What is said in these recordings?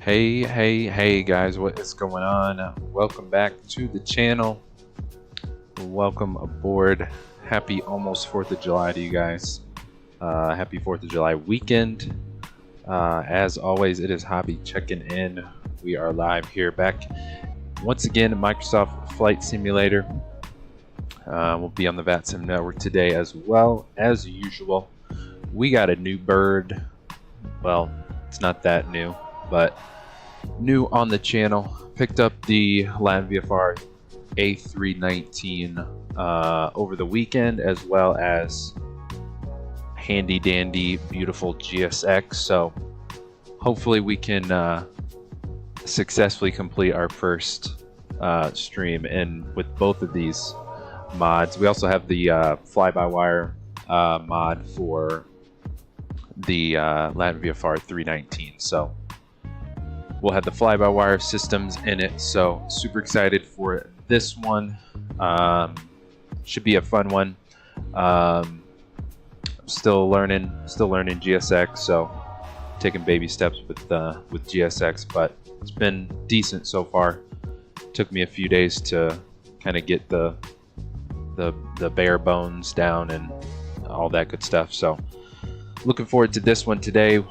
Hey guys, what is going on? Welcome back to the channel. Welcome aboard. Happy almost 4th of July to you guys. Happy 4th of July weekend. As always, it is Hobby checking in. We are live here back once again in Microsoft Flight Simulator. We'll be on the Vatsim network today as well as usual. We got a new bird. Well, it's not that new, but new on the channel. Picked up the LatinVFR A319 over the weekend, as well as handy dandy beautiful GSX. So hopefully we can successfully complete our first stream in with both of these mods. We also have the fly-by-wire mod for the LatinVFR 319. So we'll have the fly-by-wire systems in it, so super excited for this one. Should be a fun one. Still learning GSX, so taking baby steps with GSX, but it's been decent so far. Took me a few days to kind of get the bare bones down and all that good stuff. So looking forward to this one today.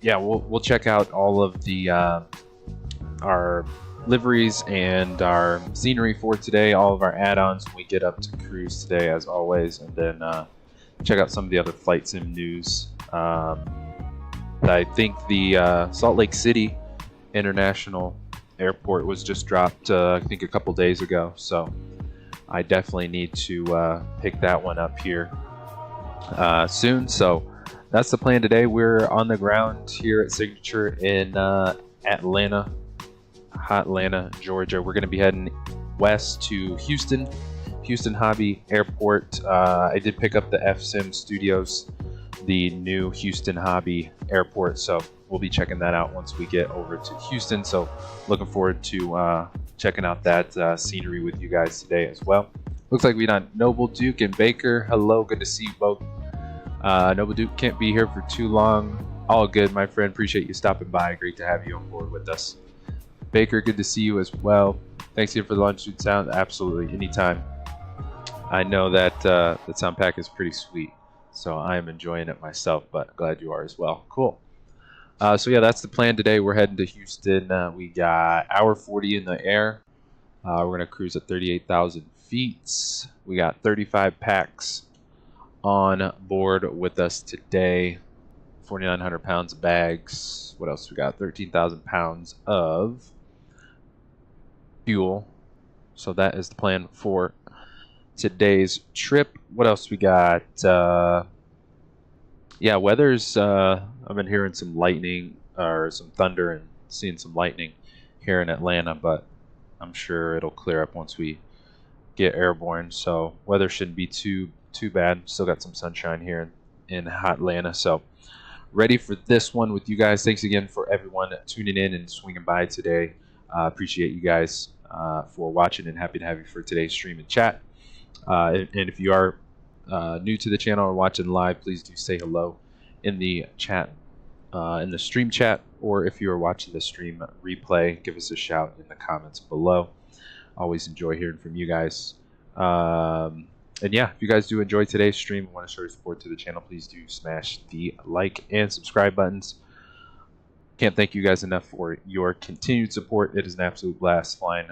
We'll check out all of the our liveries and our scenery for today, all of our add-ons when we get up to cruise today, as always, and then check out some of the other flight sim news. I think the Salt Lake City International Airport was just dropped, I think a couple days ago, so I definitely need to pick that one up here soon. So that's the plan today. We're on the ground here at Signature in Atlanta, Georgia. We're going to be heading west to Houston Hobby Airport. I did pick up the FSimStudios, the new Houston Hobby Airport, so we'll be checking that out once we get over to Houston. So looking forward to checking out that scenery with you guys today as well. Looks like we got Noble Duke and Baker. Hello, good to see you both. Noble Duke can't be here for too long. All good, my friend. Appreciate you stopping by. Great to have you on board with us. Baker, good to see you as well. Thanks again for the launch suit sound. Absolutely, anytime. I know that the sound pack is pretty sweet, so I am enjoying it myself, but glad you are as well. Cool. So yeah, that's the plan today. We're heading to Houston. We got hour 40 in the air. We're going to cruise at 38,000 feet. We got 35 packs on board with us today. 4,900 pounds of bags. What else we got? 13,000 pounds of fuel. So that is the plan for today's trip. What else we got? Yeah, weather's I've been hearing some lightning or some thunder and seeing some lightning here in Atlanta, but I'm sure it'll clear up once we get airborne. So weather shouldn't be too bad. Still got some sunshine here in hot Atlanta. So ready for this one with you guys. Thanks again for everyone tuning in and swinging by today. Appreciate you guys for watching, and happy to have you for today's stream and chat. And if you are new to the channel or watching live, please do say hello in the chat, in the stream chat, or if you are watching the stream replay, give us a shout in the comments below. Always enjoy hearing from you guys. And yeah, if you guys do enjoy today's stream and want to show your support to the channel, please do smash the like and subscribe buttons. Can't thank you guys enough for your continued support. It is an absolute blast flying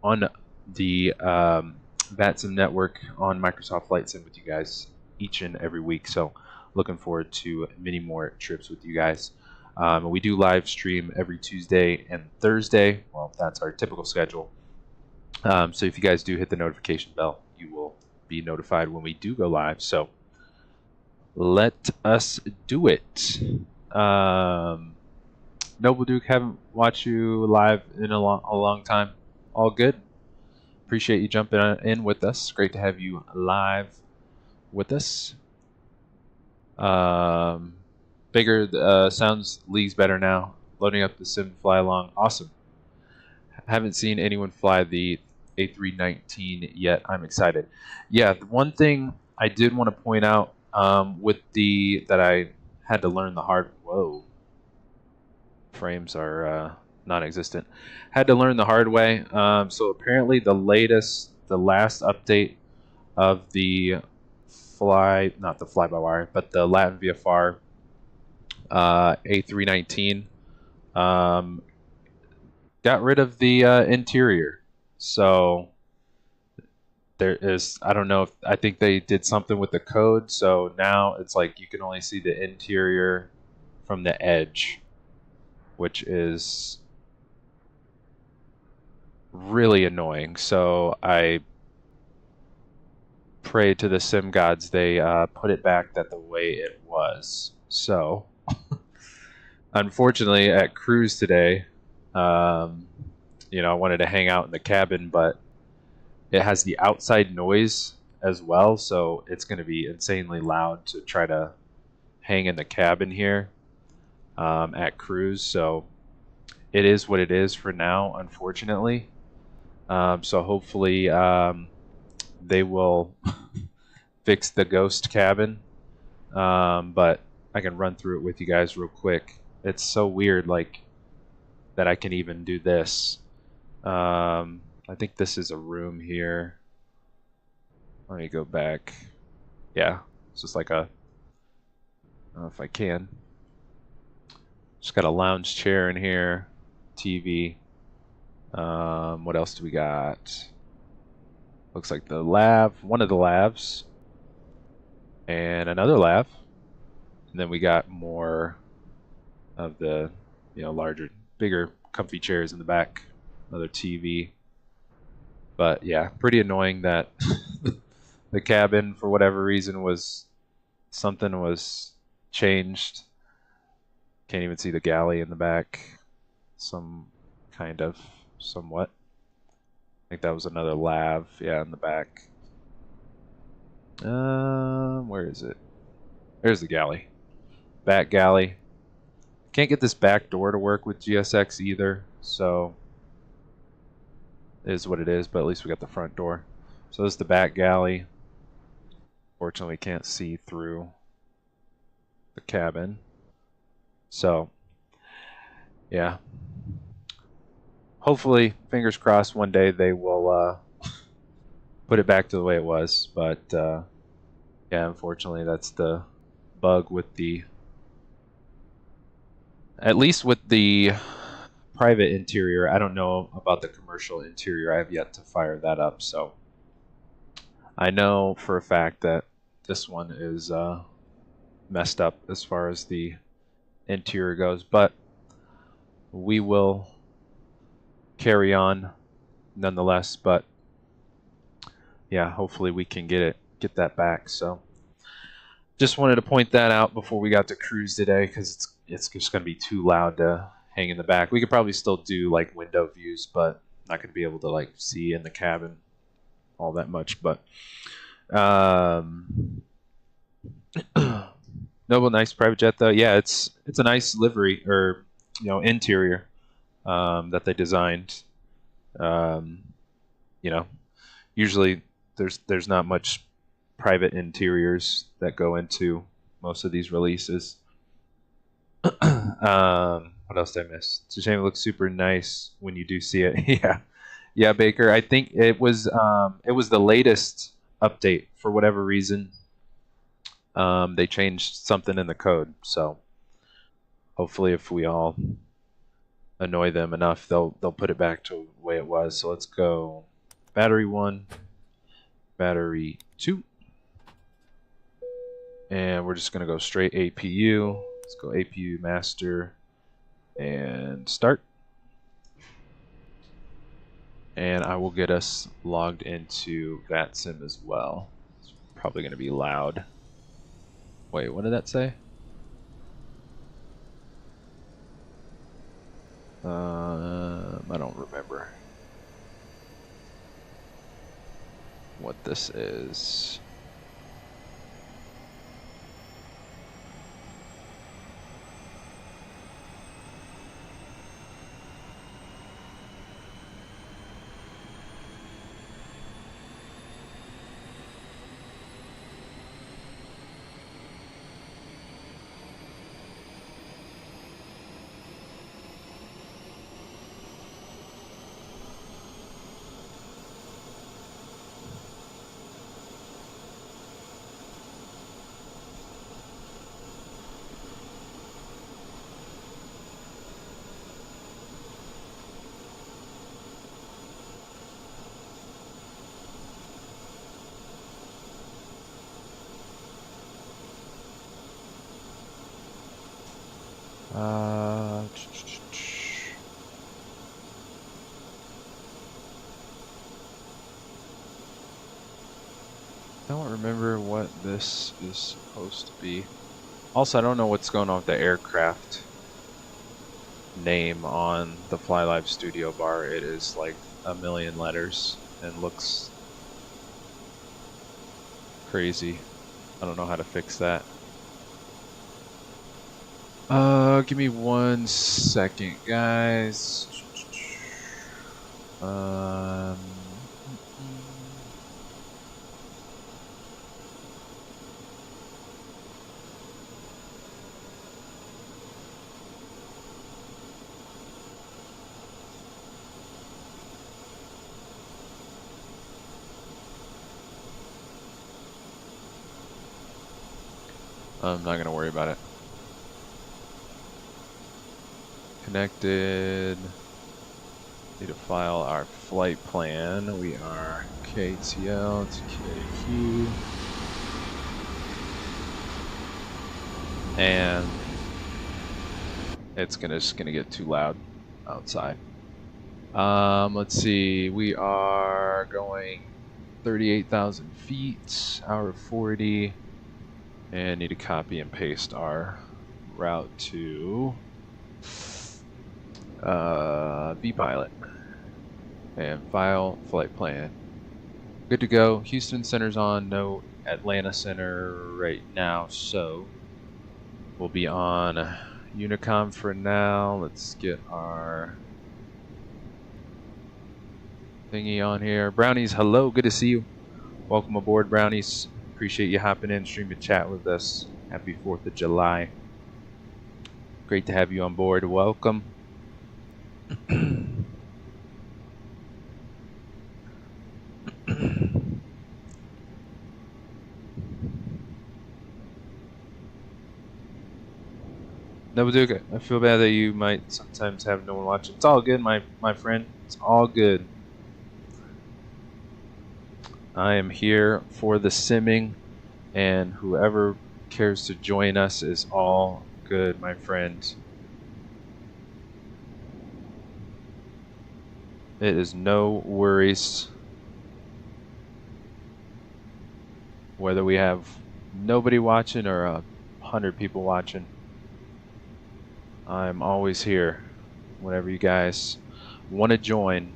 on the Vatsim network on Microsoft Flight Sim with you guys each and every week. So looking forward to many more trips with you guys. We do live stream every Tuesday and Thursday. Well, that's our typical schedule. So if you guys do hit the notification bell, you will be notified when we do go live. So let us do it. Noble Duke, haven't watched you live in a long time. All good. Appreciate you jumping in with us. Great to have you live with us. Bigger sounds leagues better now. Loading up the sim fly along. Awesome. Haven't seen anyone fly the A319 yet. I'm excited. Yeah, the one thing I did want to point out with the that I had to learn the hard. Whoa, frames are non-existent. Had to learn the hard way. So apparently the last update of the not the fly-by-wire, but the LatinVFR A319 got rid of the interior. So there is, I don't know if, I think they did something with the code. So now it's like you can only see the interior from the edge, which is really annoying. So I pray to the sim gods they put it back that the way it was. So unfortunately at cruise today, you know, I wanted to hang out in the cabin, but it has the outside noise as well, so it's going to be insanely loud to try to hang in the cabin here at cruise. So it is what it is for now, unfortunately. So hopefully they will fix the ghost cabin, but I can run through it with you guys real quick. It's so weird, like, that I can even do this. I think this is a room here. Let me go back. Yeah, it's just like a, I don't know if I can. Just got a lounge chair in here, TV. What else do we got? Looks like the lab, one of the labs, and another lab. And then we got more of the, you know, larger, bigger, comfy chairs in the back. Another TV. But yeah, pretty annoying that the cabin, for whatever reason, was changed. Can't even see the galley in the back. Somewhat. I think that was another lav, yeah, in the back. Where is it? There's the galley. Back galley. Can't get this back door to work with GSX either, so it is what it is, but at least we got the front door. So this is the back galley. Fortunately, can't see through the cabin. So, yeah. Hopefully, fingers crossed, one day they will put it back to the way it was. But, yeah, unfortunately, that's the bug with the... At least with the private interior. I don't know about the commercial interior. I have yet to fire that up, so... I know for a fact that this one is messed up as far as the interior goes, but we will carry on nonetheless. But yeah, hopefully we can get that back. So just wanted to point that out before we got to cruise today, because it's just going to be too loud to hang in the back. We could probably still do like window views, but not going to be able to like see in the cabin all that much. But Noble, nice private jet though. Yeah, it's a nice livery, or interior that they designed. Usually there's not much private interiors that go into most of these releases. What else did I miss? It's a shame it looks super nice when you do see it. Yeah, Baker. I think it was the latest update. For whatever reason, they changed something in the code. So hopefully, if we all annoy them enough, they'll put it back to the way it was. So let's go battery 1, battery 2, and we're just gonna go straight APU. Let's go APU master and start. And I will get us logged into Vatsim as well. It's probably going to be loud. Wait, what did that say? I don't remember what this is. Uh, don't remember what this is supposed to be. Also, I don't know what's going on with the aircraft name on the Fly Live Studio bar. It is like a million letters and looks crazy. I don't know how to fix that. Give me 1 second, guys. I'm not gonna worry about it. Connected. Need to file our flight plan. We are KATL to KHOU. And it's just gonna get too loud outside. Let's see. We are going 38,000 feet, hour 40, and need to copy and paste our route to vPilot and file flight plan. Good to go. Houston Center's on. No Atlanta Center right now, so we'll be on Unicom for now. Let's get our thingy on here. Brownies, hello. Good to see you. Welcome aboard, Brownies. Appreciate you hopping in, streaming chat with us. Happy 4th of July. Great to have you on board. Welcome. No, but okay. I feel bad that you might sometimes have no one watching. It's all good, my friend. It's all good. I am here for the simming, and whoever cares to join us is all good, my friend. It is no worries. Whether we have nobody watching or 100 people watching, I'm always here. Whenever you guys want to join,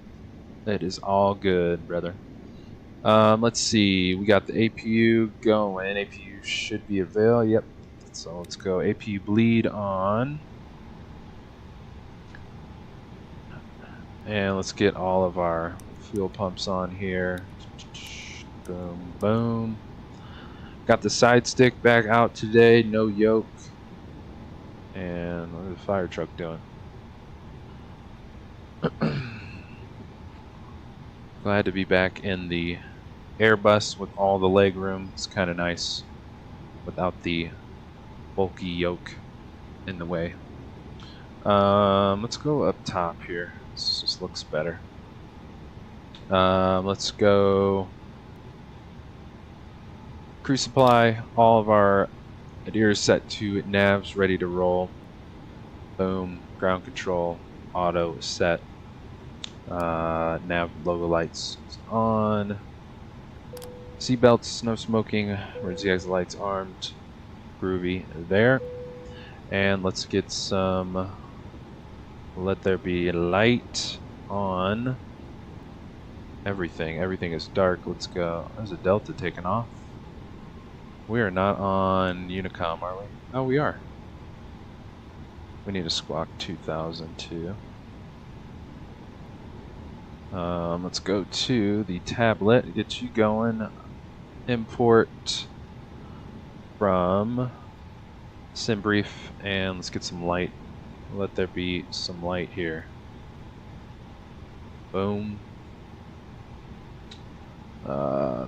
it is all good, brother. Let's see. We got the APU going. APU should be available. Yep. So let's go. APU bleed on. And let's get all of our fuel pumps on here. Boom, boom. Got the side stick back out today. No yoke. And what is the fire truck doing? Glad to be back in the Airbus with all the leg room. It's kind of nice without the bulky yoke in the way. Let's go up top here. This just looks better. Let's go crew supply. All of our adheres set to navs, ready to roll. Boom. Ground control auto set. Nav logo lights on. Seatbelts, no smoking. Emergency exit lights armed. Groovy there. And let's get some let there be light on everything. Everything is dark. Let's go. There's a Delta taking off. We are not on Unicom, are we? Oh, we are. We need a Squawk 2002. Let's go to the tablet. Get you going. Import from SimBrief, and let's get some light. Let there be some light here. Boom.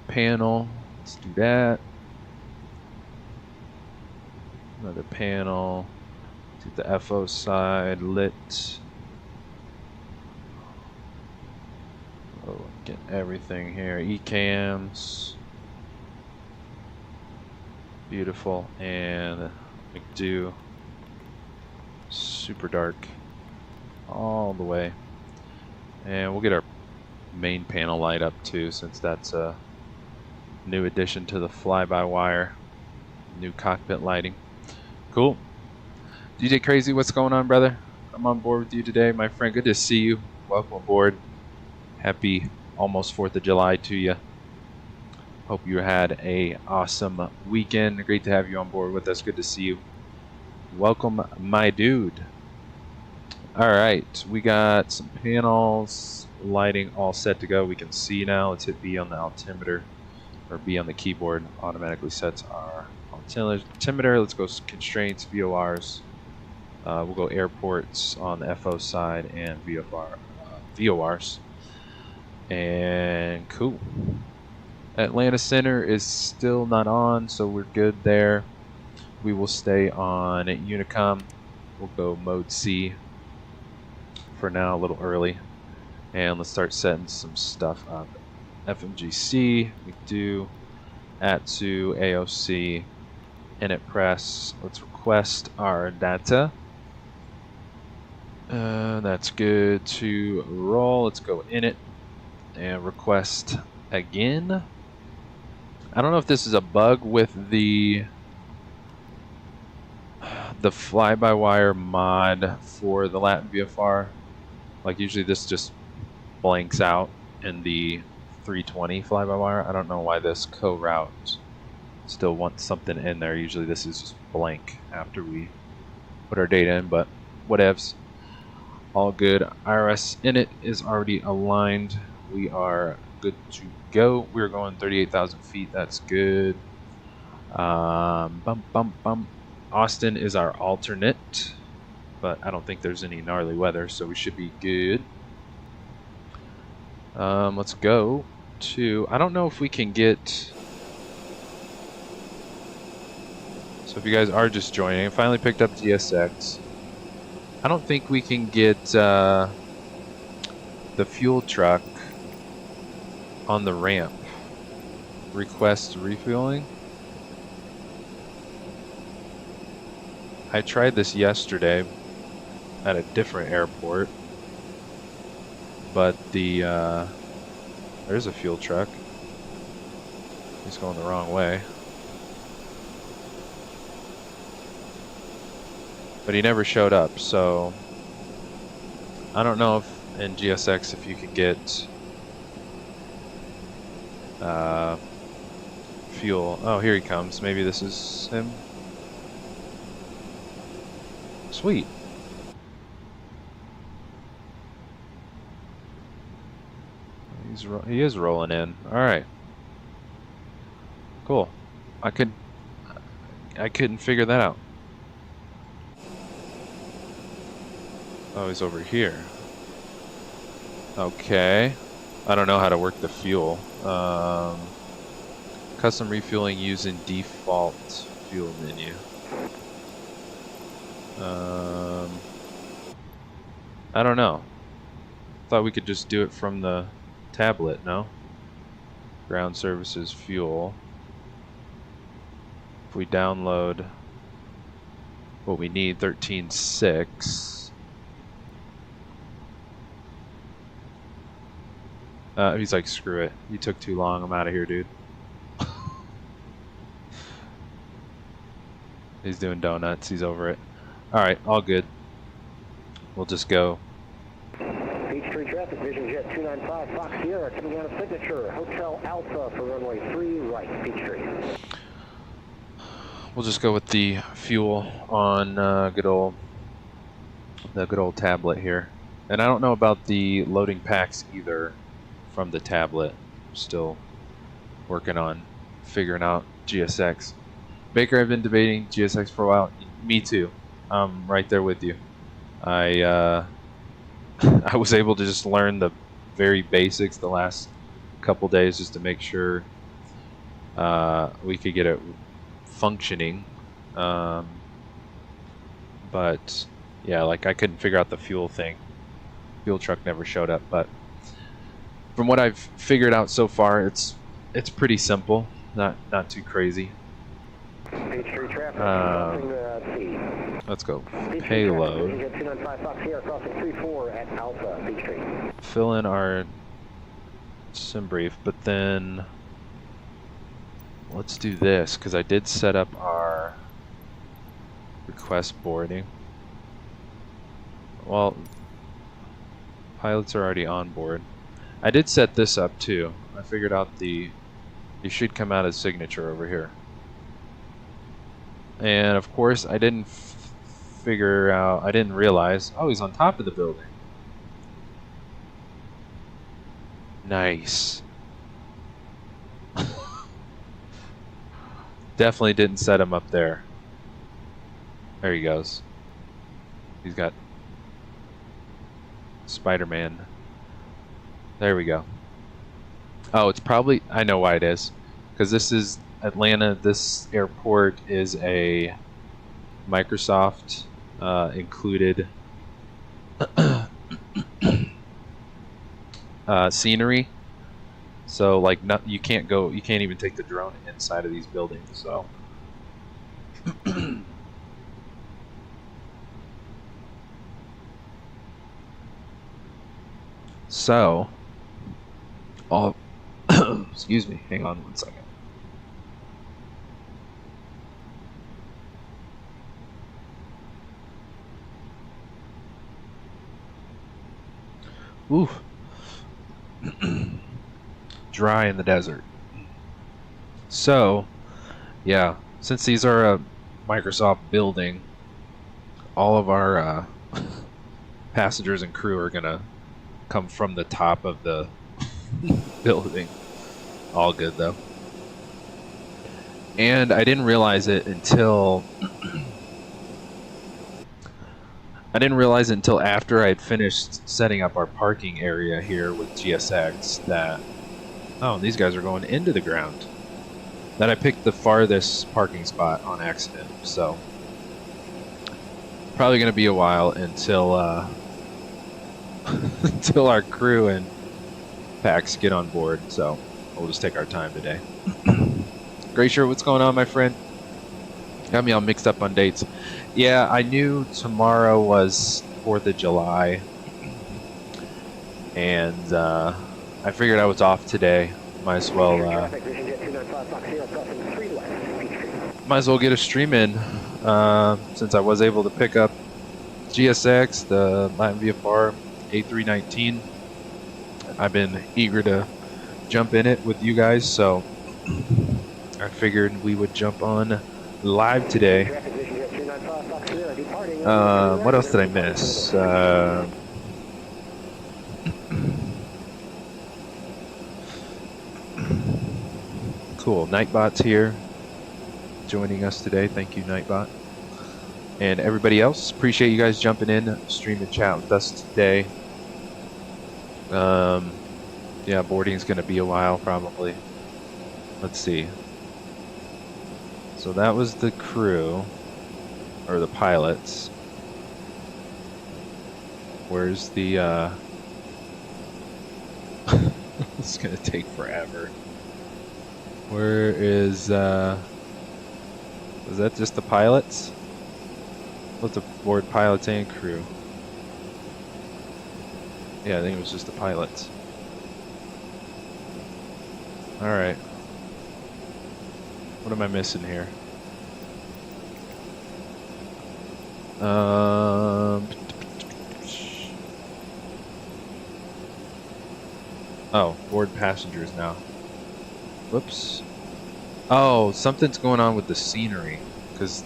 Panel. Let's do that. Another panel. To the FO side. Lit. Oh, get everything here. E-cams. Beautiful. And we do super dark all the way. And we'll get our main panel light up too, since that's a new addition to the fly-by-wire. New cockpit lighting. Cool. DJ Crazy, what's going on, brother? I'm on board with you today, my friend. Good to see you. Welcome aboard. Happy almost 4th of July to you. Hope you had a awesome weekend. Great to have you on board with us. Good to see you. Welcome, my dude. All right, we got some panels, lighting all set to go. We can see now. Let's hit B on the altimeter, or B on the keyboard. Automatically sets our altimeter. Let's go constraints, VORs. We'll go airports on the FO side and VORs. And cool. Atlanta Center is still not on, so we're good there. We will stay on Unicom. We'll go mode C for now, a little early. And let's start setting some stuff up. FMGC, we do. ATC, AOC, init press. Let's request our data. That's good to roll. Let's go init and request again. I don't know if this is a bug with the fly-by-wire mod for the LatinVFR. Like usually this just blanks out in the 320 fly-by-wire. I don't know why this co-route still wants something in there. Usually this is just blank after we put our data in, but whatevs. All good. IRS init is already aligned. We are good to go. We're going 38,000 feet. That's good. Austin is our alternate, but I don't think there's any gnarly weather, so we should be good. Let's go to, I don't know if we can get, so if you guys are just joining, I finally picked up GSX. I don't think we can get the fuel truck on the ramp. Request refueling. I tried this yesterday at a different airport, but there's a fuel truck. He's going the wrong way. But he never showed up, so I don't know if in GSX if you could get fuel. Oh, here he comes. Maybe this is him. Sweet. He is rolling in. All right. Cool. I couldn't figure that out. Oh, he's over here. Okay. I don't know how to work the fuel. Custom refueling using default fuel menu. I don't know. Thought we could just do it from the tablet, no? Ground services fuel. If we download what we need, 13.6. He's like, screw it. You took too long. I'm out of here, dude. He's doing donuts. He's over it. Alright, all good. We'll just go. Peachtree traffic, Vision Jet 295 Fox Sierra, coming out of signature. Hotel Alpha for runway 3 right, Peachtree. We'll just go with the fuel on the good old tablet here. And I don't know about the loading packs either from the tablet. I'm still working on figuring out GSX. Baker, I've been debating GSX for a while. Me too. I'm right there with you. I was able to just learn the very basics the last couple days just to make sure we could get it functioning. But yeah, like I couldn't figure out the fuel thing. Fuel truck never showed up, but from what I've figured out so far, it's pretty simple, not too crazy. Let's go. Beach Street Payload. traffic, Vision Jet 295 Fox Sierra crossing 34 at Alpha, Beach Street. Fill in our sim brief, but then let's do this because I did set up our request boarding. Well, pilots are already on board. I did set this up too. I figured out you should come out as signature over here. And of course I didn't I didn't realize, oh, he's on top of the building. Nice. Definitely didn't set him up there. There he goes. He's got Spider-Man. There we go. Oh, it's probably, I know why it is. Because this is Atlanta, this airport is a Microsoft included scenery. So like you can't even take the drone inside of these buildings, so so all excuse me, hang on one second. Ooh. Dry in the desert. So, yeah, since these are a Microsoft building, all of our passengers and crew are gonna come from the top of the building. All good though. And I didn't realize it until after I'd finished setting up our parking area here with GSX that, oh, these guys are going into the ground. That I picked the farthest parking spot on accident, so probably going to be a while until until our crew and packs get on board, so we'll just take our time today. Glacier, what's going on, my friend? Got me all mixed up on dates. Yeah, I knew tomorrow was 4th of July, and I figured I was off today. Might as well get a stream in, since I was able to pick up GSX, the LatinVFR A319. I've been eager to jump in it with you guys, so I figured we would jump on live today. What else did I miss? Cool. Nightbot's here joining us today. Thank you, Nightbot. And everybody else, appreciate you guys jumping in, stream and chat with us today. Yeah, boarding's going to be a while probably. Let's see. So that was the crew, or the pilots. Where's the, it's gonna take forever. Where is, was that just the pilots? What's the board pilots and crew? Yeah, I think it was just the pilots. Alright. What am I missing here? Oh, board passengers now. Whoops. Oh, something's going on with the scenery, because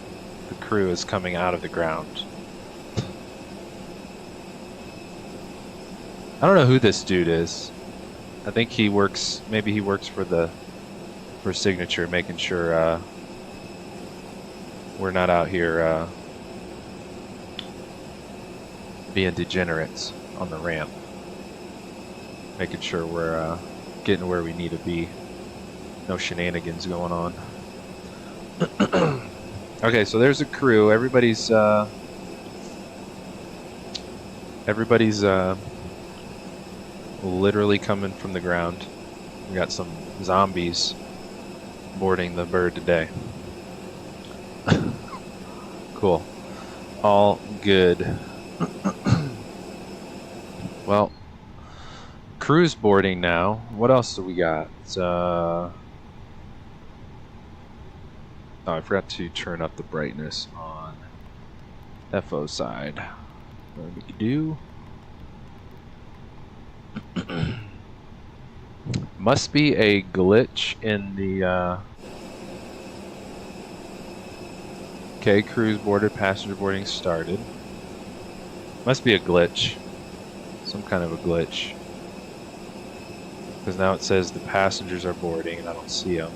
the crew is coming out of the ground. I don't know who this dude is. I think he works, maybe he works for Signature, making sure we're not out here being degenerates on the ramp. Making sure we're getting where we need to be. No shenanigans going on. Okay, so there's a crew. Everybody's literally coming from the ground. We got some zombies boarding the bird today. Cool. All good. Well, cruise boarding now. What else do we got? Oh, I forgot to turn up the brightness on FO side. What we could do? Must be a glitch in the okay, cruise boarded, passenger boarding started. Must be a glitch. Some kind of a glitch. Because now it says the passengers are boarding and I don't see them.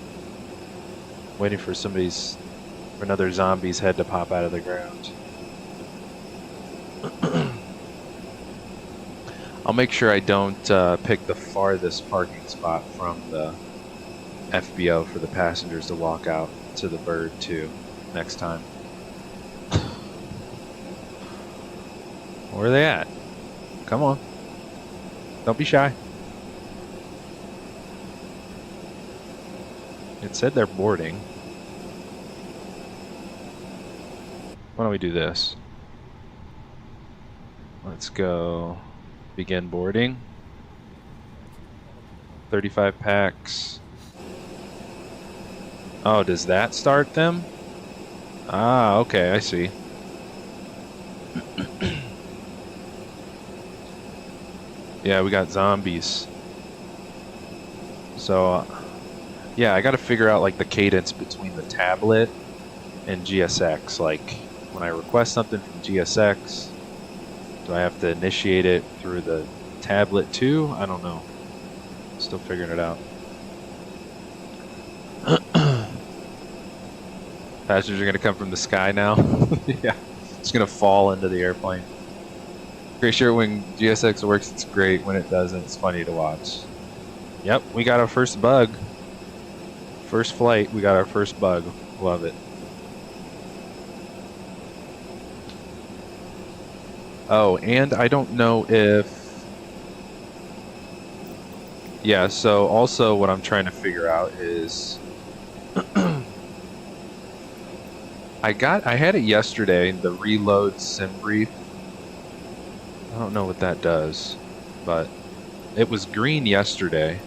Waiting for another zombie's head to pop out of the ground. I'll make sure I don't pick the farthest parking spot from the FBO for the passengers to walk out to the bird too next time. Where are they at? Come on. Don't be shy. It said they're boarding. Why don't we do this? Let's go begin boarding. 35 packs. Oh, does that start them? Ah, okay, I see. Yeah, we got zombies. So, yeah, I gotta figure out like the cadence between the tablet and GSX. Like, when I request something from GSX, do I have to initiate it through the tablet too? I don't know. Still figuring it out. Passengers are gonna come from the sky now. Yeah, it's gonna fall into the airplane. Pretty sure when GSX works, it's great. When it doesn't, it's funny to watch. Yep, we got our first bug. First flight, we got our first bug. Love it. Oh, and I don't know if... Yeah, so also what I'm trying to figure out is... I had it yesterday, the reload sim brief. I don't know what that does, but it was green yesterday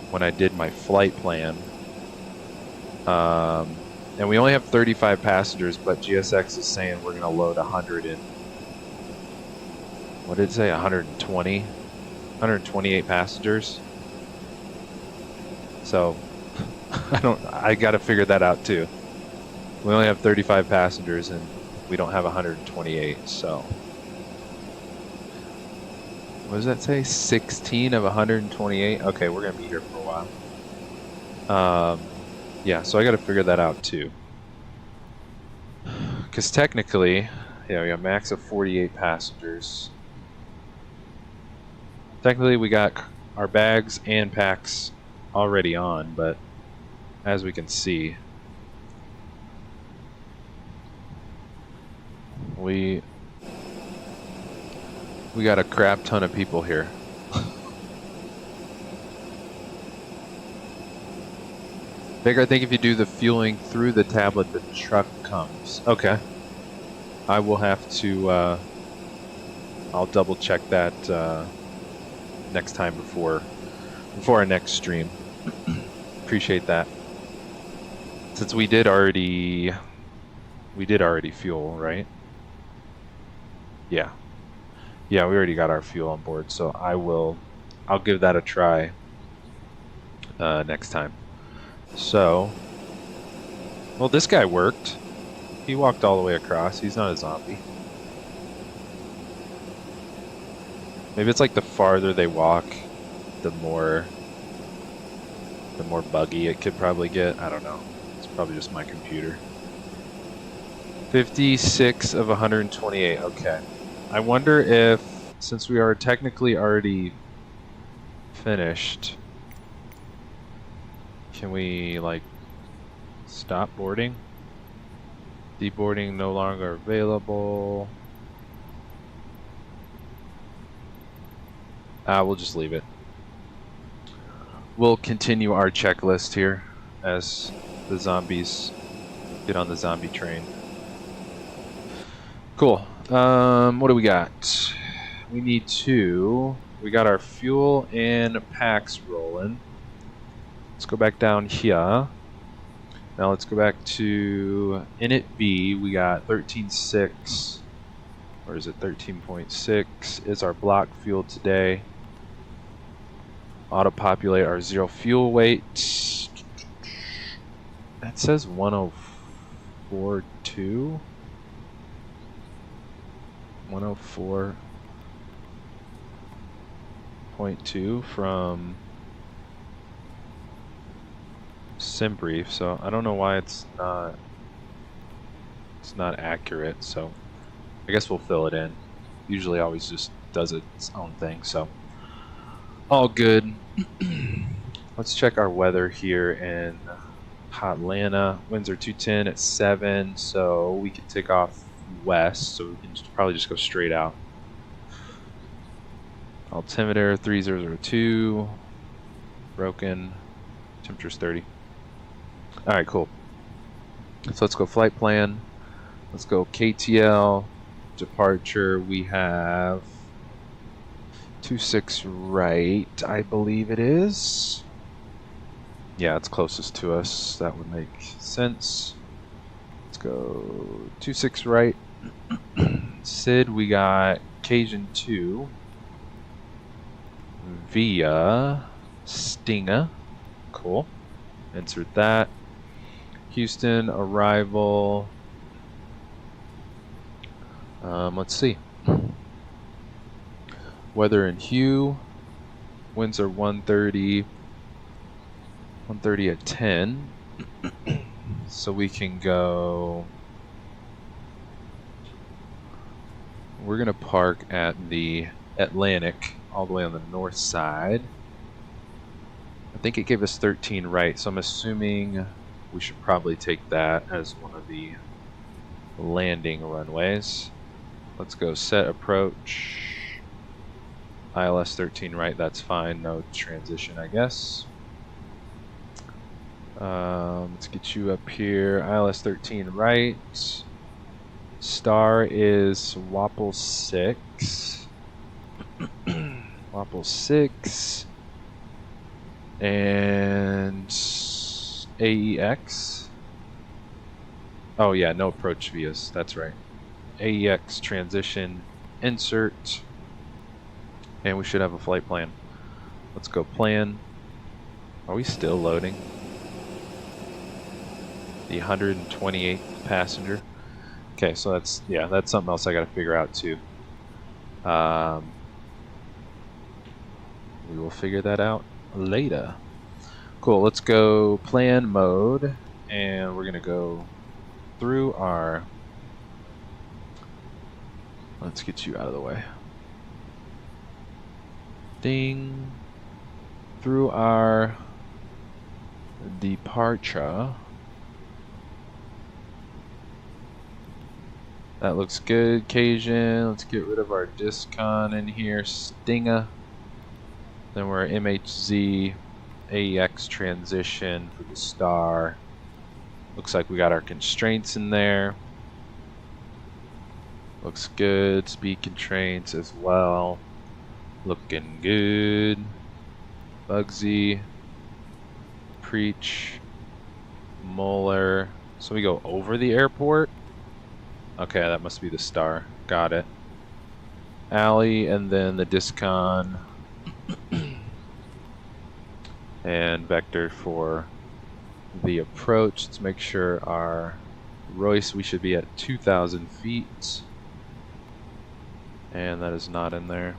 when I did my flight plan. And we only have 35 passengers, but GSX is saying we're going to load 100 in. What did it say? 120? 128 passengers. So I got to figure that out too. We only have 35 passengers and we don't have 128, so. What does that say? 16 of 128? Okay, we're going to be here for a while. Yeah, so I got to figure that out too. Because technically, yeah, we got a max of 48 passengers. Technically, we got our bags and packs already on, but as we can see, we got a crap ton of people here. Baker, I think if you do the fueling through the tablet, the truck comes. Okay. I will have to, I'll double check that next time before our next stream. Appreciate that. Since we did already fuel, right? Yeah. Yeah, we already got our fuel on board, so I'll give that a try next time. So, well, this guy worked. He walked all the way across. He's not a zombie. Maybe it's like the farther they walk, the more buggy it could probably get. I don't know. It's probably just my computer. 56 of 128. Okay. I wonder if, since we are technically already finished, can we like stop boarding? Deboarding no longer available. We'll just leave it. We'll continue our checklist here as the zombies get on the zombie train. Cool. What do we got? We got our fuel and packs rolling. Let's go back down here. Now let's go back to init B. We got 13.6, or is it 13.6 is our block fuel today. Auto populate our zero fuel weight. That says 104.2. 104.2 from SimBrief, so I don't know why it's not accurate, so I guess we'll fill it in. Usually always just does its own thing, so all good. Let's check our weather here in Atlanta. Winds are 210 at 7, so we can take off west, so we can probably just go straight out. Altimeter 3002, broken, temperature's 30. Alright, cool. So let's go flight plan. Let's go KTL, departure, we have 26 right, I believe it is. Yeah, it's closest to us, that would make sense. Let's go 26 right. Sid, we got Cajun 2 via STNGA. Cool. Insert that. Houston arrival. Let's see. Weather in Hugh. Winds are 130 at 10. So we can go. We're gonna park at the Atlantic, all the way on the north side. I think it gave us 13 right, so I'm assuming we should probably take that as one of the landing runways. Let's go set approach. ILS 13 right, that's fine, no transition, I guess. Let's get you up here. ILS 13 right. Star is Wapple 6. Wapple 6. And AEX. Oh yeah, no approach vias, that's right. AEX transition, insert. And we should have a flight plan. Let's go plan. Are we still loading? The 128th passenger. Okay, so that's something else I got to figure out too. We will figure that out later. Cool, let's go plan mode, and we're gonna go through our. Let's get you out of the way. Ding. Through our departure. That looks good, Cajun. Let's get rid of our discon in here. STNGA. Then we're MHZ AEX transition for the star. Looks like we got our constraints in there. Looks good. Speed constraints as well. Looking good. Bugsy. Preach. Moeller. So we go over the airport. Okay, that must be the star. Got it. Alley, and then the discon. And vector for the approach. Let's make sure our Royce, we should be at 2,000 feet. And that is not in there.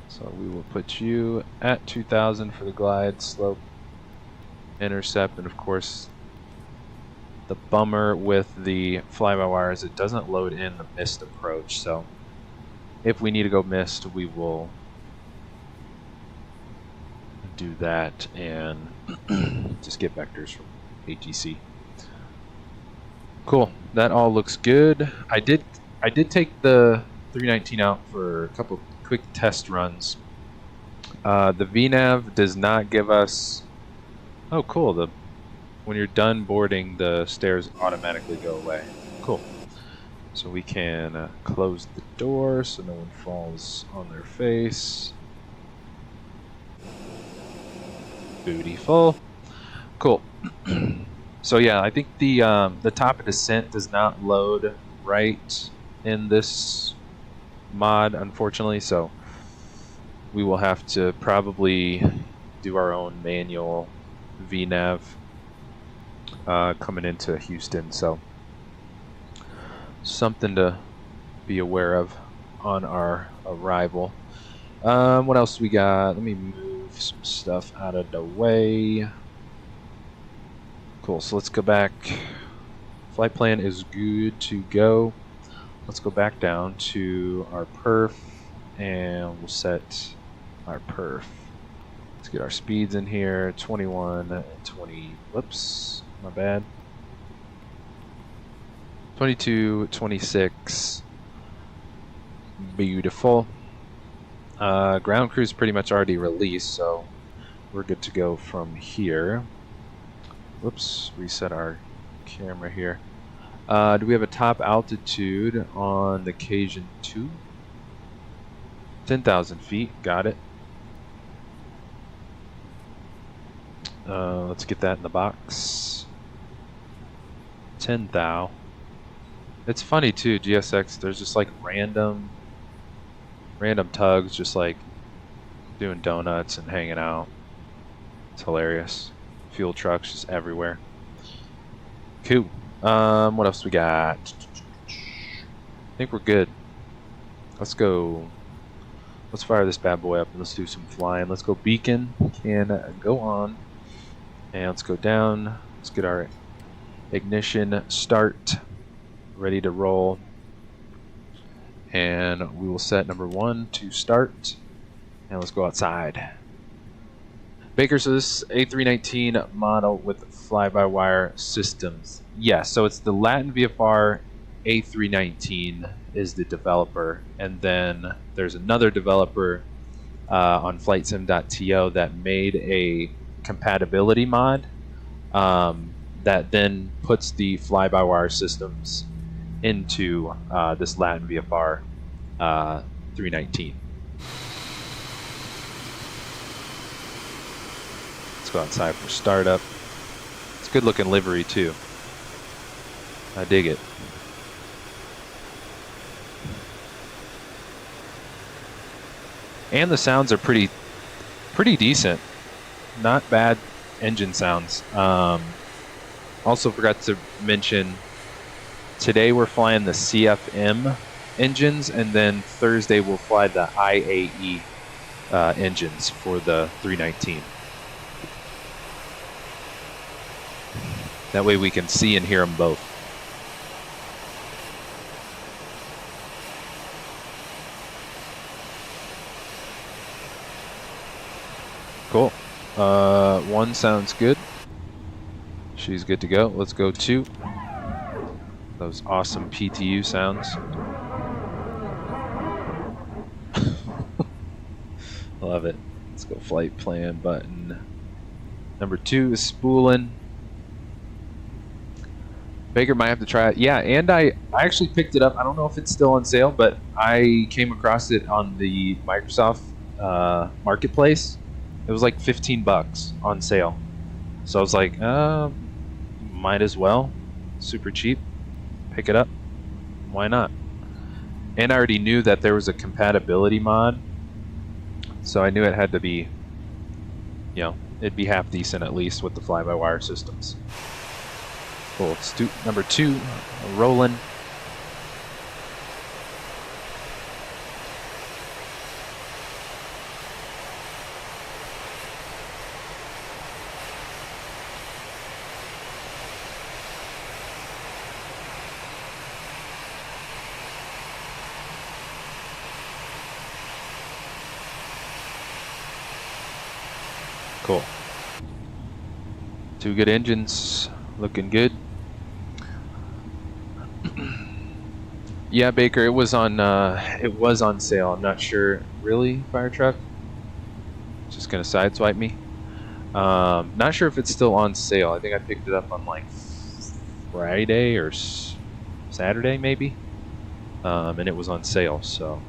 So we will put you at 2,000 for the glide, slope, intercept, and of course the bummer with the fly-by-wire is it doesn't load in the missed approach, so if we need to go missed, we will do that and just get vectors from ATC. Cool, that all looks good. I did take the 319 out for a couple quick test runs. The VNAV does not give us. Oh, cool. When you're done boarding, the stairs automatically go away. Cool. So we can close the door so no one falls on their face. Beautiful. Cool. So yeah, I think the top of descent does not load right in this mod, unfortunately. So we will have to probably do our own manual VNav coming into Houston. So something to be aware of on our arrival. What else we got? Let me move some stuff out of the way. Cool, so let's go back. Flight plan is good to go. Let's go back down to our perf and we'll set our perf. Let's get our speeds in here, 21 and 20, whoops, my bad. 22, 26, beautiful. Ground crew's pretty much already released, so we're good to go from here. Whoops, reset our camera here. Do we have a top altitude on the Cajun 2? 10,000 feet, got it. Let's get that in the box. 10,000. It's funny too, GSX, there's just like random tugs just like doing donuts and hanging out. It's hilarious. Fuel trucks just everywhere. Cool. What else we got? I think we're good. Let's go. Let's fire this bad boy up and let's do some flying. Let's go beacon. Can go on. And let's go down. Let's get our ignition start. Ready to roll. And we will set number 1 to start. And let's go outside. Baker, so this A319 model with fly-by-wire systems. Yes, so it's the LatinVFR A319 is the developer, and then there's another developer on FlightSim.to that made a compatibility mod that then puts the fly-by-wire systems into this LatinVFR 319. Let's go outside for startup. It's a good looking livery too. I dig it. And the sounds are pretty decent. Not bad engine sounds. Also forgot to mention, today we're flying the CFM engines, and then Thursday we'll fly the IAE engines for the 319. That way we can see and hear them both. Cool. 1 sounds good. She's good to go. Let's go 2. Those awesome PTU sounds. Love it. Let's go flight plan button. Number 2 is spooling. Baker might have to try it. Yeah, and I actually picked it up. I don't know if it's still on sale, but I came across it on the Microsoft Marketplace. It was like 15 bucks on sale. So I was like, might as well. Super cheap. Pick it up. Why not? And I already knew that there was a compatibility mod. So I knew it had to be, you know, it'd be half decent at least with the fly-by-wire systems. Cool, let's do number 2, rolling. Cool. 2 good engines, looking good. Yeah, Baker, it was on sale. I'm not sure. Really, fire truck? Just gonna sideswipe me. Not sure if it's still on sale. I think I picked it up on like Friday or Saturday, maybe. and it was on sale, so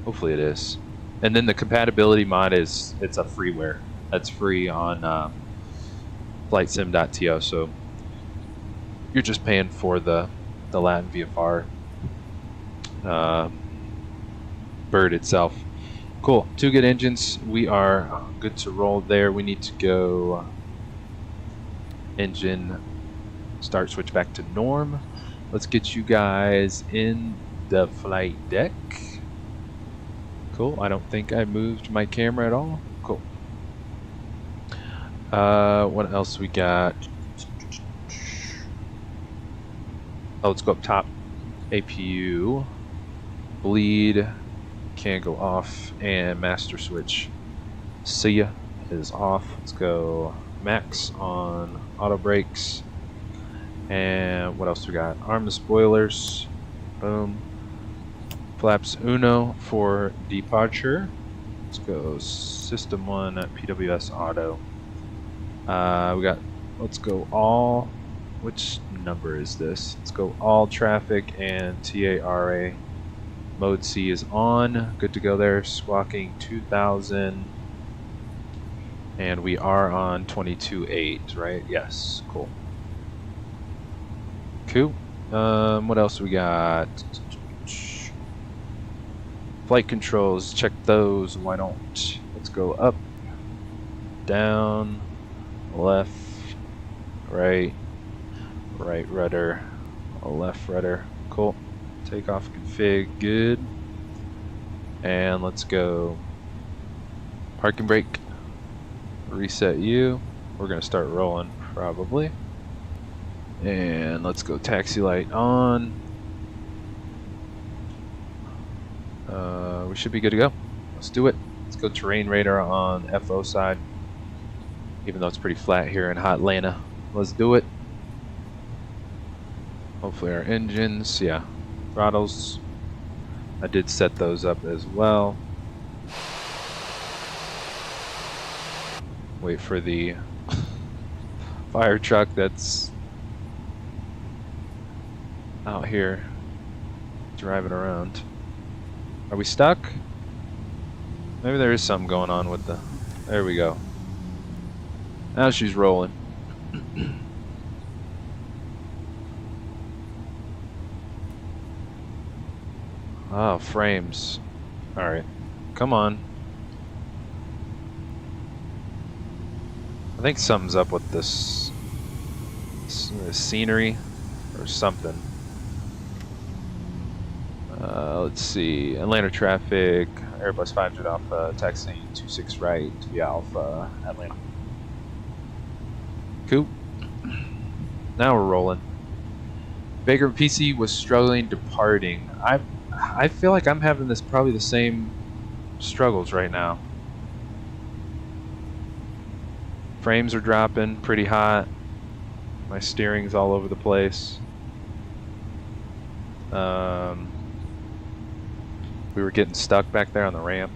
hopefully it is. And then the compatibility mod it's a freeware that's free on FlightSim.to, so you're just paying for the LatinVFR bird itself. Cool. 2 good engines. We are good to roll there. We need to go engine start, switch back to norm. Let's get you guys in the flight deck. Cool. I don't think I moved my camera at all. Cool. What else we got? Oh, let's go up top. APU. Bleed. Can go off. And master switch. See ya is off. Let's go max on auto brakes. And what else we got? Arm the spoilers. Boom. Flaps uno for departure. Let's go system 1 at PWS auto. We got, let's go all, which number is this? Let's go all traffic and TARA. Mode C is on. Good to go there. Squawking 2000. And we are on 22.8, right? Yes, cool. Cool. What else we got? Flight controls, check those. Why don't? Let's go up, down, left, right, right rudder, left rudder. Cool. Takeoff config, good. And let's go parking brake. Reset you. We're gonna start rolling probably. And let's go taxi light on. We should be good to go. Let's do it. Let's go terrain radar on FO side. Even though it's pretty flat here in hot Atlanta. Let's do it. Hopefully our engines, yeah. Throttles. I did set those up as well. Wait for the fire truck that's out here driving around. Are we stuck? Maybe there is something going on with the... There we go. Now she's rolling. Oh, frames. Alright. Come on. I think something's up with this scenery or something. Let's see. Atlanta traffic. Airbus 500 Alpha. Taxiing 26 right. Via Alpha. Atlanta. Cool. Now we're rolling. Vagrant PC was struggling departing. I feel like I'm having this probably the same struggles right now. Frames are dropping pretty hot. My steering's all over the place. We were getting stuck back there on the ramp.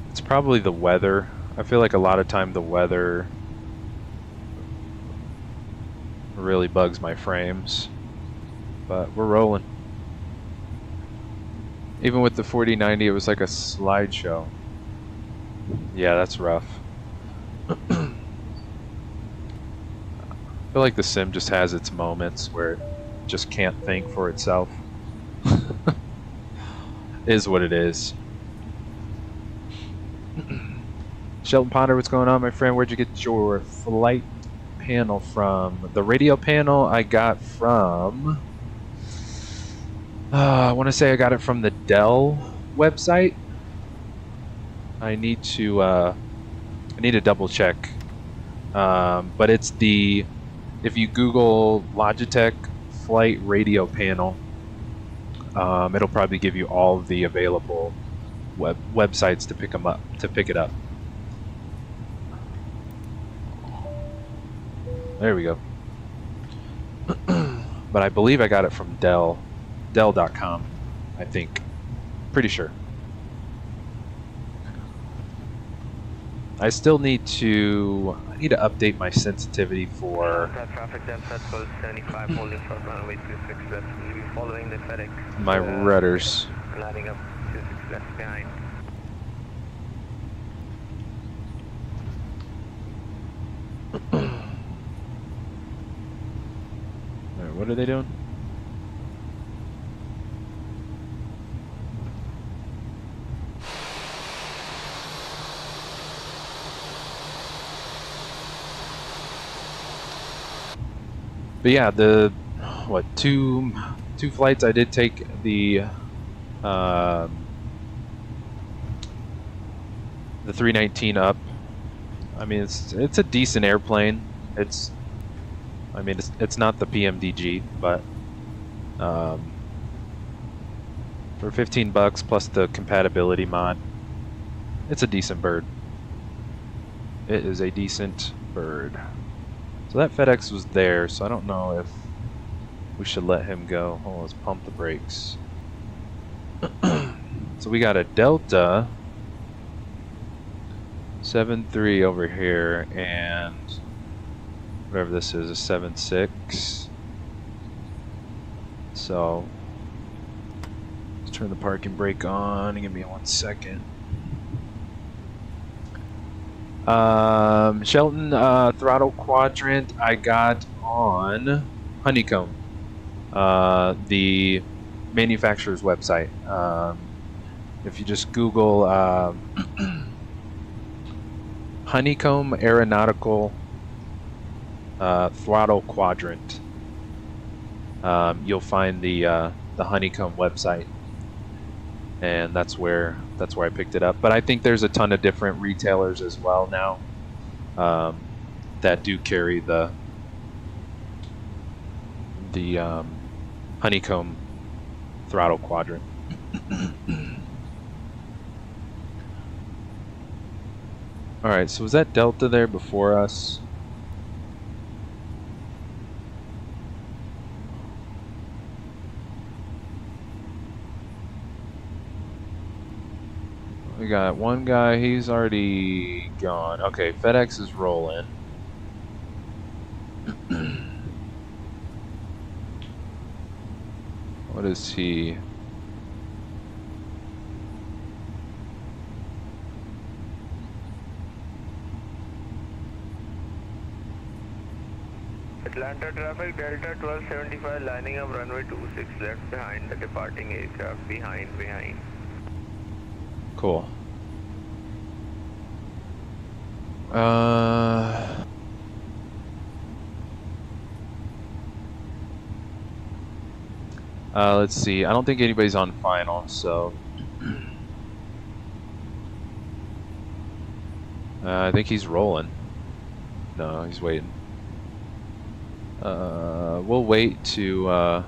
It's probably the weather. I feel like a lot of time the weather really bugs my frames. But we're rolling. Even with the 4090, it was like a slideshow. Yeah, that's rough. I feel like the sim just has its moments where it just can't think for itself. Is what it is. Shelton Ponder, what's going on, my friend? Where'd you get your flight panel from? The radio panel I got from... I want to say I got it from the Dell website. I need to double check. But it's the... If you Google Logitech flight radio panel, it'll probably give you all of the available websites to pick it up. There we go. But I believe I got it from Dell.com, I think. Pretty sure. I still need to update my sensitivity for traffic depth at 1275, holding short runway 26 left. We'll be following the FedEx. my rudders. Landing up 26 left behind. Alright, what are they doing? But yeah, the two flights I did take the 319 up. I mean, it's a decent airplane. It's not the PMDG, but for $15 plus the compatibility mod, it's a decent bird. It is a decent bird. So that FedEx was there, so I don't know if we should let him go. Oh, let's pump the brakes. So we got a Delta 7.3 over here, and whatever this is, a 7.6. So let's turn the parking brake on. Give me 1 second. Shelton, Throttle Quadrant I got on Honeycomb, the manufacturer's website. If you just Google Honeycomb Aeronautical Throttle Quadrant, you'll find the Honeycomb website, and that's where I picked it up. But I think there's a ton of different retailers as well now that do carry the Honeycomb Throttle Quadrant. Alright, so was that Delta there before us? We got one guy, he's already gone. Okay, FedEx is rolling. What is he? Atlanta traffic, Delta 1275, lining up runway 26 left behind the departing aircraft. Behind. Cool. Let's see. I don't think anybody's on final, so I think he's rolling. No, he's waiting. We'll wait to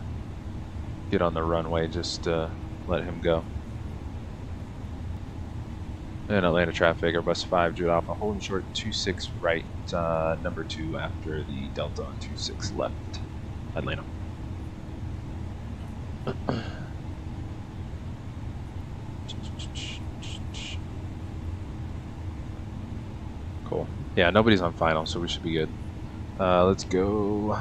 get on the runway, just let him go. And Atlanta traffic, Airbus 5, Jude Alpha, holding short 26 right, number 2 after the Delta on 26 left, Atlanta. Cool. Yeah, nobody's on final, so we should be good. Let's go.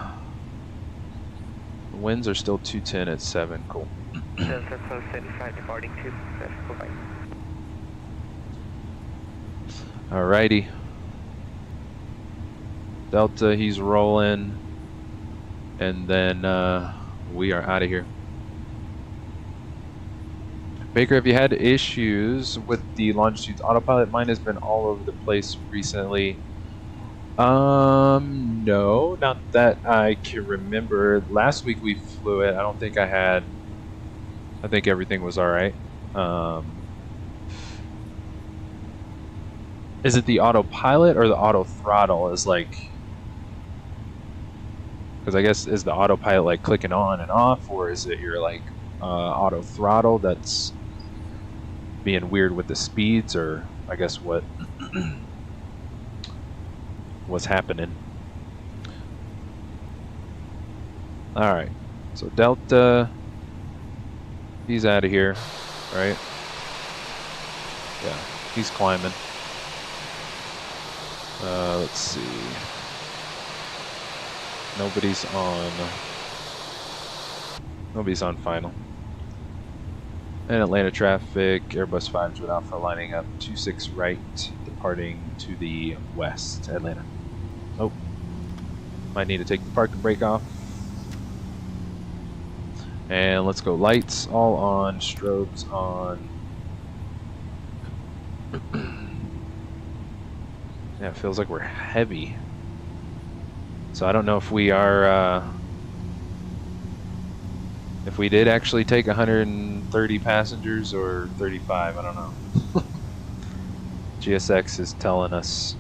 The winds are still 210 at 7. Cool. Delta 1275, departing 2 left, bye-bye. Alrighty. Delta, he's rolling. And then we are out of here. Baker, have you had issues with the longitudes autopilot? Mine has been all over the place recently. No, not that I can remember. Last week we flew it. I don't think I had. I think everything was alright. Is it the autopilot or the auto throttle? Is like, because I guess is the autopilot like clicking on and off, or is it your like auto throttle that's being weird with the speeds, or I guess what's happening? All right, so Delta, he's out of here, right? Yeah, he's climbing. Let's see. Nobody's on final. And Atlanta traffic, Airbus 5 with Alpha lining up 26 right, departing to the west, Atlanta. Oh, might need to take the parking brake off. And let's go lights all on, strobes on. Yeah, it feels like we're heavy. So I don't know if we are, if we did actually take 130 passengers or 35, I don't know. GSX is telling us,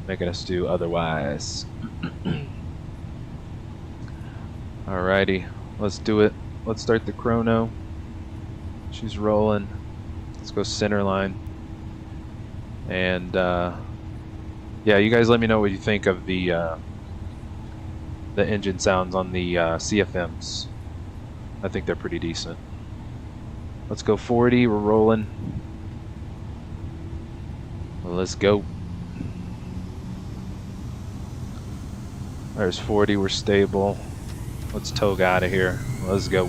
making us do otherwise. Alrighty, let's do it. Let's start the chrono. She's rolling. Let's go center line. And yeah, you guys let me know what you think of the engine sounds on the CFMs. I think they're pretty decent. Let's go 40, we're rolling. Let's go. There's 40, we're stable. Let's togue out of here. Let's go.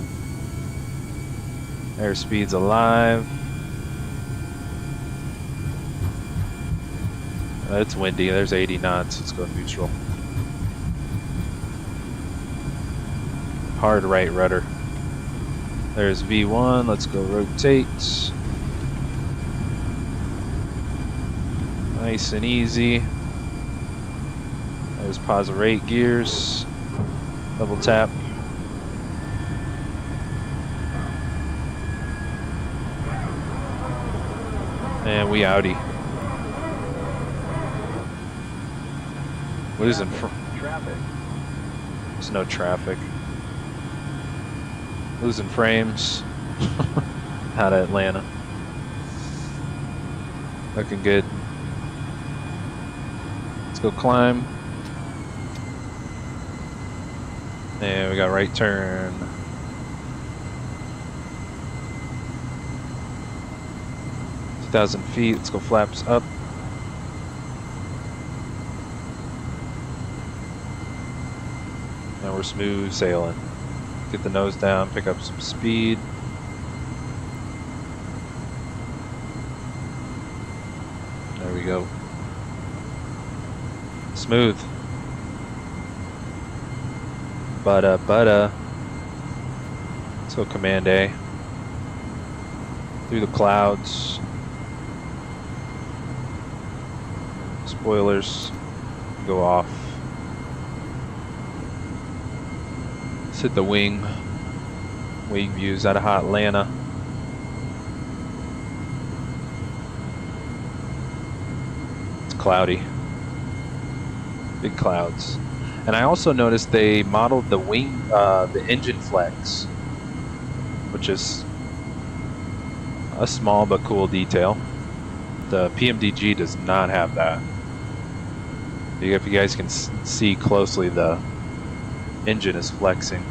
Airspeed's alive. It's windy, there's 80 knots. Let's go neutral. Hard right rudder. There's V1, let's go rotate. Nice and easy. There's pause rate gears. Double tap. And we outie. Losing traffic. There's no traffic. Losing frames out of Atlanta. Looking good. Let's go climb. And we got right turn. 2,000 feet. Let's go flaps up. Now we're smooth sailing. Get the nose down, pick up some speed. There we go. Smooth. Butta. Let's go Command A. Through the clouds. Spoilers go off. Let's hit the wing views out of Atlanta. It's cloudy. Big clouds. And I also noticed they modeled the wing, the engine flex, which is a small but cool detail. The PMDG does not have that. If you guys can see closely, the engine is flexing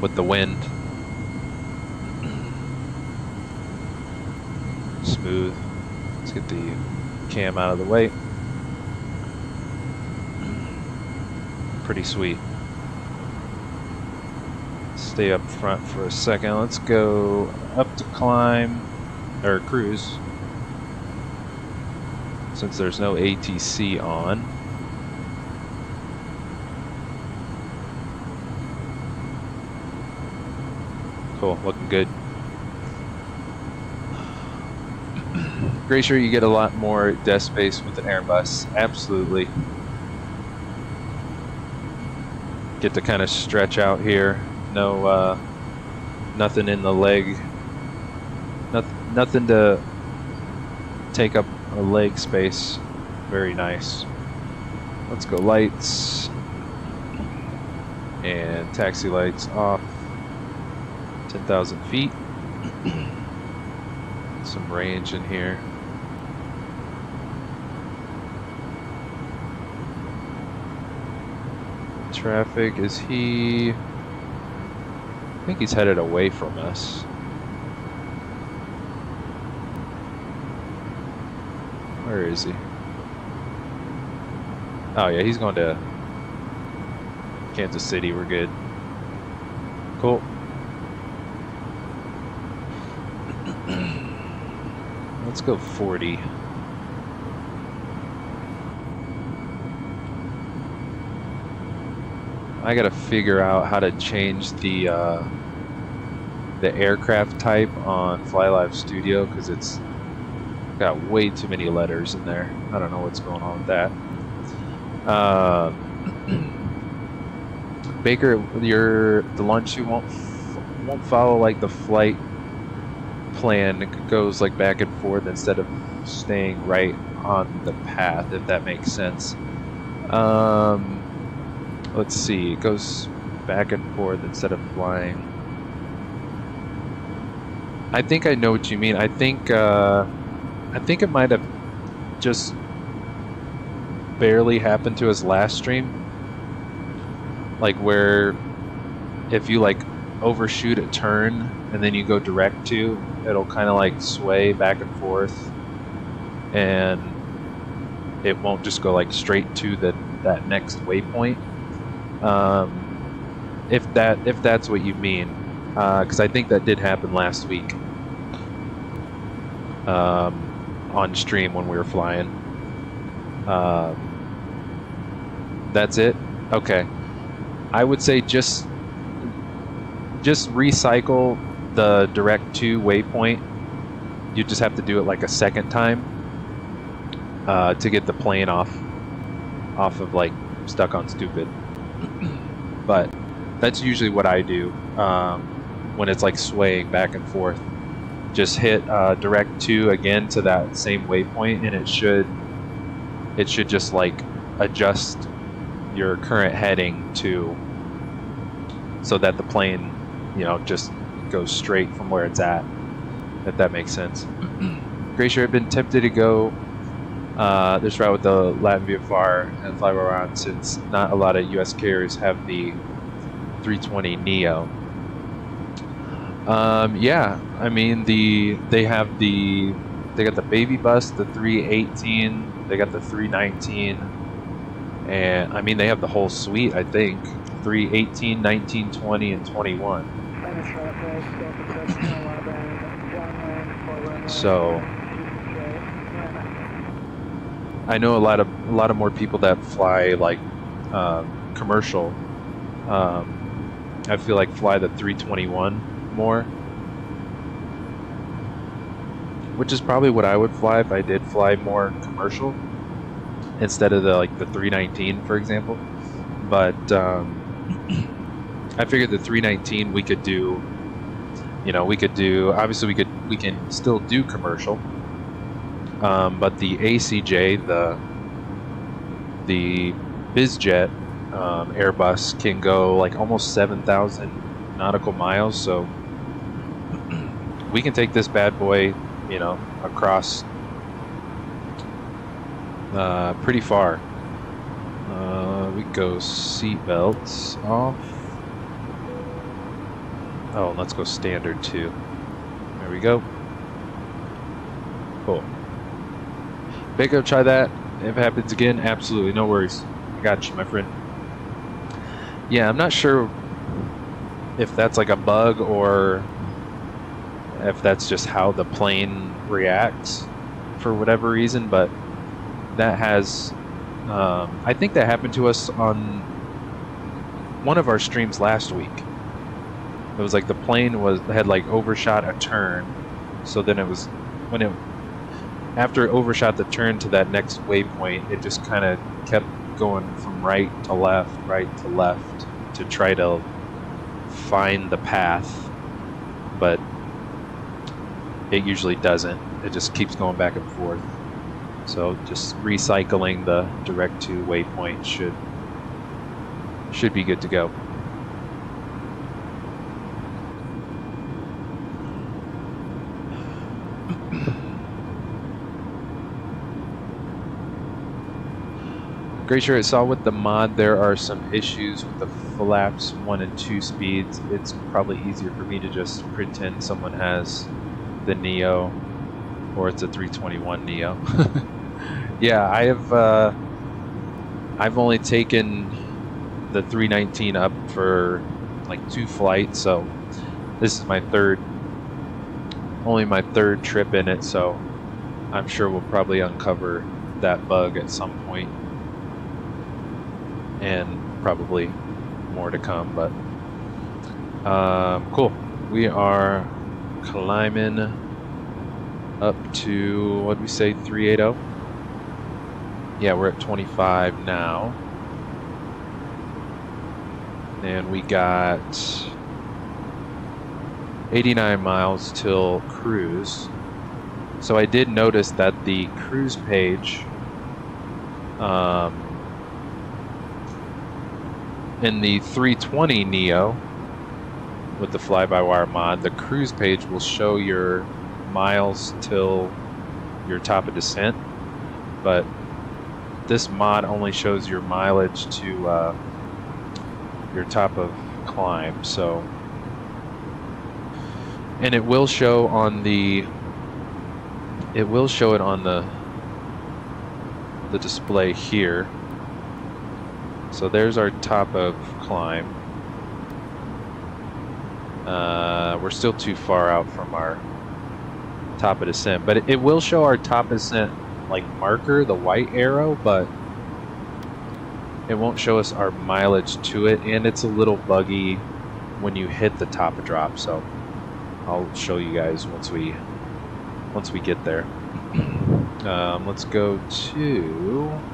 with the wind. Smooth. Let's get the cam out of the way. Pretty sweet. Stay up front for a second. Let's go up to climb or cruise. Since there's no ATC on. Cool, looking good. Pretty sure you get a lot more desk space with an Airbus. Absolutely. Get to kind of stretch out here. No, nothing in the leg. Nothing to take up a leg space. Very nice. Let's go lights. And taxi lights off. 10,000 feet. Some range in here. Traffic, is he... I think he's headed away from us. Where is he? Oh yeah, he's going to Kansas City. We're good. Cool. Let's go 40. I gotta figure out how to change the aircraft type on FlyLive Studio because it's got way too many letters in there. I don't know what's going on with that. Baker, the launch suit won't follow like the flight plan. It goes like back and forth instead of staying right on the path, if that makes sense. Let's see, it goes back and forth instead of flying. I think I know what you mean. I think it might have just barely happened to us last stream. Like where if you like overshoot a turn and then you go direct to, it'll kind of like sway back and forth and it won't just go like straight to that next waypoint. If that's what you mean, because I think that did happen last week on stream when we were flying. That's it? Okay. I would say just recycle the direct to waypoint. You just have to do it like a second time to get the plane off of like stuck on stupid. But that's usually what I do when it's like swaying back and forth. Just hit direct to again to that same waypoint, and it should just like adjust your current heading to so that the plane, you know, just goes straight from where it's at, if that makes sense. Glacier, I've been tempted to go this route with the LatinVFR and fly around since not a lot of US carriers have the 320neo. Yeah, I mean they got the baby bus, the 318, they got the 319, and I mean they have the whole suite. I think 318, 19, 20, and 21. So I know a lot of more people that fly like commercial. I feel like fly the 321 more, which is probably what I would fly if I did fly more commercial instead of the 319, for example. But I figured the 319 we could do, you know, obviously we can still do commercial, but the ACJ, the BizJet Airbus can go like almost 7,000 nautical miles, so we can take this bad boy, you know, across pretty far. We go seat belts off. Oh, let's go standard too. There we go. Cool. Baker, try that. If it happens again, absolutely, no worries. I got you, my friend. Yeah, I'm not sure if that's like a bug or if that's just how the plane reacts for whatever reason, but that has I think that happened to us on one of our streams last week. It was like the plane had like overshot a turn, so then it was after it overshot the turn to that next waypoint, it just kind of kept going from right to left to try to find the path, but it usually doesn't. It just keeps going back and forth. So just recycling the direct to waypoint should be good to go. Glacier, I saw with the mod there are some issues with the flaps 1 and 2 speeds. It's probably easier for me to just pretend someone has the Neo, or it's a 321 Neo. Yeah, I have I've only taken the 319 up for like 2 flights, so this is my only my third trip in it, so I'm sure we'll probably uncover that bug at some point, and probably more to come. But cool. We are climbing up to, what did we say, 380? Yeah, we're at 25 now. And we got 89 miles till cruise. So I did notice that the cruise page in the 320 Neo with the fly-by-wire mod, the cruise page will show your miles till your top of descent, but this mod only shows your mileage to your top of climb. So, and it will show on the, it will show it on the display here. So there's our top of climb. We're still too far out from our top of descent, but it will show our top of descent like marker, the white arrow, but it won't show us our mileage to it, and it's a little buggy when you hit the top of drop. So I'll show you guys once we get there. Let's go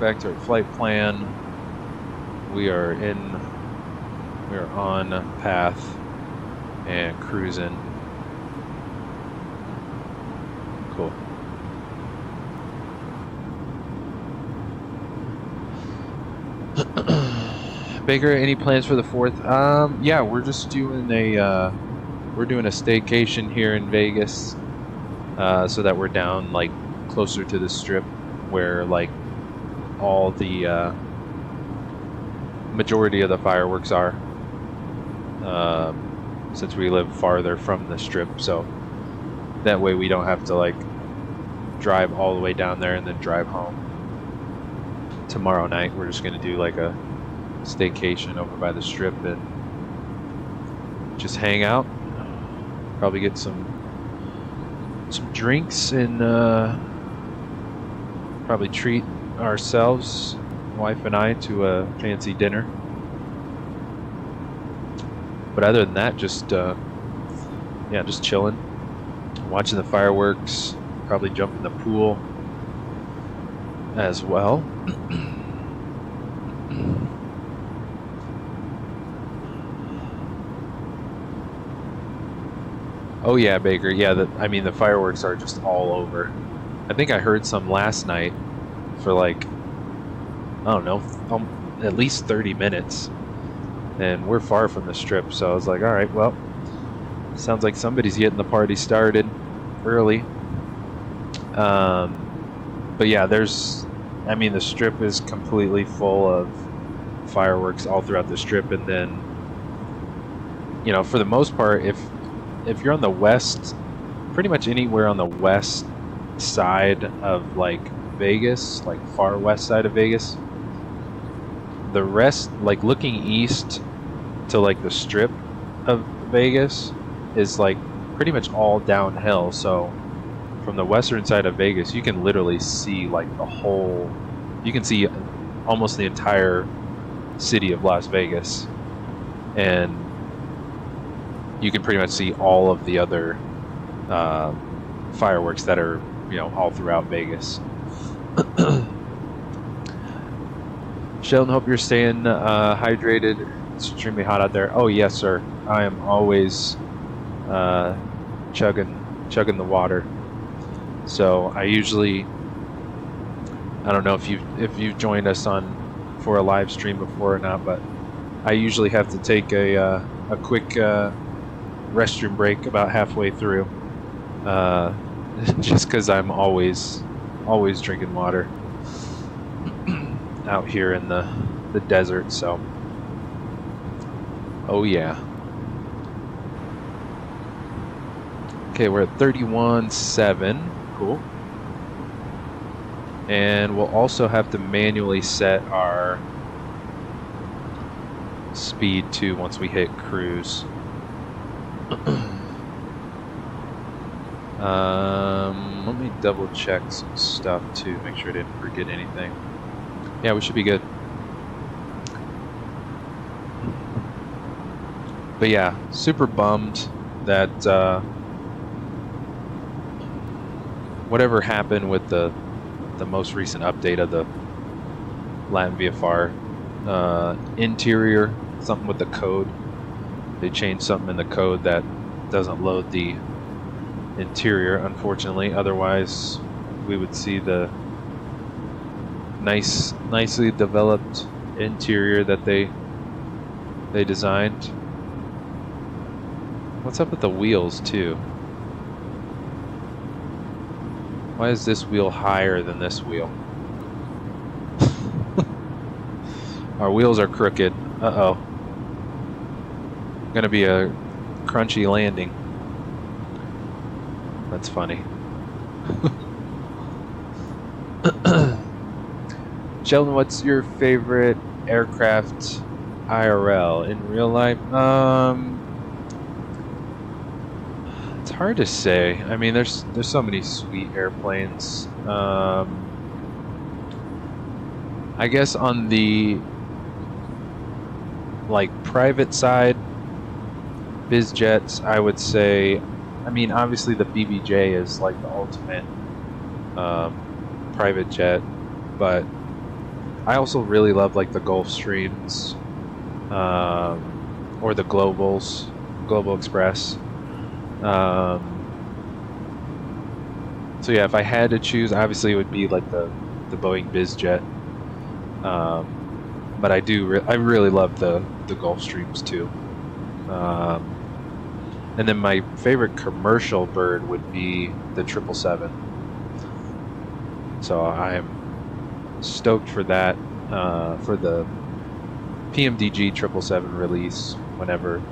back to our flight plan. We are on path and cruising. Cool. Baker, any plans for the 4th? Yeah, we're just doing a staycation here in Vegas, so that we're down like closer to the Strip, where like all the majority of the fireworks are, since we live farther from the Strip. So that way we don't have to like drive all the way down there and then drive home. Tomorrow night we're just gonna do like a staycation over by the Strip and just hang out, probably get some drinks, and probably treat ourselves, wife and I, to a fancy dinner. But other than that, just yeah, just chilling, watching the fireworks, probably jump in the pool as well. Oh yeah, Baker. Yeah, I mean the fireworks are just all over. I think I heard some last night for like, I don't know, at least 30 minutes. And we're far from the Strip, so I was like, all right, well, sounds like somebody's getting the party started early. But yeah, I mean, the Strip is completely full of fireworks all throughout the Strip, and then, you know, for the most part, if you're on the west, pretty much anywhere on the west side of like Vegas, like far west side of Vegas, the rest, like looking east to like the Strip of Vegas, is like pretty much all downhill. So from the western side of Vegas, you can literally see like you can see almost the entire city of Las Vegas, and you can pretty much see all of the other fireworks that are, you know, all throughout Vegas. Sheldon, hope you're staying hydrated. It's extremely hot out there. Oh yes, sir. I am always chugging the water. So I usually, I don't know if you've joined us for a live stream before or not, but I usually have to take a quick restroom break about halfway through, just because I'm always drinking water out here in the desert. So oh yeah. Okay, we're at 31.7. Cool. And we'll also have to manually set our speed too once we hit cruise. Let me double check some stuff too, make sure I didn't forget anything. Yeah, we should be good. But yeah, super bummed that whatever happened with the most recent update of the LatinVFR interior, something with the code. They changed something in the code that doesn't load the interior, unfortunately. Otherwise, we would see the nicely developed interior that they designed. What's up with the wheels too? Why is this wheel higher than this wheel? Our wheels are crooked. Uh-oh. Gonna be a crunchy landing. That's funny. Sheldon, what's your favorite aircraft IRL? In real life? It's hard to say. I mean, there's so many sweet airplanes. I guess on the private side, biz jets, I would say. I mean, obviously the BBJ is like the ultimate private jet, but I also really love like the Gulfstreams or the Globals, Global Express. So yeah, if I had to choose, obviously it would be like the Boeing BizJet. But I really love the Gulfstreams too. And then my favorite commercial bird would be the 777. So I'm stoked for that, for the PMDG 777 release whenever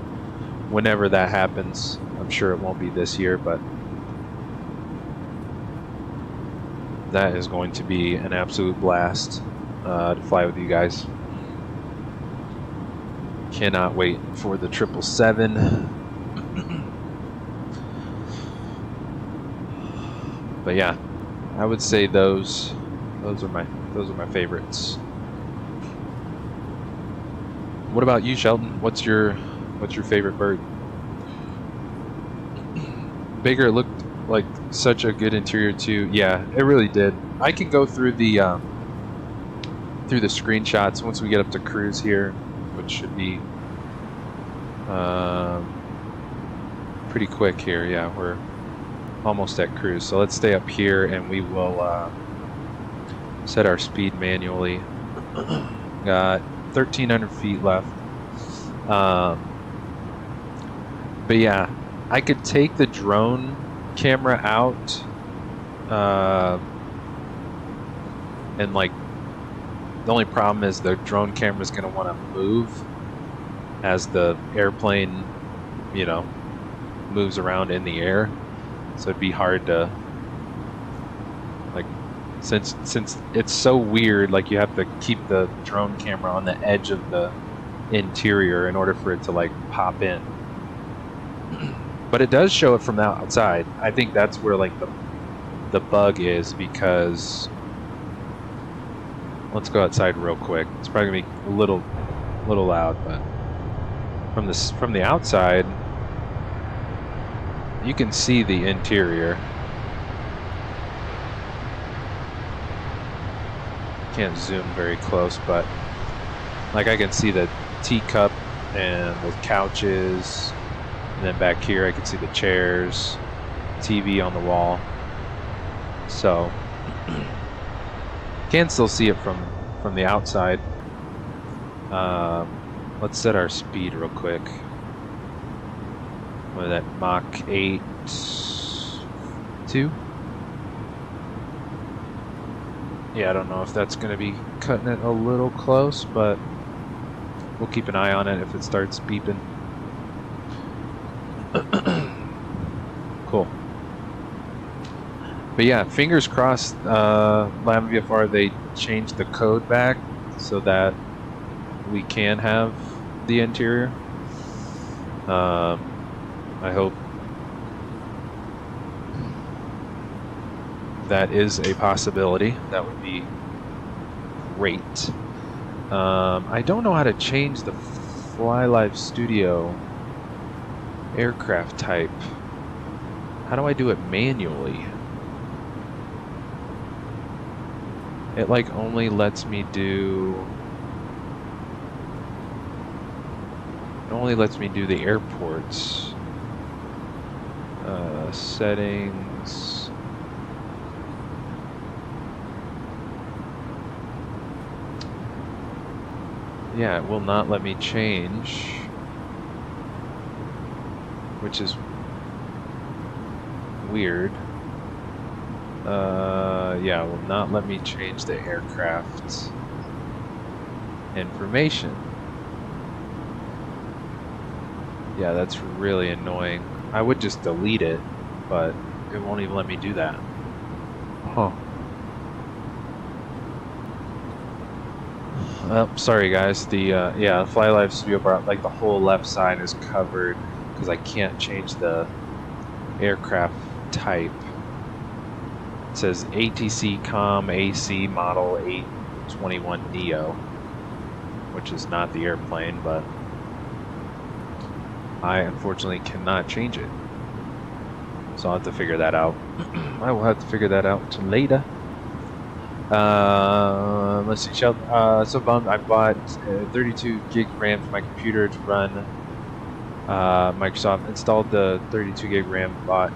that happens. I'm sure it won't be this year, but that is going to be an absolute blast to fly with you guys. Cannot wait for the 777. But yeah, I would say those are my favorites. What about you, Sheldon? What's your favorite bird? Bigger, it looked like such a good interior too. Yeah, it really did. I can go through the screenshots once we get up to cruise here, which should be pretty quick here. Yeah, we're almost at cruise, so let's stay up here and we will set our speed manually. Got 1,300 feet left. But yeah, I could take the drone camera out and like the only problem is the drone camera is going to want to move as the airplane, you know, moves around in the air. So it'd be hard to, like, since it's so weird, like you have to keep the drone camera on the edge of the interior in order for it to like pop in. But it does show it from the outside. I think that's where like the bug is, because let's go outside real quick. It's probably gonna be a little loud, but from the outside, you can see the interior. Can't zoom very close, but like I can see the teacup and the couches, and then back here I can see the chairs, TV on the wall. So can still see it from the outside. Let's set our speed real quick. What is that, Mach 8.2? Yeah, I don't know if that's going to be cutting it a little close, but we'll keep an eye on it if it starts beeping. Cool. But But yeah, fingers crossed. LatinVFR, they changed the code back so that we can have the interior. I hope that is a possibility. That would be great. I don't know how to change the FSimStudios aircraft type. How do I do it manually? It like only lets me do... It only lets me do the airports. Settings. Yeah, it will not let me change, which is weird. Yeah, it will not let me change the aircraft information. Yeah, that's really annoying. I would just delete it, but it won't even let me do that. Huh. Sorry guys, the yeah, FSimStudios bar, like the whole left side is covered because I can't change the aircraft type. It says ATC COM AC model 821 Neo, which is not the airplane, but I unfortunately cannot change it. So I'll have to figure that out. I will have to figure that out later. Let's see, so bummed. I bought 32 gig RAM for my computer to run Microsoft. Installed the 32 gig RAM, bought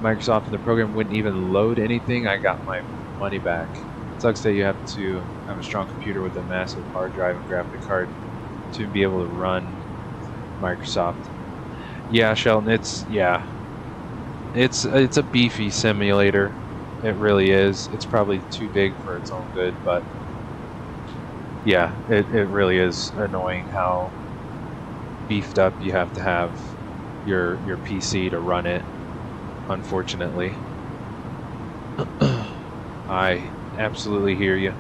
Microsoft, and the program wouldn't even load anything. I got my money back. It sucks that you have to have a strong computer with a massive hard drive and graphic card to be able to run Microsoft. Yeah, Sheldon, it's a beefy simulator. It really is. It's probably too big for its own good, but yeah, it really is annoying how beefed up you have to have your PC to run it, unfortunately. I absolutely hear you.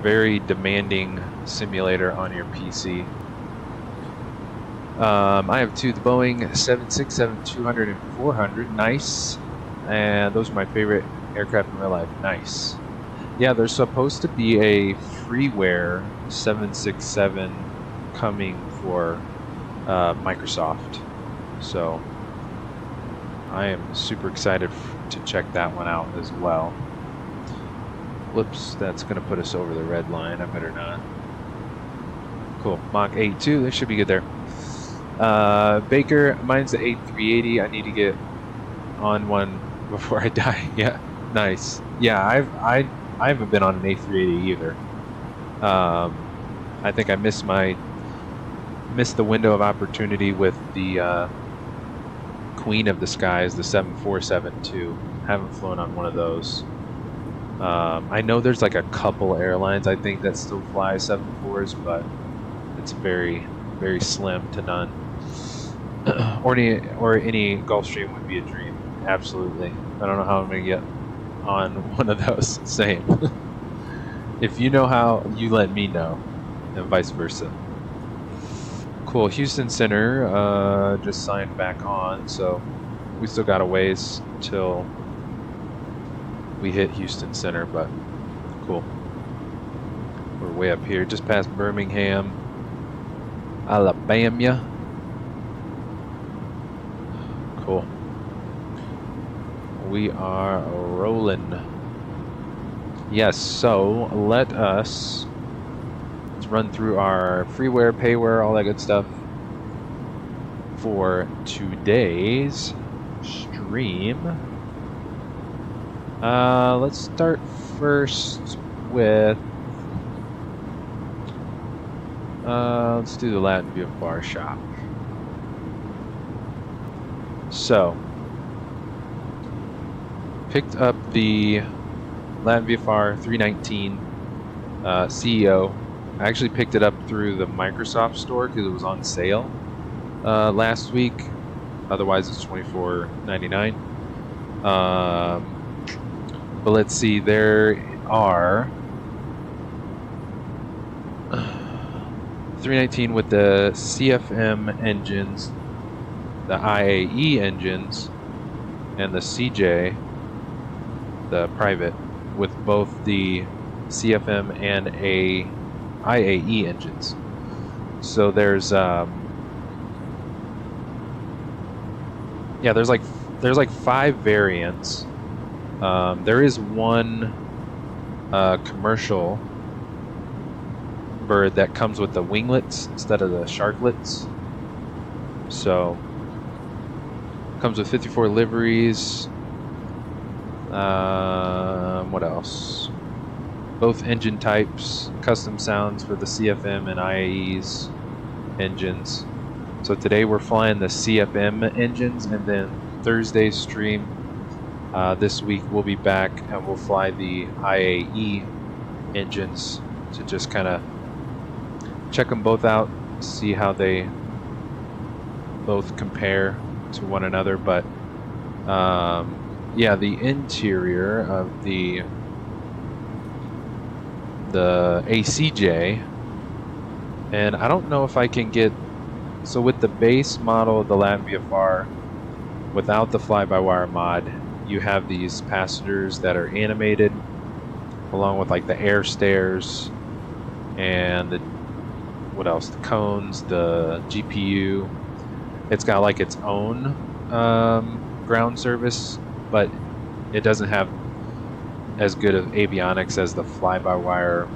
Very demanding simulator on your PC. I have two, the Boeing 767-200 and 400, nice, and those are my favorite aircraft in real life, nice. Yeah, there's supposed to be a freeware 767 coming for Microsoft, so I am super excited to check that one out as well. Whoops, that's going to put us over the red line, I better not. Cool, Mach 8.2, this should be good there. Baker, mine's the A380. I need to get on one before I die. Yeah, nice. Yeah, I haven't been on an A380 either. I think I missed the window of opportunity with the Queen of the Skies, the 747-2. Haven't flown on one of those. I know there's like a couple airlines I think that still fly 74s, but it's very, very slim to none. or any Gulfstream would be a dream. Absolutely. I don't know how I'm gonna get on one of those. Same. If you know how, you let me know, and vice versa. Cool. Houston Center just signed back on, so we still got a ways till we hit Houston Center, but cool. We're way up here, just past Birmingham, Alabama. Cool. We are rolling. Yes, so let's run through our freeware, payware, all that good stuff for today's stream. Let's start first with let's do the LatinVFR shop. So, picked up the LatinVFR A319 CEO. I actually picked it up through the Microsoft store because it was on sale last week. Otherwise, it's $24.99. But let's see, there are 319 with the CFM engines, the IAE engines, and the CJ, the private, with both the CFM and IAE engines. So there's yeah, there's like 5 variants. There is one commercial bird that comes with the winglets instead of the sharklets. So comes with 54 liveries. What else? Both engine types, custom sounds for the CFM and IAE's engines. So today we're flying the CFM engines, and then Thursday's stream this week we'll be back and we'll fly the IAE engines to just kind of check them both out, see how they both compare to one another. But yeah, the interior of the ACJ, and I don't know if I can get, so with the base model of the LatinVFR without the fly-by-wire mod, you have these passengers that are animated along with like the air stairs and the, what else, the cones, the GPU. It's got like its own ground service, but it doesn't have as good of avionics as the fly-by-wire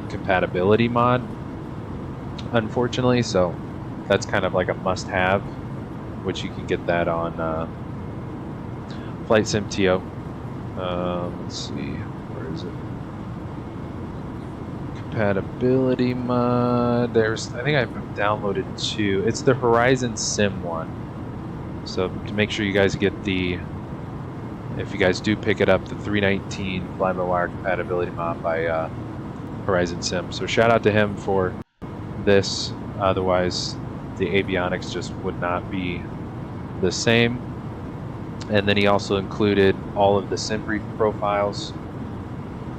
compatibility mod, unfortunately. So that's kind of like a must-have, which you can get that on FlightSimTO. Let's see, where is it? Compatibility mod. There's, I think I've downloaded 2. It's the Horizon Sim one. So to make sure you guys get the, if you guys do pick it up, the 319 fly-by-wire compatibility mod by Horizon Sim. So shout out to him for this. Otherwise, the avionics just would not be the same. And then he also included all of the sim brief profiles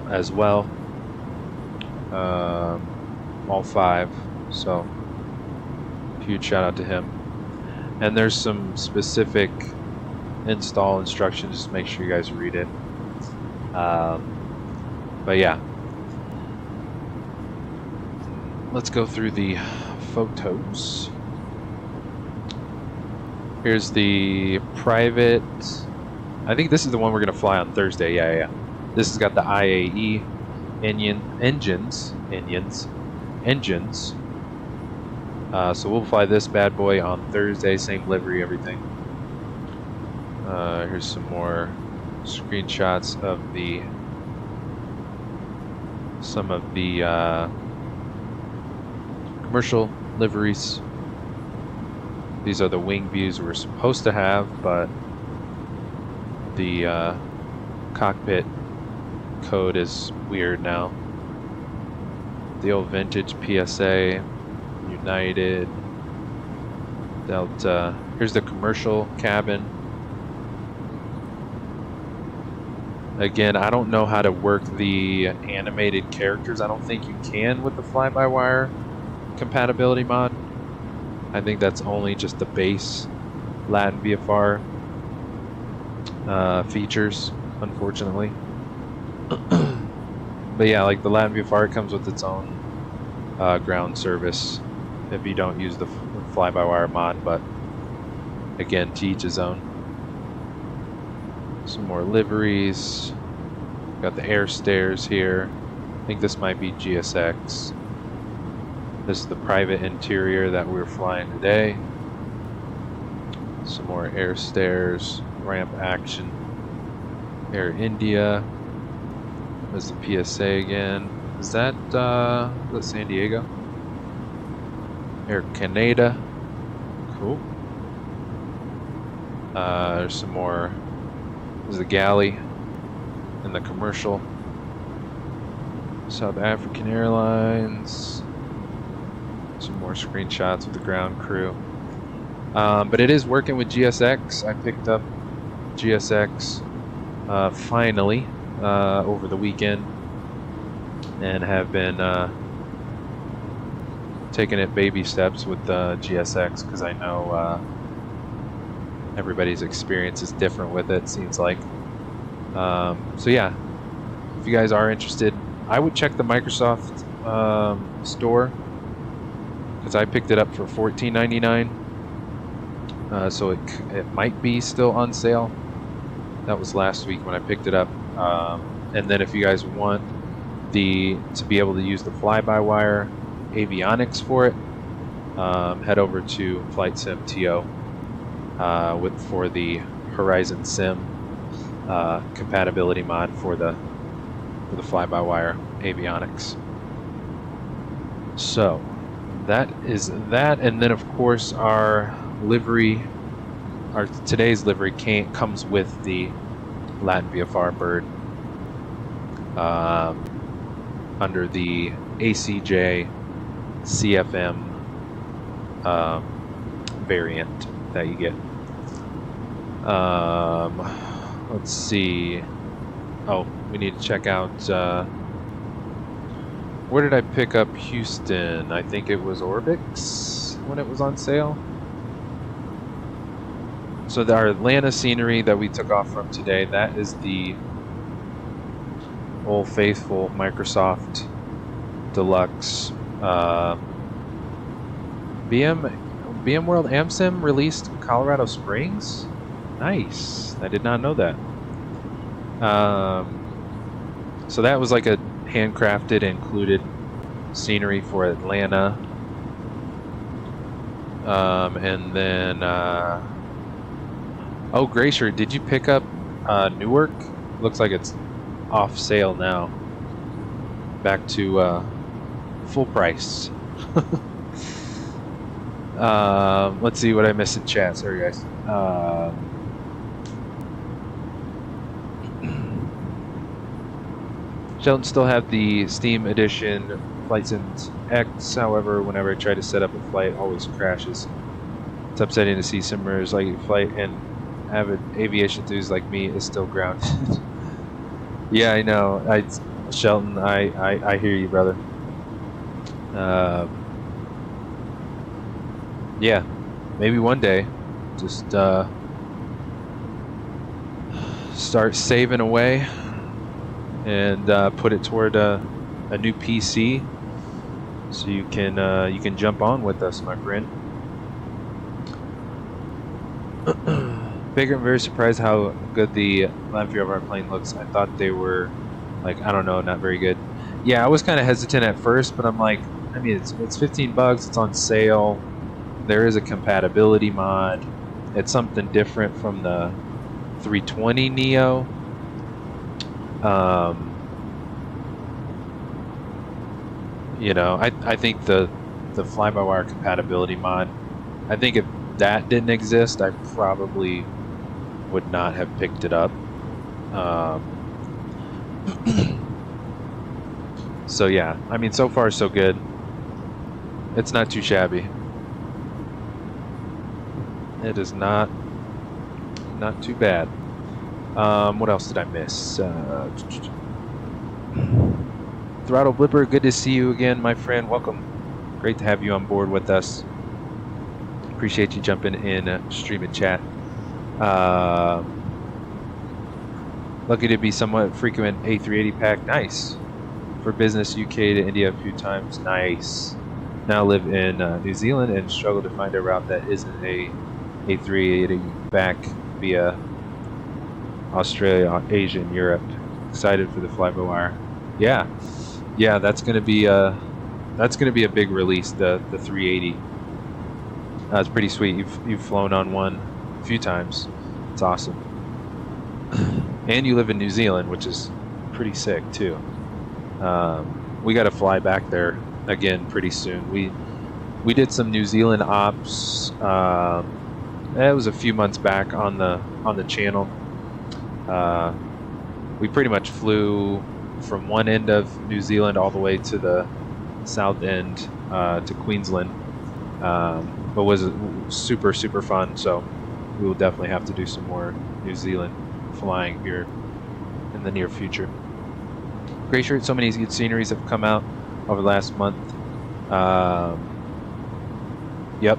as well, all 5. So huge shout out to him. And there's some specific install instructions, just make sure you guys read it. But yeah, let's go through the photos. Here's the private. I think this is the one we're gonna fly on Thursday. Yeah. This has got the IAE engines. So we'll fly this bad boy on Thursday, same livery, everything. Here's some more screenshots of some of the commercial liveries. These are the wing views we're supposed to have, but the cockpit code is weird now. The old vintage PSA, United, Delta. Here's the commercial cabin. Again, I don't know how to work the animated characters. I don't think you can with the fly-by-wire compatibility mod. I think that's only just the base LatinVFR features, unfortunately. But yeah, like the LatinVFR comes with its own ground service if you don't use the fly-by-wire mod, but again, to each his own. Some more liveries. Got the air stairs here. I think this might be GSX. This is the private interior that we're flying today. Some more air stairs, ramp action. Air India. There's the PSA again. Is that San Diego? Air Canada. Cool. There's some more. There's the galley and the commercial. South African Airlines. Some more screenshots of the ground crew. But it is working with GSX. I picked up GSX finally over the weekend, and have been taking it baby steps with GSX, because I know everybody's experience is different with it, seems like. So yeah, if you guys are interested, I would check the Microsoft store, because I picked it up for $14.99. So it might be still on sale. That was last week when I picked it up. And then if you guys want to be able to use the fly-by-wire avionics for it, head over to FlightSim for the Horizon Sim compatibility mod for the fly-by-wire avionics. So that is that, and then of course our livery, today's livery comes with the LatinVFR bird under the ACJ CFM variant that you get. Let's see. Oh, we need to check out. Where did I pick up Houston? I think it was Orbix when it was on sale. So our Atlanta scenery that we took off from today, that is the old faithful Microsoft Deluxe BM World AmSim released Colorado Springs. Nice. I did not know that. So that was like a handcrafted included scenery for Atlanta. And then oh, Glacier, did you pick up Newark? Looks like it's off sale now. Back to full price. Let's see what I missed in chat. Sorry, guys. Shelton still have the Steam Edition FlightSim X. However, whenever I try to set up a flight, it always crashes. It's upsetting to see simmers like flight and avid aviation enthusiasts like me is still grounded. Yeah, I know. Shelton, I hear you, brother. Yeah, maybe one day, just start saving away and put it toward a new PC, so you can jump on with us, my friend. Bigger and very surprised how good the LatinVFR plane looks. I thought they were, like, I don't know, not very good. Yeah, I was kind of hesitant at first, but I'm like, I mean, it's $15, it's on sale. There is a compatibility mod. It's something different from the 320 Neo. You know, I think the fly-by-wire compatibility mod, I think if that didn't exist, I probably would not have picked it up. So yeah, I mean, so far so good. It's not too shabby. It is not too bad. What else did I miss? Throttle Blipper, good to see you again, my friend. Welcome. Great to have you on board with us. Appreciate you jumping in stream and chat. Lucky to be somewhat frequent A380 pack. Nice. For business, UK to India a few times. Nice. Now live in New Zealand and struggle to find a route that isn't a A380 back via Australia, Asia, and Europe. Excited for the fly-by-wire. Yeah, that's gonna be a big release. The 380. It's pretty sweet. You've flown on one a few times. It's awesome. And you live in New Zealand, which is pretty sick too. We got to fly back there again pretty soon. We did some New Zealand ops. It was a few months back on the channel. We pretty much flew from one end of New Zealand all the way to the south end to Queensland. but was super fun. So we will definitely have to do some more New Zealand flying here in the near future. Great shirt. So many good sceneries have come out over the last month. Yep.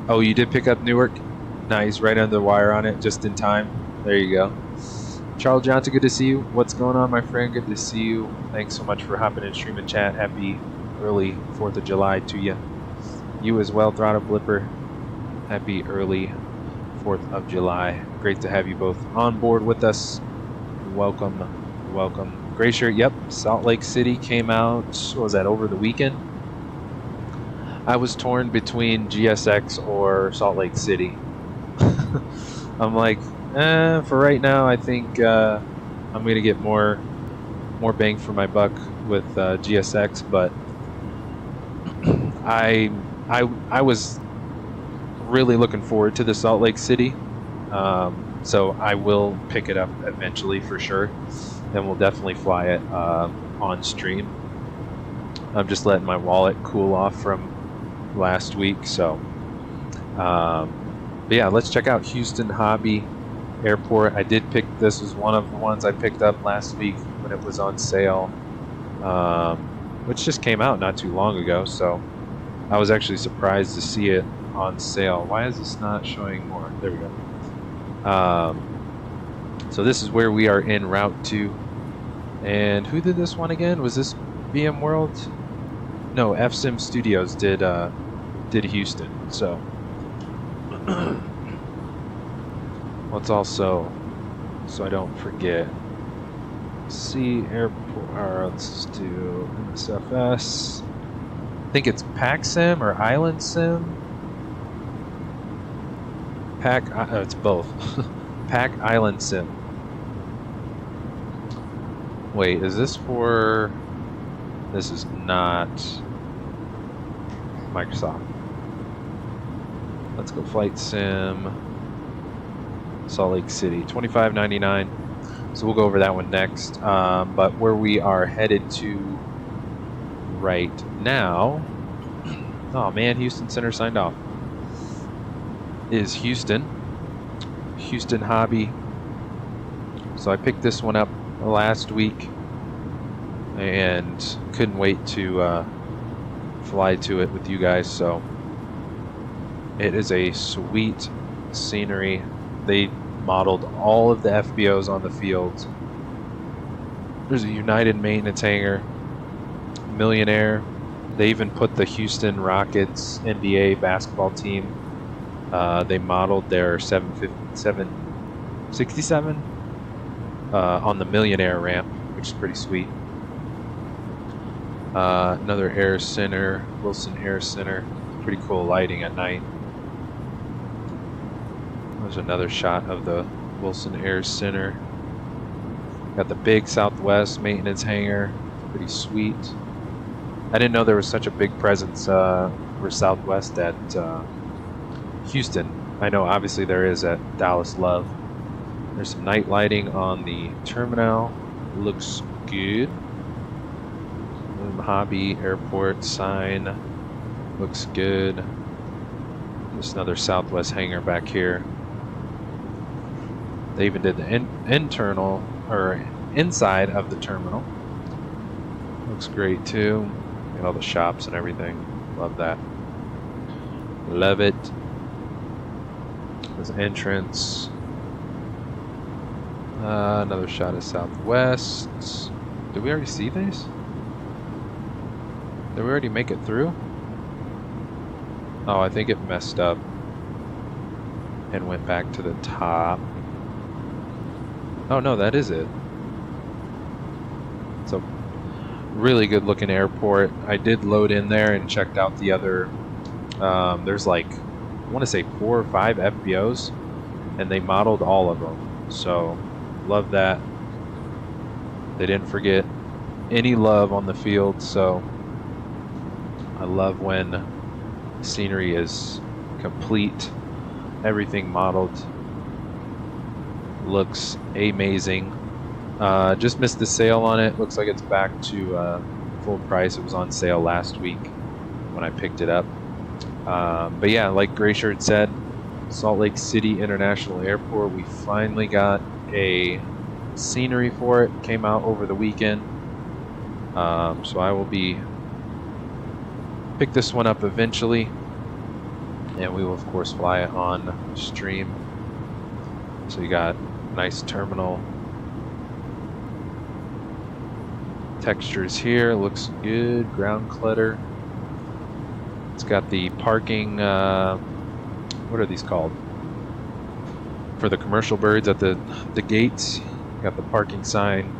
Oh, you did pick up Newark? Nice, right under the wire on it, just in time. There you go. Charles Johnson, good to see you. What's going on, my friend? Good to see you. Thanks so much for hopping in stream and chat. Happy early 4th of July to you. You as well, Throttle Blipper. Happy early 4th of July. Great to have you both on board with us. Welcome, welcome. Gray shirt, yep. Salt Lake City came out, what was that, over the weekend? I was torn between GSX or Salt Lake City. I'm like, for right now, I think I'm gonna get more bang for my buck with GSX, but I was really looking forward to the Salt Lake City, so I will pick it up eventually for sure, and we'll definitely fly it on stream. I'm just letting my wallet cool off from last week, so but yeah, let's check out Houston Hobby Airport. I did pick, this was one of the ones I picked up last week when it was on sale, which just came out not too long ago, so I was actually surprised to see it on sale. Why is this not showing more? There we go. So this is where we are en route to. And who did this one again? Was this VMworld? No, FSimStudios did Houston. So let's also, so I don't forget, see airport. Let's do MSFS. I think it's PacSim or Island Sim. It's both. Pack Island Sim. Wait, is this for? This is not Microsoft. Let's go Flight Sim. Salt Lake City, $25.99. So we'll go over that one next. But where we are headed to right now, oh man, Houston Center signed off, is Houston Hobby. So I picked this one up last week and couldn't wait to fly to it with you guys. So it is a sweet scenery. They modeled all of the FBOs on the field. There's a United maintenance hangar, Millionaire. They even put the Houston Rockets NBA basketball team. They modeled their 767 on the Millionaire ramp, which is pretty sweet. Another Air Center, Wilson Air Center. Pretty cool lighting at night. There's another shot of the Wilson Air Center. Got the big Southwest maintenance hangar. Pretty sweet. I didn't know there was such a big presence for Southwest at Houston. I know obviously there is at Dallas Love. There's some night lighting on the terminal. Looks good. Hobby Airport sign. Looks good. There's another Southwest hangar back here. They even did the internal or inside of the terminal. Looks great too. Got all the shops and everything. Love that. Love it. There's entrance. Another shot of Southwest. Did we already see these? Did we already make it through? Oh, I think it messed up and went back to the top. Oh no, that is it. It's a really good looking airport. I did load in there and checked out the other, there's like, I want to say 4 or 5 FBOs, and they modeled all of them. So, love that. They didn't forget any love on the field, so I love when scenery is complete, everything modeled. Looks amazing. Just missed the sale on it. Looks like it's back to full price. It was on sale last week when I picked it up. But yeah, like Grayshirt said, Salt Lake City International Airport, we finally got a scenery for it. Came out over the weekend. So I will pick this one up eventually, and we will of course fly it on stream. So you got nice terminal textures here, looks good. Ground clutter. It's got the parking, what are these called? For the commercial birds at the gates. Got the parking sign,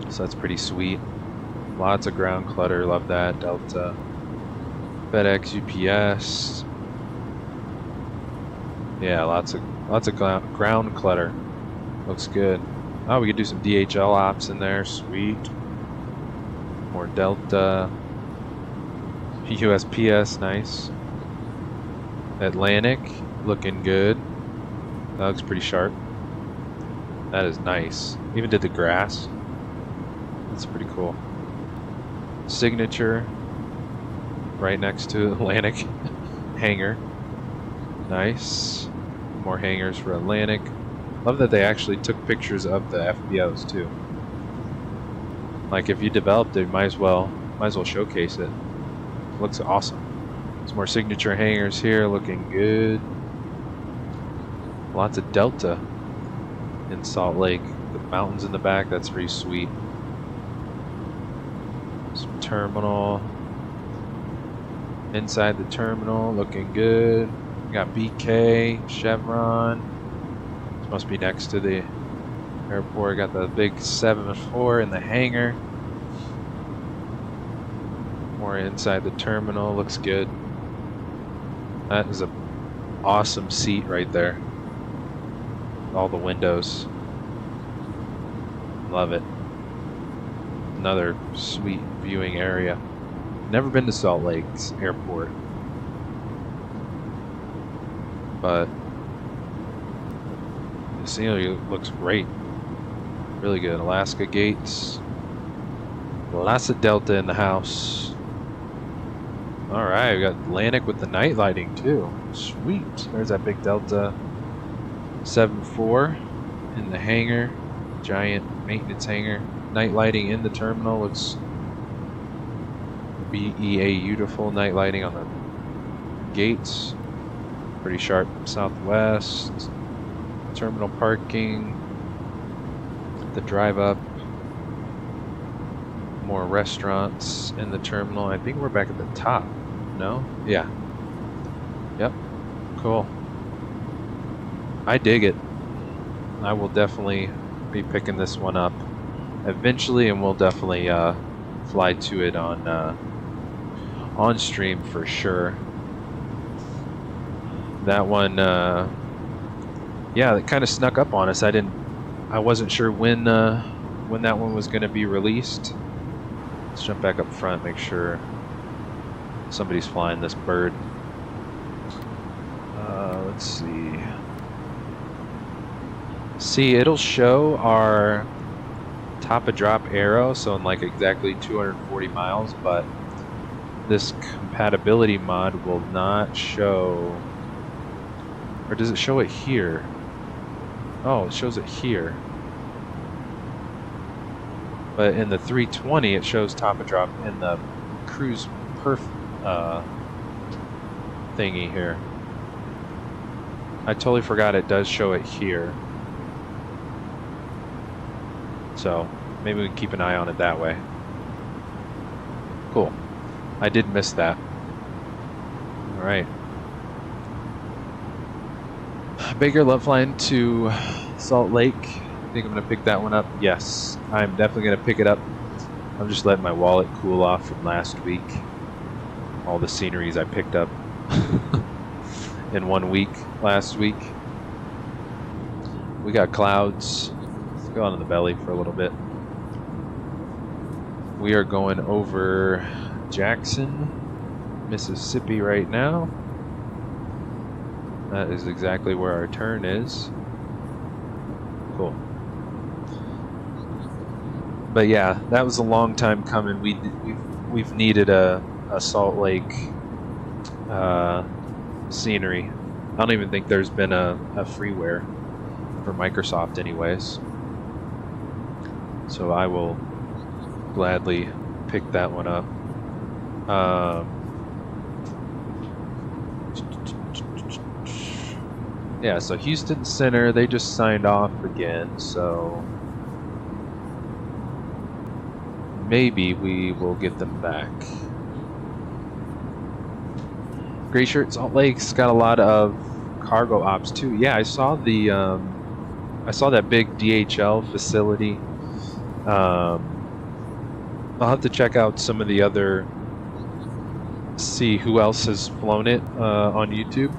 so that's pretty sweet. Lots of ground clutter, love that. Delta, FedEx, UPS. Yeah, lots of ground clutter. Looks good. Oh, we could do some DHL ops in there. Sweet. More Delta. USPS, nice. Atlantic, looking good. That looks pretty sharp. That is nice. Even did the grass. That's pretty cool. Signature, right next to Atlantic hangar. Nice. More hangars for Atlantic. Love that they actually took pictures of the FBOs too. Like if you developed it, might as well showcase it. Looks awesome. Some more signature hangars here, looking good. Lots of Delta in Salt Lake. The mountains in the back, that's pretty sweet. Some terminal. Inside the terminal, looking good. We got BK, Chevron. This must be next to the airport. Got the big 7-4 in the hangar. More inside the terminal, looks good. That is an awesome seat right there. All the windows. Love it. Another sweet viewing area. Never been to Salt Lake's airport, but the scenery looks great. Really good. Alaska gates. Lots of Delta in the house. Alright, we got Atlantic with the night lighting too. Sweet. There's that big Delta 7-4 in the hangar. Giant maintenance hangar. Night lighting in the terminal looks beautiful. Night lighting on the gates. Pretty sharp. Southwest. Terminal parking. The drive up. More restaurants in the terminal. I think we're back at the top. No? Yeah. Yep. Cool. I dig it. I will definitely be picking this one up eventually, and we'll definitely fly to it on stream for sure. That one, yeah, that kind of snuck up on us. I wasn't sure when that one was going to be released. Let's jump back up front, make sure somebody's flying this bird. Let's see. See, it'll show our top of drop arrow, so in like exactly 240 miles, but this compatibility mod will not show. Or does it show it here? Oh, it shows it here. But in the 320, it shows top of drop in the cruise perf thingy here. I totally forgot it does show it here. So maybe we can keep an eye on it that way. Cool. I did miss that. Alright. Baker, love flying to Salt Lake. I think I'm going to pick that one up. Yes, I'm definitely going to pick it up. I'm just letting my wallet cool off from last week. All the sceneries I picked up in 1 week last week. We got clouds. Let's go on the belly for a little bit. We are going over Jackson, Mississippi right now. That is exactly where our turn is. Cool. But yeah, that was a long time coming. We've needed a a Salt Lake scenery. I don't even think there's been a freeware for Microsoft anyways. So I will gladly pick that one up. Yeah, so Houston Center, they just signed off again, so maybe we will get them back. Gray Shirt Salt Lake's got a lot of cargo ops too. Yeah, I saw the I saw that big DHL facility. I'll have to check out some of the other, see who else has flown it on YouTube.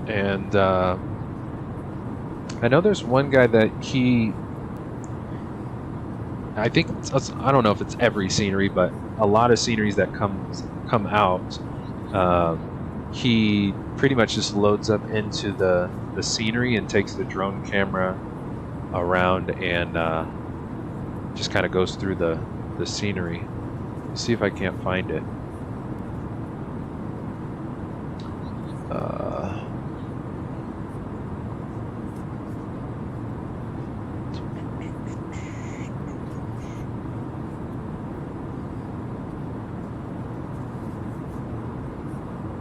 And I know there's one guy that I think I don't know if it's every scenery, but a lot of sceneries that come out, he pretty much just loads up into the scenery and takes the drone camera around and just kind of goes through the scenery. Let's see if I can't find it.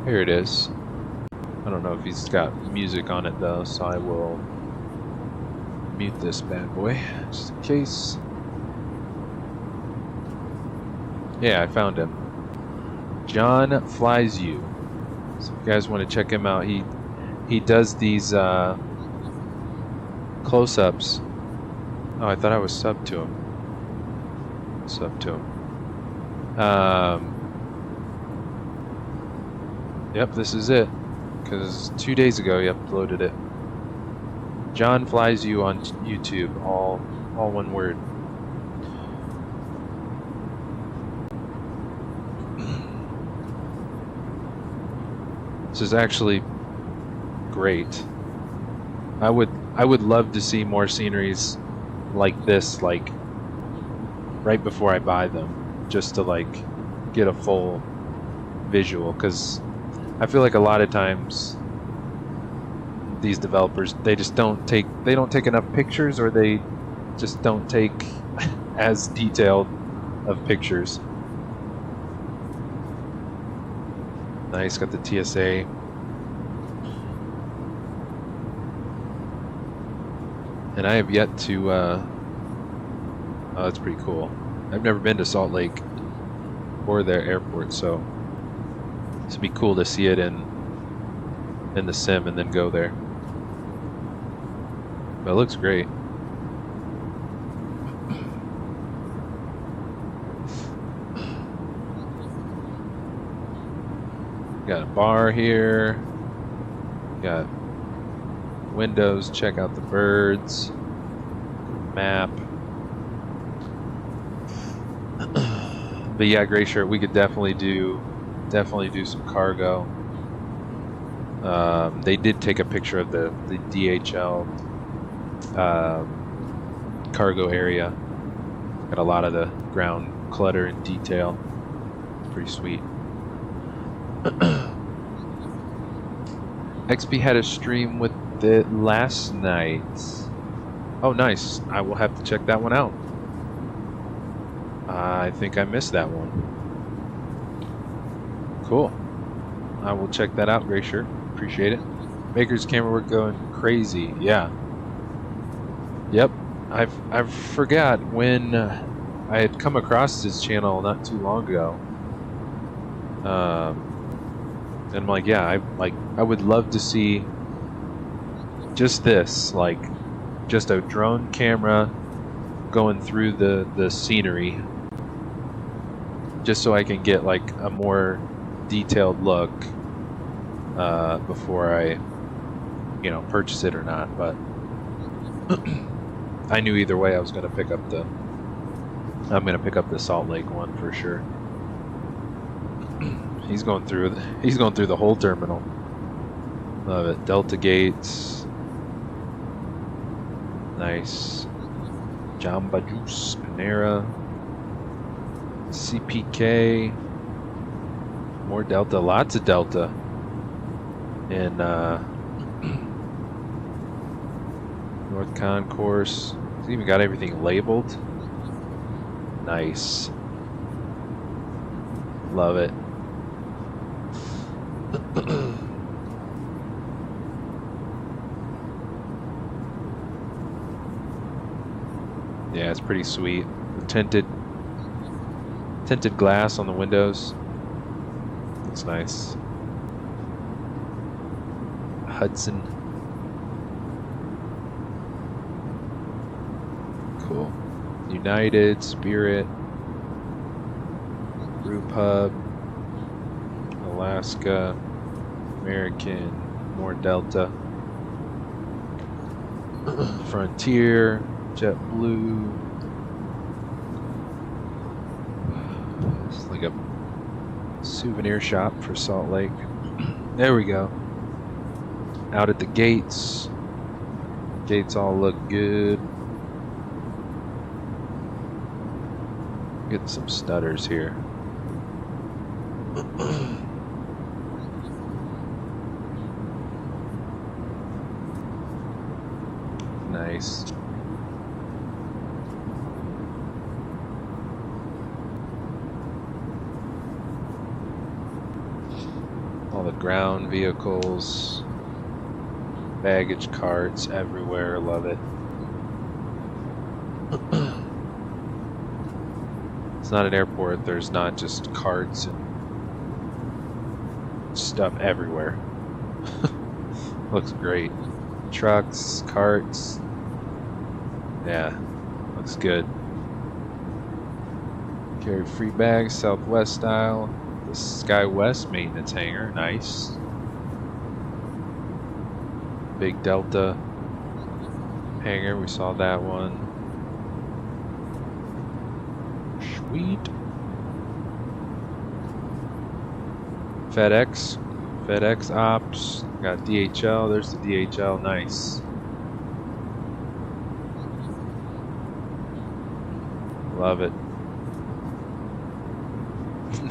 Here it is. I don't know if he's got music on it though, so I will mute this bad boy just in case. Yeah, I found him. John Flies You. So if you guys want to check him out, he does these close-ups. Oh, I thought I was subbed to him. Sub to him. Yep, this is it. Because 2 days ago he uploaded it. John Flies You on YouTube, all one word. This is actually great. I would love to see more sceneries like this, like right before I buy them, just to like get a full visual, because I feel like a lot of times these developers, they just don't take enough pictures, or they just don't take as detailed of pictures. Nice, got the TSA. And I have yet to oh, that's pretty cool. I've never been to Salt Lake or their airport, so it'd be cool to see it in the sim and then go there. But it looks great. Got a bar here. Got windows. Check out the birds. Map. But yeah, Gray Shirt, we could definitely do some cargo. They did take a picture of the DHL cargo area. Got a lot of the ground clutter and detail. Pretty sweet. XP had a stream with it last night. Oh, nice. I will have to check that one out. I think I missed that one. Cool. I will check that out, Gray Shirt. Appreciate it. Maker's camera work going crazy. Yeah. Yep. I forgot when I had come across this channel not too long ago. And I'm like, yeah, I would love to see just this, like just a drone camera going through the scenery, just so I can get like a more detailed look before I, purchase it or not. But I knew either way I was going to pick up the Salt Lake one for sure. He's going through the whole terminal. Love it. Delta gates. Nice. Jamba Juice, Panera, CPK. More Delta, lots of Delta. In North Concourse. It's even got everything labeled. Nice. Love it. Yeah, it's pretty sweet. The tinted glass on the windows. Looks nice. Hudson. Cool. United, Spirit, Group Hub, Alaska, American, more Delta, Frontier, JetBlue. It's like a souvenir shop for Salt Lake. There we go. Out at the gates. Gates all look good. Get some stutters here. Nice. All the ground vehicles, baggage carts everywhere, love it. It's not an airport, there's not just carts and stuff everywhere. Looks great. Trucks, carts. Yeah, looks good. Carry free bags, Southwest style. The SkyWest maintenance hangar, nice. Big Delta hangar, we saw that one. Sweet. FedEx ops. Got DHL, there's the DHL, nice. Love it.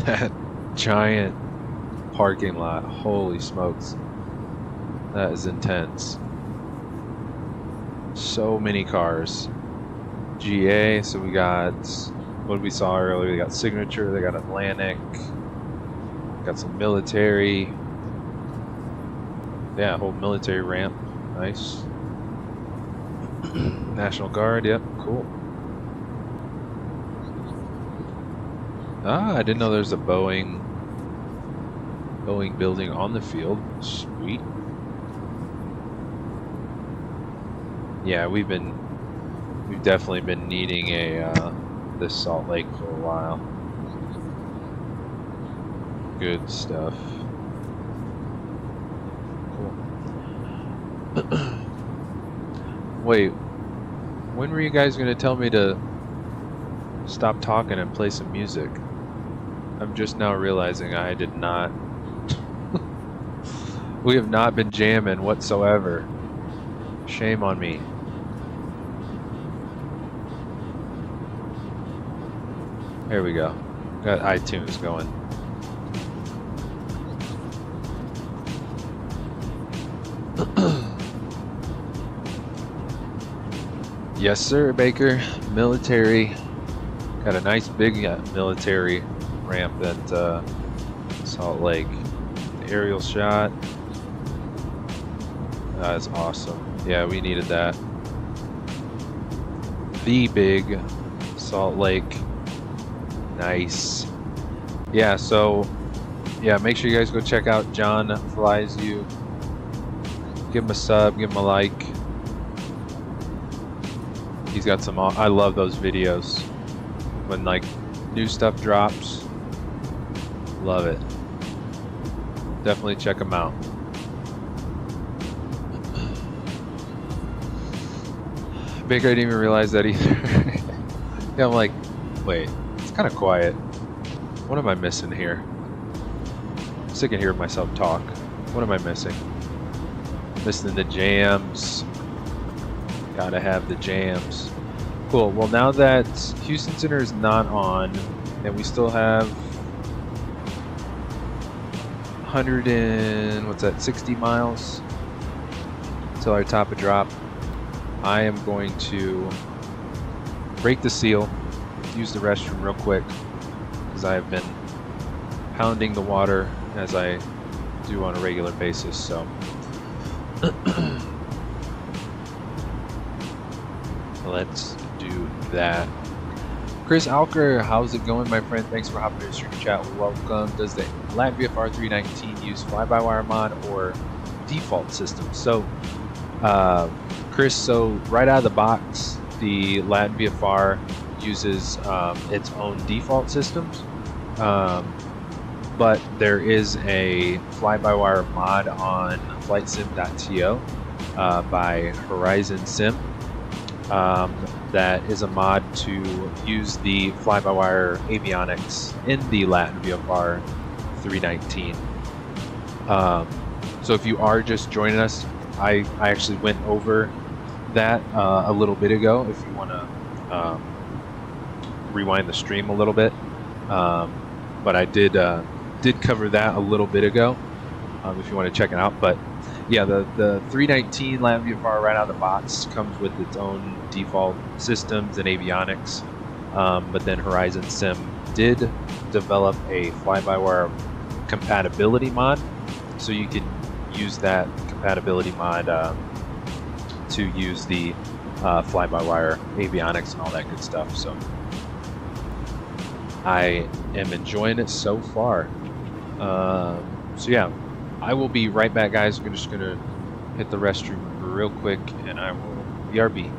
That giant parking lot, holy smokes. That is intense. So many cars. GA, so we got what we saw earlier, we got Signature, they got Atlantic, got some military. Yeah, whole military ramp, nice. National Guard, yep, cool. Ah, I didn't know there's a Boeing building on the field. Sweet. Yeah, we've definitely been needing this Salt Lake for a while. Good stuff. Cool. Wait, when were you guys gonna tell me to stop talking and play some music? I'm just now realizing I did not. We have not been jamming whatsoever. Shame on me. There we go. Got iTunes going. Yes, sir, Baker. Military. Got a nice big military ramp at Salt Lake. Aerial shot. That is awesome. Yeah, we needed that. The big Salt Lake. Nice. Yeah, so yeah, make sure you guys go check out John Flies You. Give him a sub, give him a like. He's got some, I love those videos when like new stuff drops. Love it. Definitely check him out. Baker, I didn't even realize that either. Yeah, I'm like, wait, it's kind of quiet. What am I missing here? I'm sick of hearing myself talk. What am I missing? Missing the jams. Gotta have the jams. Cool. Well, now that Houston Center is not on, and we still have 60 miles till our top of drop. I am going to break the seal, use the restroom real quick, because I have been pounding the water as I do on a regular basis. So let's do that. Chris Alker, how's it going, my friend? Thanks for hopping in the stream chat. Welcome. Does the LatinVFR A319 use fly-by-wire mod or default system? So, Chris, so right out of the box, the LatinVFR uses its own default systems, but there is a fly-by-wire mod on FlightSim.to by Horizon Sim. That is a mod to use the fly-by-wire avionics in the LatinVFR 319. So if you are just joining us, I actually went over that a little bit ago. If you want to rewind the stream a little bit, but I did cover that a little bit ago. If you want to check it out, but yeah, the 319 LatinVFR right out of the box comes with its own default systems and avionics, but then Horizon Sim did develop a fly-by-wire compatibility mod, so you can use that compatibility mod to use the fly-by-wire avionics and all that good stuff. So I am enjoying it so far. So yeah, I will be right back, guys. We're just gonna hit the restroom real quick, and I will BRB.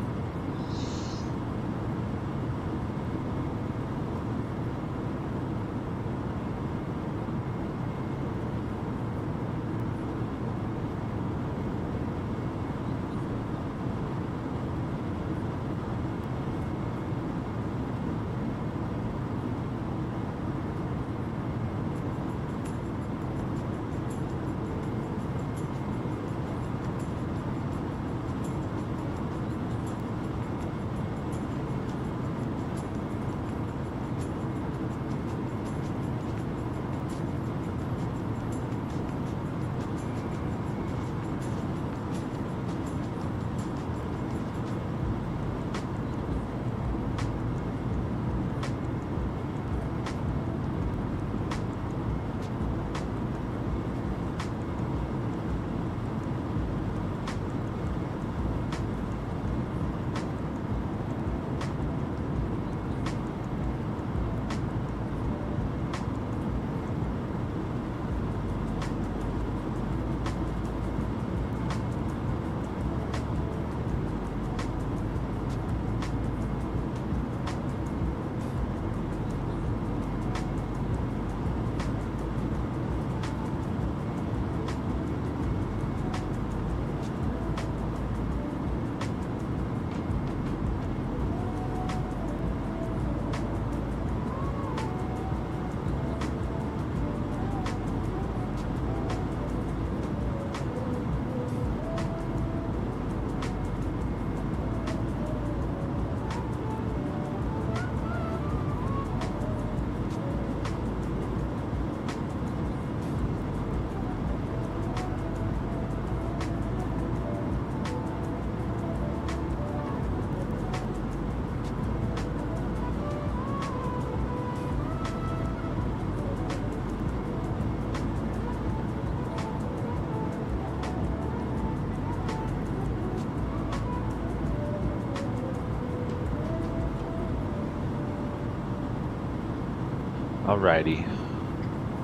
Alrighty,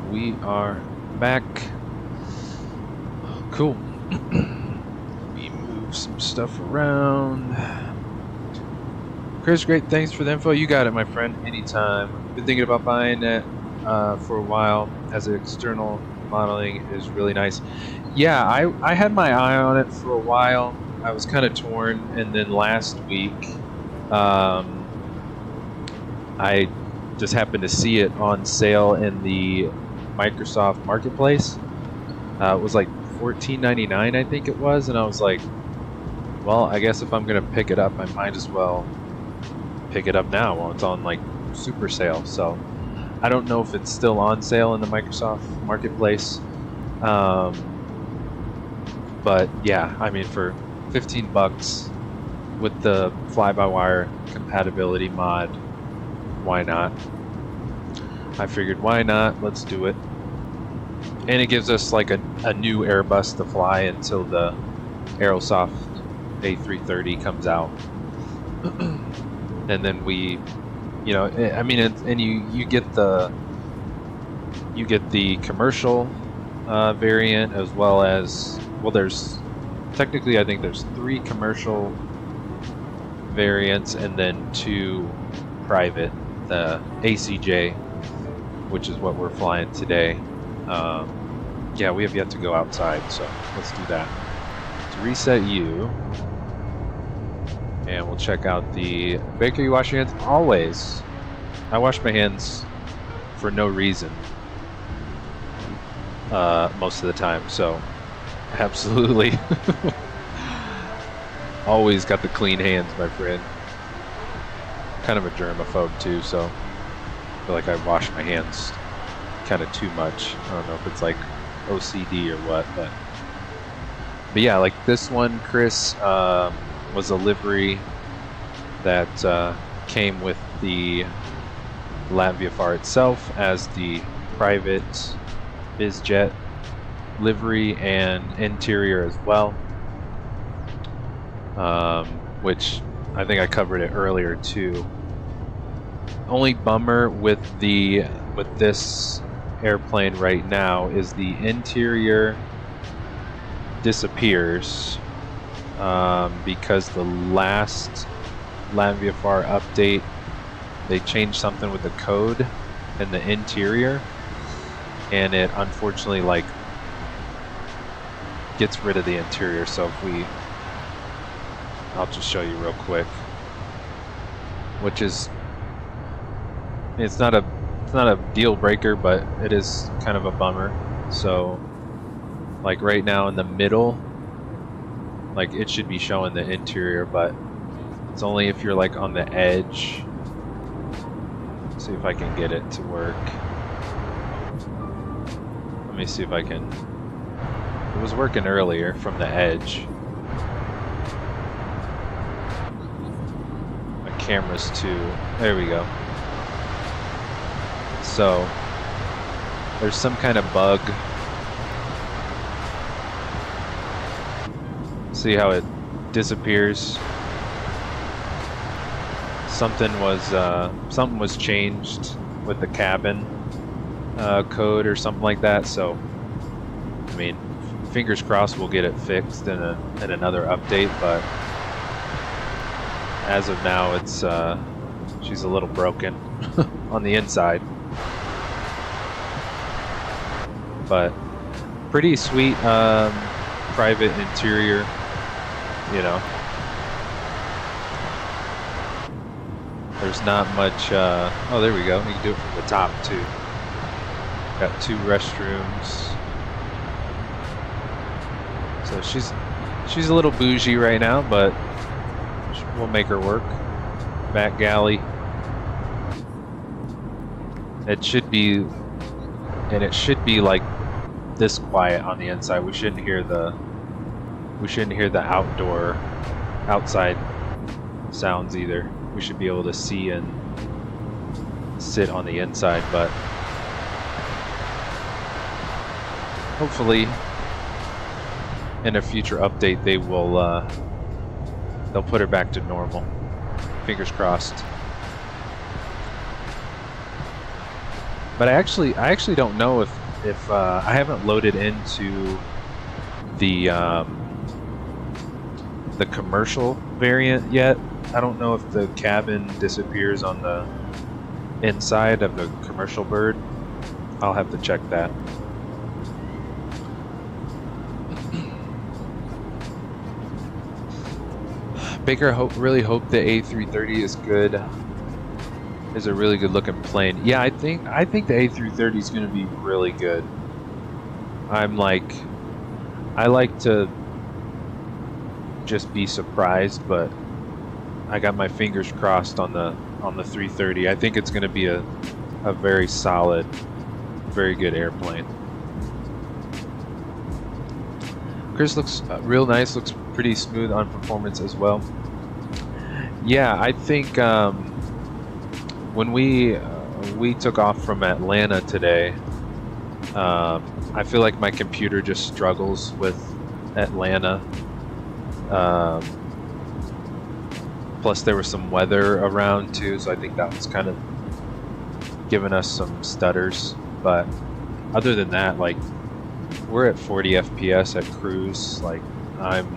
we are back. Cool. We move some stuff around. Chris, great, thanks for the info. You got it, my friend, anytime. Been thinking about buying it for a while, as an external modeling is really nice. Yeah, I had my eye on it for a while. I was kind of torn, and then last week I just happened to see it on sale in the Microsoft Marketplace. It was like $14.99, I think it was, and I was like, well, I guess if I'm gonna pick it up, I might as well pick it up now while it's on like super sale. So I don't know if it's still on sale in the Microsoft Marketplace, But yeah, I mean, for 15 bucks with the fly-by-wire compatibility mod, why not? I figured, why not? Let's do it. And it gives us like a new Airbus to fly until the Aerosoft A330 comes out. And then we, you know, I mean, and you get the commercial variant, as well as, well, there's technically, I think there's 3 commercial variants and then 2 private, the ACJ, which is what we're flying today. Yeah, we have yet to go outside, so let's do that. To reset you, and we'll check out the Baker. You wash your hands? Always. I wash my hands for no reason most of the time, so absolutely. Always got the clean hands, my friend. Kind of a germaphobe too, so I feel like I wash my hands kind of too much. I don't know if it's like OCD or what, but yeah, like this one, Chris, was a livery that came with the LatinVFR itself as the private BizJet livery and interior as well, which I think I covered it earlier too. Only bummer with this airplane right now is the interior disappears because the last LatinVFR update, they changed something with the code in the interior, and it unfortunately like gets rid of the interior. So if we, I'll just show you real quick, which is, it's not a deal breaker, but it is kind of a bummer. So like right now in the middle, like it should be showing the interior, but it's only if you're like on the edge. Let's see if I can get it to work. Let me see if I can. It was working earlier from the edge. My camera's too. There we go. So there's some kind of bug. See how it disappears? Something was changed with the cabin code or something like that. So I mean, fingers crossed we'll get it fixed in another update. But as of now, it's she's a little broken on the inside. But pretty sweet private interior, you know. There's not much, oh, there we go. You can do it from the top too. Got 2 restrooms. So she's a little bougie right now, but we'll make her work. Back galley. It should be like this quiet on the inside. We shouldn't hear the outside sounds either. We should be able to see and sit on the inside, but hopefully in a future update they will they'll put her back to normal. Fingers crossed. But I actually don't know if I haven't loaded into the commercial variant yet. I don't know if the cabin disappears on the inside of the commercial bird. I'll have to check that. Baker really hope the A330 is good. Is a really good looking plane. Yeah, I think the A330 is going to be really good. I like to just be surprised, but I got my fingers crossed on the 330. I think it's going to be a very solid, very good airplane. Chris looks real nice, looks pretty smooth on performance as well. Yeah, I think when we took off from Atlanta today, I feel like my computer just struggles with Atlanta. Plus there was some weather around too, so I think that was kind of giving us some stutters. But other than that, like, we're at 40 FPS at cruise. Like, I'm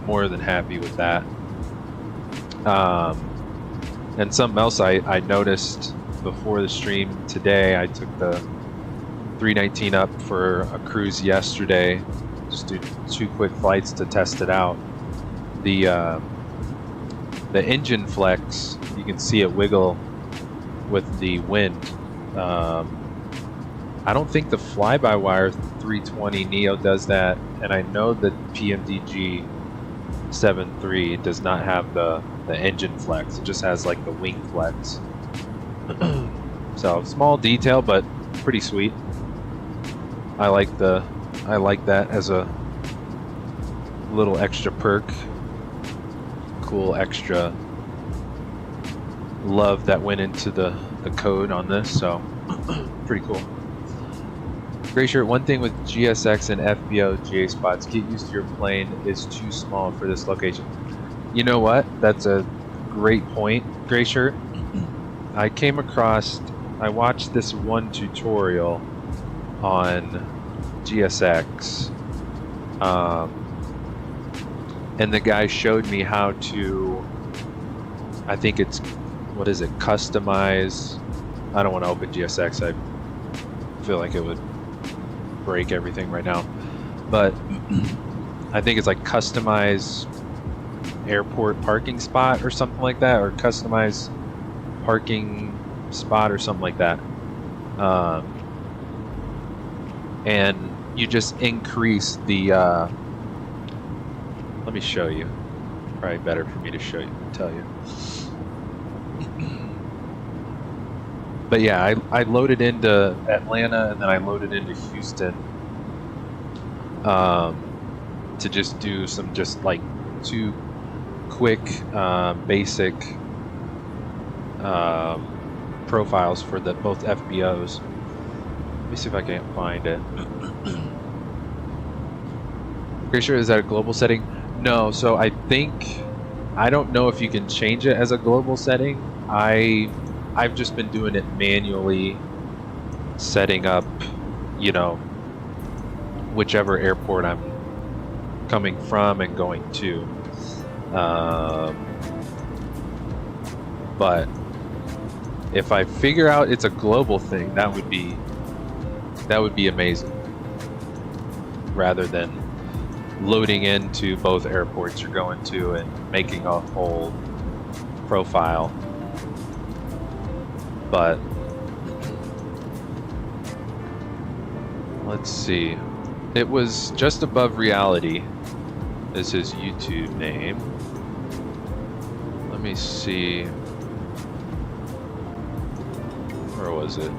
more than happy with that. And something else I noticed before the stream today, I took the 319 up for a cruise yesterday. Just did 2 quick flights to test it out. The engine flex, you can see it wiggle with the wind. I don't think the fly-by-wire 320 Neo does that, and I know that PMDG 7.3 does not have the engine flex. It just has like the wing flex. So small detail, but pretty sweet. I like that as a little extra perk. Cool extra love that went into the code on this, so pretty cool. Gray shirt, one thing with GSX and FBO GA spots, get used to your plane is too small for this location. You know what? That's a great point, Gray shirt. I watched this one tutorial on GSX, and the guy showed me how to, I think it's, what is it, customize. I don't want to open GSX. I feel like it would break everything right now, but I think it's like customize airport parking spot or something like that, or customize parking spot or something like that. And you just increase the let me show you. Probably better for me to show you, tell you. But yeah, I loaded into Atlanta and then I loaded into Houston to just do some like 2 quick basic profiles for both FBOs. Let me see if I can find it. Pretty sure, is that a global setting? No, so I don't know if you can change it as a global setting. I've just been doing it manually, setting up, you know, whichever airport I'm coming from and going to. But if I figure out it's a global thing, that would be amazing. Rather than loading into both airports you're going to and making a whole profile. But let's see. It was Just Above Reality is his YouTube name. Let me see. Where was it?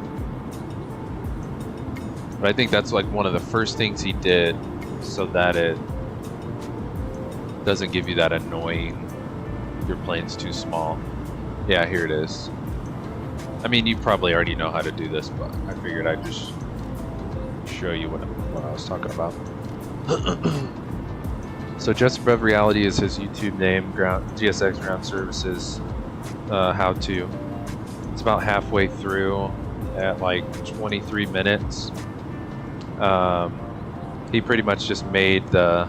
But I think that's like one of the first things he did, so that it doesn't give you that annoying your plane's too small. Yeah, here it is. I mean, you probably already know how to do this, but I figured I'd just show you what I was talking about. So Just Above Reality is his YouTube name, GSX Ground Services how to. It's about halfway through at like 23 minutes. He pretty much just made the,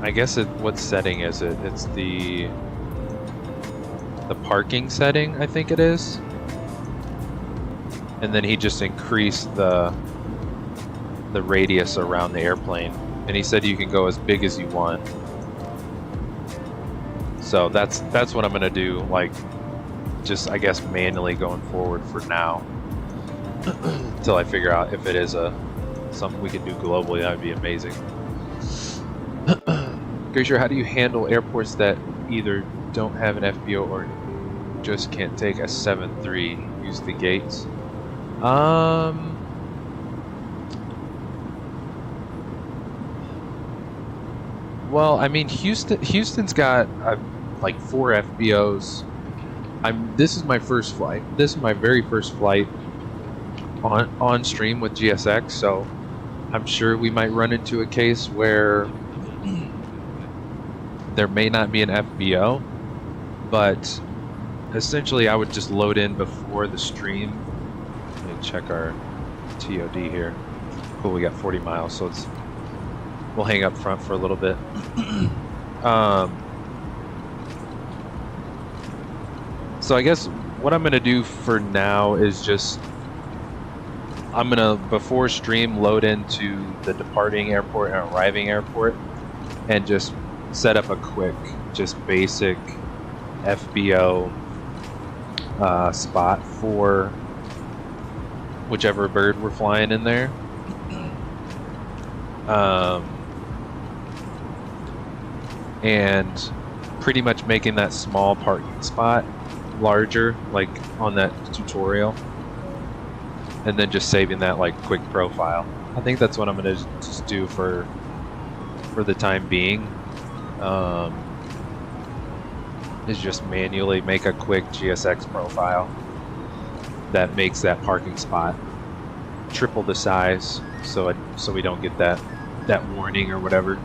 I guess what setting is it? It's the parking setting, I think it is. And then he just increased the radius around the airplane. And he said you can go as big as you want. So that's what I'm gonna do, like, just I guess manually going forward for now. Until I figure out if it is something we can do globally. That would be amazing. Glacier, how do you handle airports that either don't have an FBO or just can't take a 7.3? Use the gates. Well, I mean, Houston's got like 4 FBOs. This is my first flight. This is my very first flight on stream with GSX, so I'm sure we might run into a case where there may not be an FBO, but essentially I would just load in before the stream. Let me check our TOD here. Cool, we got 40 miles, so we'll hang up front for a little bit. So I guess what I'm gonna do for now is just I'm gonna, before stream, load into the departing airport and arriving airport and just set up a quick, just basic FBO spot for whichever bird we're flying in there. And pretty much making that small parking spot larger, like on that tutorial, and then just saving that like quick profile. I think that's what I'm gonna just do for the time being. Is just manually make a quick GSX profile that makes that parking spot triple the size, so we don't get that warning or whatever.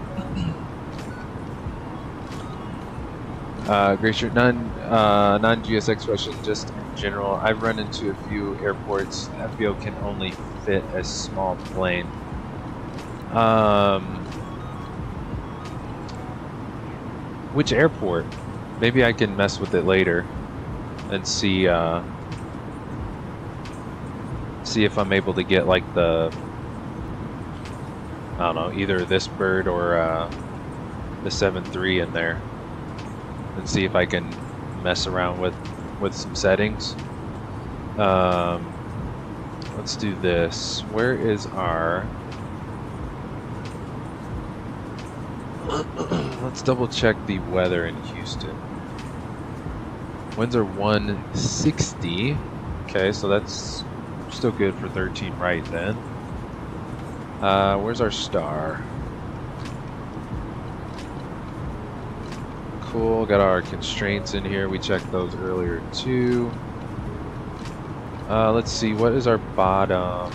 Great shirt, non-GSX question, just in general. I've run into a few airports. FBO can only fit a small plane. Which airport? Maybe I can mess with it later and see if I'm able to get like the, I don't know, either this bird or the 7.3 in there, and see if I can mess around with some settings. Let's do this. Where is our... Let's double check the weather in Houston. Winds are 160. Okay, so that's still good for 13 right then. Where's our star? Cool, got our constraints in here. We checked those earlier too. Let's see, what is our bottom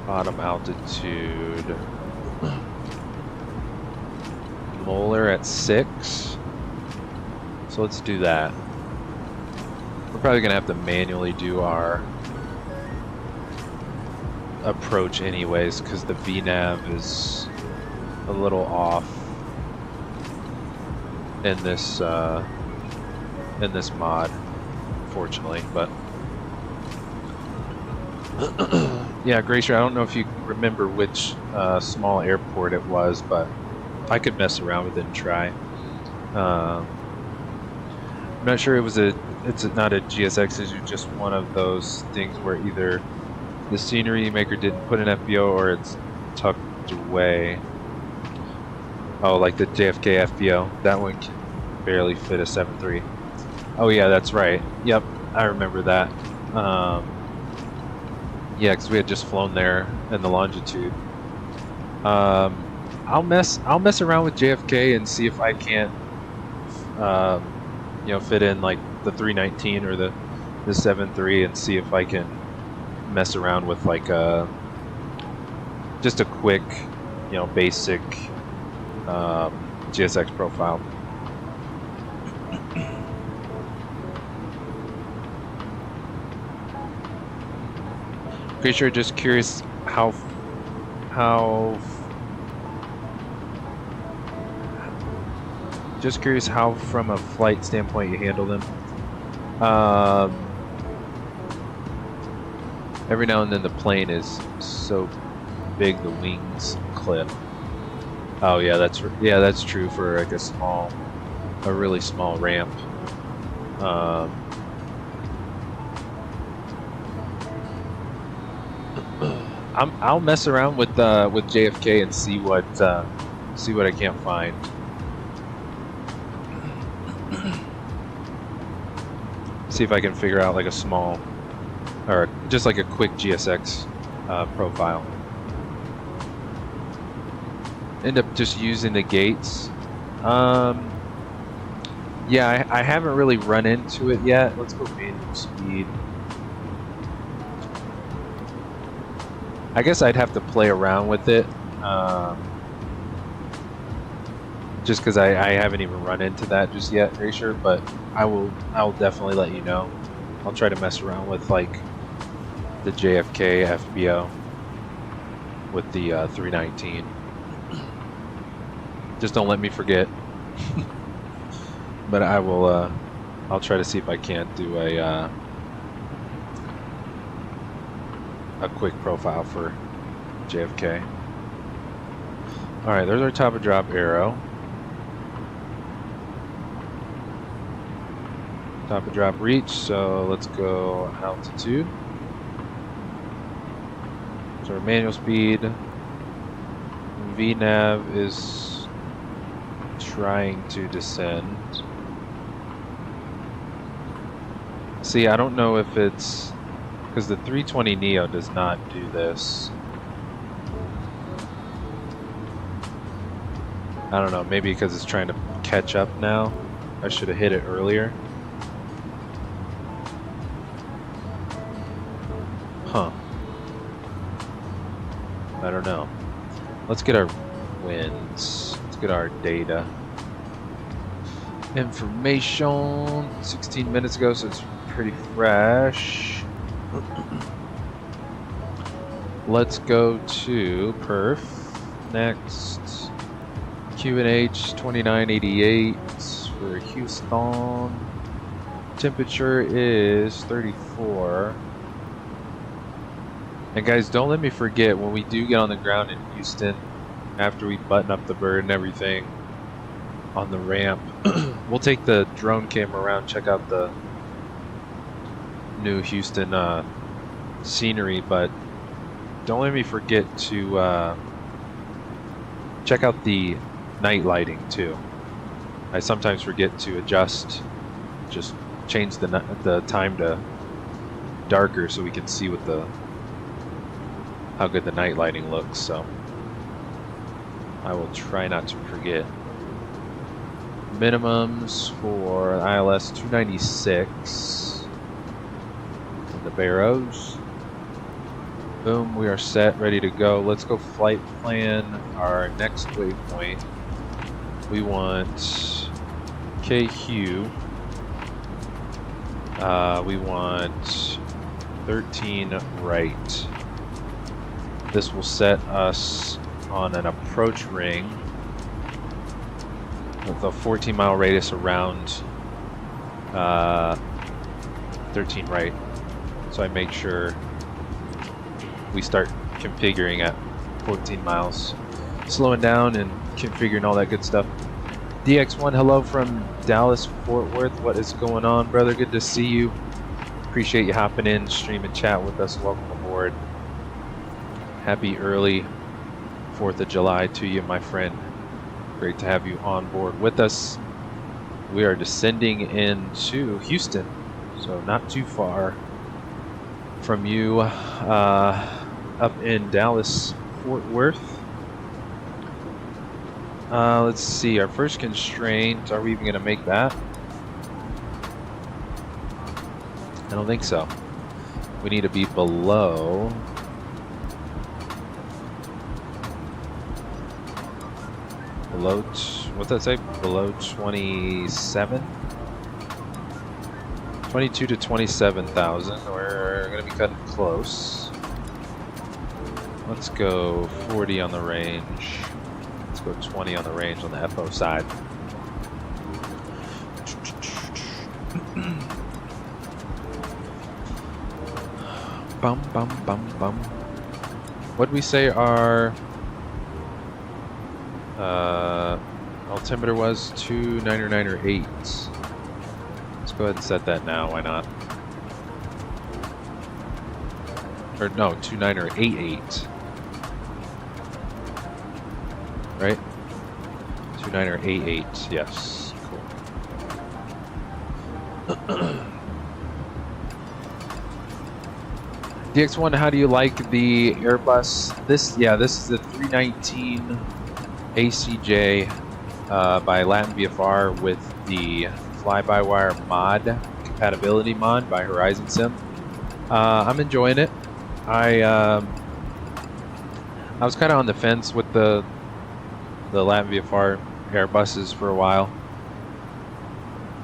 altitude? Molar at 6. So let's do that. We're probably gonna have to manually do our approach anyways, because the VNAV is a little off in this mod, fortunately. But yeah, Gracier, I don't know if you remember which small airport it was, but I could mess around with it and try. I'm not sure it's not a GSX issue, just one of those things where either the scenery maker didn't put an FBO or it's tucked away. Oh, like the JFK FBO. That one can barely fit a 7.3. Oh yeah, that's right. Yep, I remember that. Yeah, because we had just flown there in the longitude. I'll mess around with JFK and see if I can't, fit in like the 319 or the 7.3, and see if I can mess around with like just a quick, basic GSX profile. Pretty sure. Just curious how from a flight standpoint you handle them. Every now and then the plane is so big the wings clip. Oh yeah, that's true for like a really small ramp. I'll mess around with JFK and see what I can't find. See if I can figure out like a small, or just like a quick GSX profile. end up just using the gates. Yeah, I haven't really run into it yet. Let's go manual speed. I guess I'd have to play around with it. Just because I haven't even run into that just yet, Racer, but I'll definitely let you know. I'll try to mess around with like the JFK FBO with the 319. Just don't let me forget. But I will. I'll try to see if I can't do a quick profile for JFK. All right, there's our top of drop arrow. Top of drop reach. So let's go altitude. So our manual speed. VNav is trying to descend. See, I don't know if it's because the 320 Neo does not do this. I don't know, maybe because it's trying to catch up now. I should have hit it earlier. Huh. I don't know. Let's get our winds. Let's get our data. Information 16 minutes ago, so it's pretty fresh. Let's go to perf. Next. QNH 2988 for Houston. Temperature is 34. And guys, don't let me forget, when we do get on the ground in Houston, after we button up the bird and everything on the ramp, we'll take the drone camera around, check out the new Houston scenery, but don't let me forget to check out the night lighting too. I sometimes forget to adjust, just change the time to darker so we can see what how good the night lighting looks. So I will try not to forget. Minimums for ILS 296 and the Barrows. Boom, we are set, ready to go. Let's go flight plan our next waypoint. We want KHOU. We want 13 right. This will set us on an approach ring with a 14-mile radius around 13 right. So I make sure we start configuring at 14 miles, slowing down and configuring all that good stuff. DX1, hello from Dallas, Fort Worth. What is going on, brother? Good to see you. Appreciate you hopping in, stream and chat with us. Welcome aboard. Happy early 4th of July to you, my friend. Great to have you on board with us. We are descending into Houston, so not too far from you, up in Dallas, Fort Worth. Let's see, our first constraint, are we even going to make that? I don't think so. We need to be below what's that say? Below 27? 22 to 27,000. We're going to be cutting close. Let's go 40 on the range. Let's go 20 on the range on the FO side. Bum, bum, bum, bum. What'd we say our altimeter was? 299 or 8. Let's go ahead and set that now. Why not? Or no, 29 or 88. Right? 29 or 88. Yes. Cool. DX1, how do you like the Airbus? This is the 319 ACJ by LatinVFR with the fly-by-wire mod, compatibility mod by Horizon Sim. I'm enjoying it. I was kind of on the fence with the LatinVFR Airbuses for a while,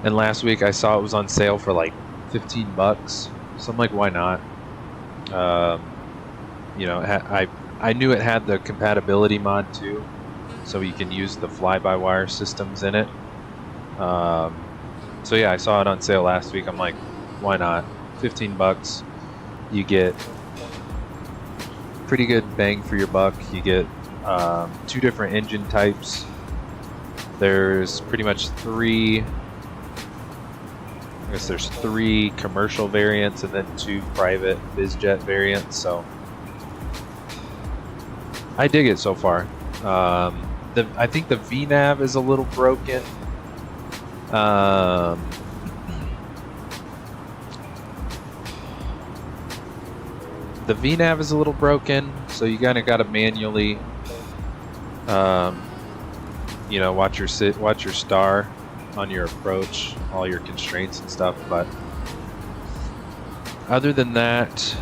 and last week I saw it was on sale for like 15 bucks. So I'm like, why not? You know, I knew it had the compatibility mod too, so you can use the fly-by-wire systems in it. So yeah, I saw it on sale last week. I'm like, why not? 15 bucks, you get pretty good bang for your buck. You get 2 different engine types. There's pretty much 3. I guess there's 3 commercial variants and then 2 private bizjet variants. So I dig it so far. I think the VNAV is a little broken. The VNAV is a little broken, so you kind of got to manually, you know, watch your star on your approach, all your constraints and stuff. But other than that,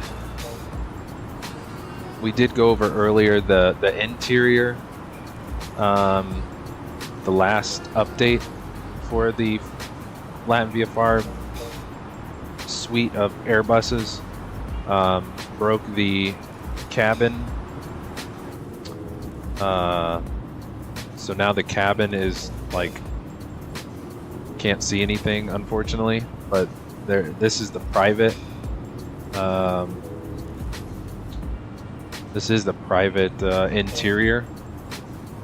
we did go over earlier the interior, the last update for the LatinVFR suite of Airbuses. Broke the cabin, so now the cabin is like can't see anything, unfortunately. But this is the private. This is the private interior,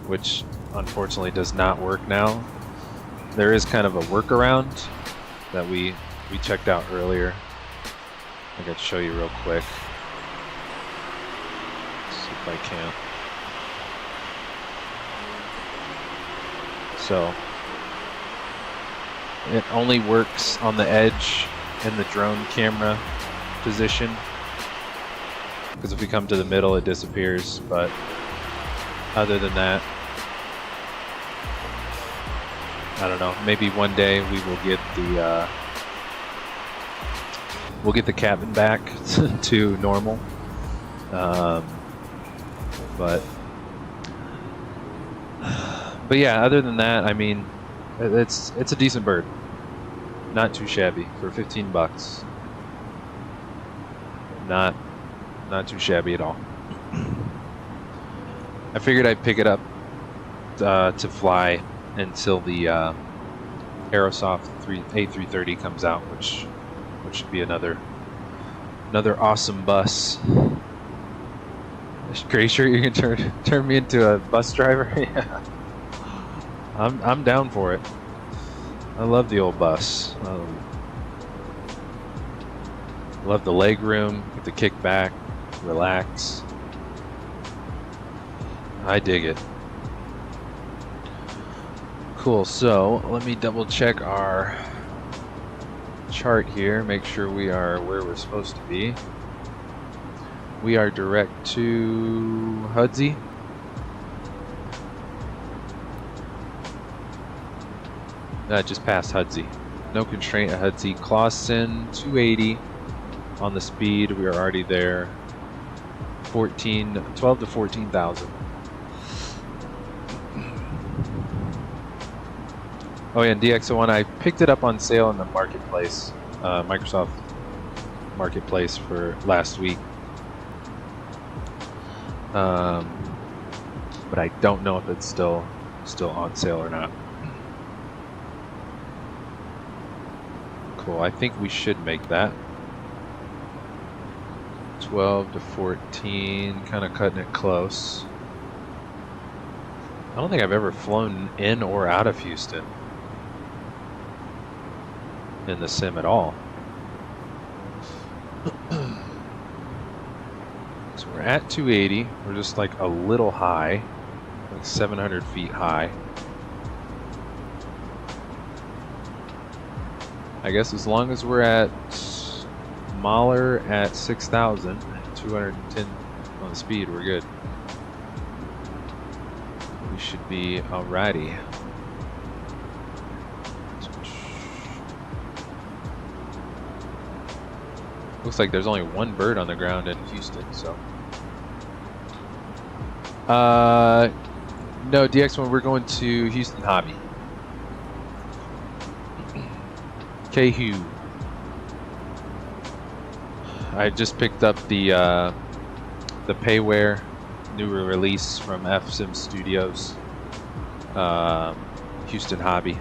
which unfortunately does not work now. There is kind of a workaround that we checked out earlier. I can show you real quick. See if I can. So it only works on the edge in the drone camera position, because if we come to the middle it disappears. But other than that, I don't know, maybe one day we will get the cabin back to normal. But yeah, other than that, I mean, it's a decent bird. Not too shabby for 15 bucks. Not too shabby at all. I figured I'd pick it up to fly until the Aerosoft A330 comes out, which should be another awesome bus. Are you sure you can turn me into a bus driver? Yeah, I'm down for it. I love the old bus. Love the leg room, get to kick back, relax. I dig it. Cool. So let me double check our chart here, make sure we are where we're supposed to be. We are direct to Hudsey. Just past Hudsey. No constraint at Hudsey. Clawson 280 on the speed. We are already there. 12 to 14,000. Oh yeah, and DX01, I picked it up on sale in the marketplace, Microsoft Marketplace for last week. But I don't know if it's still on sale or not. Cool, I think we should make that. 12 to 14, kind of cutting it close. I don't think I've ever flown in or out of Houston in the sim at all. So we're at 280. We're just like a little high, like 700 feet high. I guess as long as we're at Mahler at 6,000, 210 on the speed, we're good. We should be alrighty. Looks like there's only one bird on the ground in Houston, so. No, DX1, we're going to Houston Hobby. KHOU. I just picked up the payware new release from FSimStudios Houston Hobby.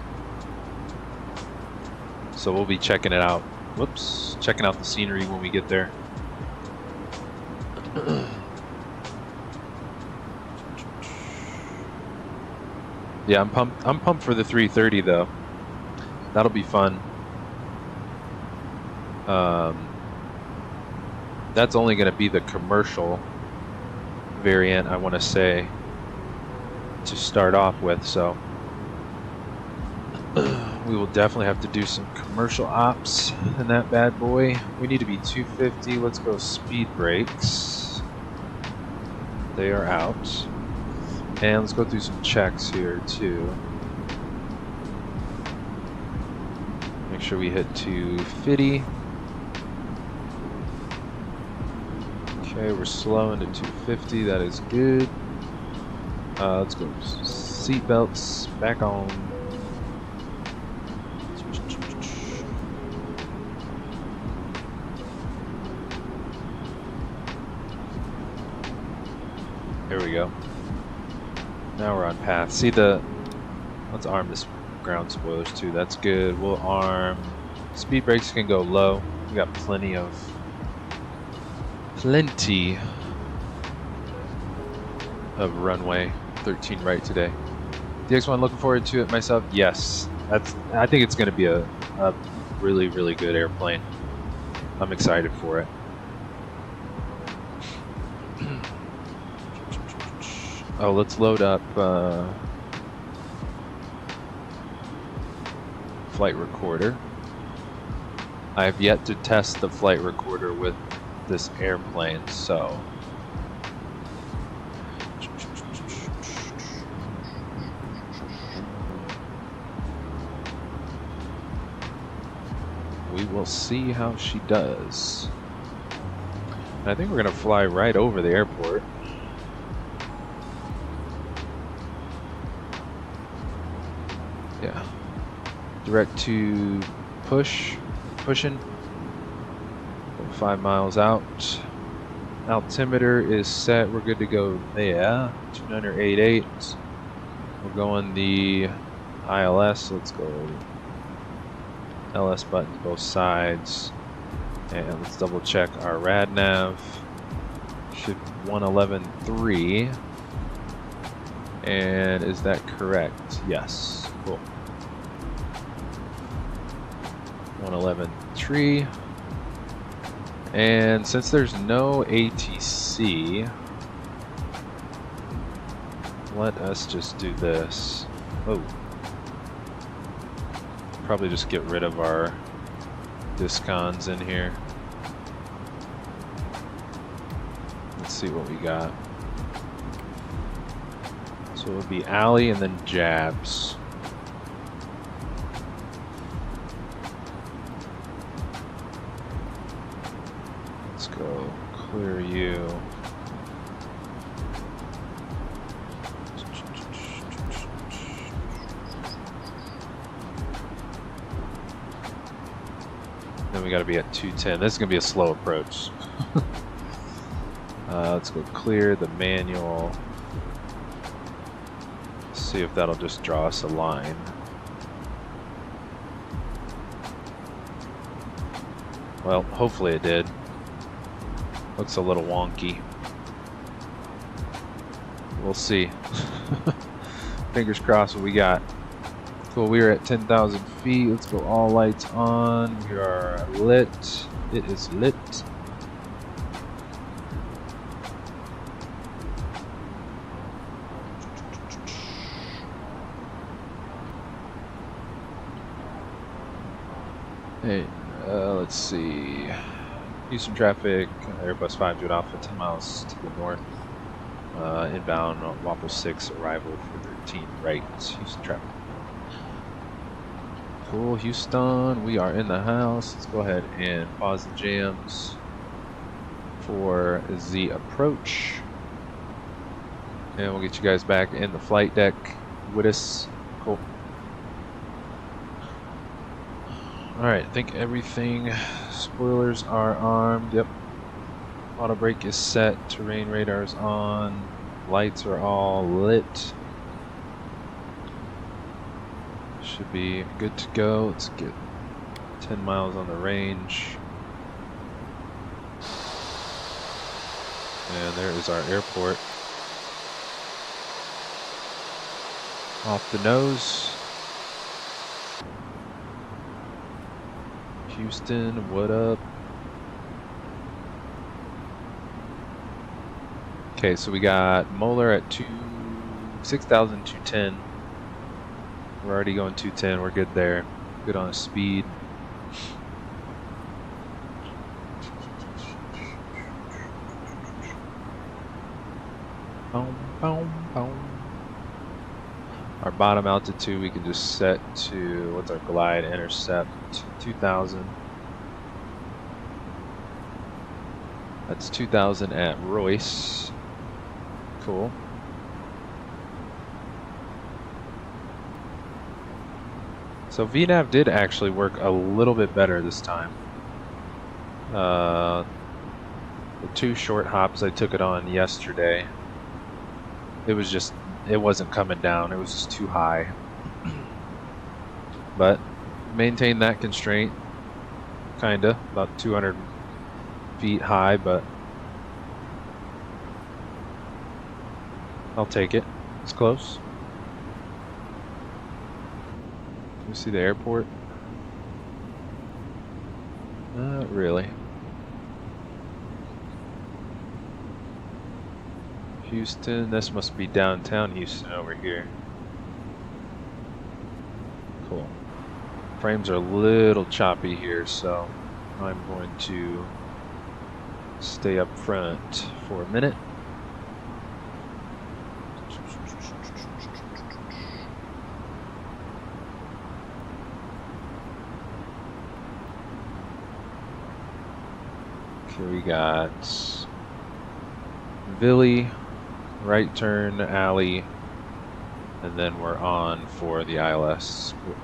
So we'll be checking it out. Whoops, checking out the scenery when we get there. Yeah, I'm pumped for the 330 though. That'll be fun. That's only going to be the commercial variant, I want to say, to start off with, so we will definitely have to do some commercial ops in that bad boy. We need to be 250. Let's go speed brakes. They are out. And let's go through some checks here too. Make sure we hit 250. Okay, we're slowing to 250. That is good. Let's go. Seat belts back on. There we go. Now we're on path. See the. Let's arm this ground spoilers too. That's good. We'll arm. Speed brakes can go low. We got plenty of runway. 13 right today. DX1, looking forward to it myself. Yes, I think it's going to be a really, really good airplane. I'm excited for it. Oh, let's load up flight recorder. I have yet to test the flight recorder with this airplane, so we will see how she does. And I think we're gonna fly right over the airport. Yeah, direct to pushing. 5 miles out. Altimeter is set. We're good to go there. 2988. We're going the ILS. Let's go LS buttons both sides. And let's double check our rad nav. Should 111.3. And is that correct? Yes. Cool. 111.3. And since there's no ATC, let us just do this. Oh. Probably just get rid of our discons in here. Let's see what we got. So it would be alley and then jabs. Go clear you. Then we got to be at 210. This is gonna be a slow approach. Let's go clear the manual. See if that'll just draw us a line. Well, hopefully it did. Looks a little wonky. We'll see. Fingers crossed what we got. Cool, we are at 10,000 feet. Let's go all lights on. We are lit. It is lit. Hey, let's see. Houston traffic, Airbus 5 Alpha, 10 miles to the north. Inbound WAPO 6 arrival for 13 right, Houston traffic. Cool, Houston, we are in the house. Let's go ahead and pause the jams for the approach. And we'll get you guys back in the flight deck with us. Cool. Alright, I think everything, spoilers are armed, yep. Auto brake is set, terrain radar is on, lights are all lit. Should be good to go. Let's get 10 miles on the range. And there is our airport. Off the nose. Houston, what up? Okay, so we got Moeller at 6,210. We're already going 210. We're good there. Good on speed. Boom, boom, boom. Our bottom altitude we can just set to, what's our glide intercept? 2,000. That's 2,000 at Royce. Cool. So VNAV did actually work a little bit better this time. The 2 short hops I took it on yesterday, it wasn't coming down, it was just too high. But maintained that constraint, kinda, about 200 feet high, but I'll take it. It's close. You see the airport? Not really. Houston, this must be downtown Houston over here. Cool. Frames are a little choppy here, so I'm going to stay up front for a minute. Okay, we got Villy, right turn, alley, and then we're on for the ILS. Cool.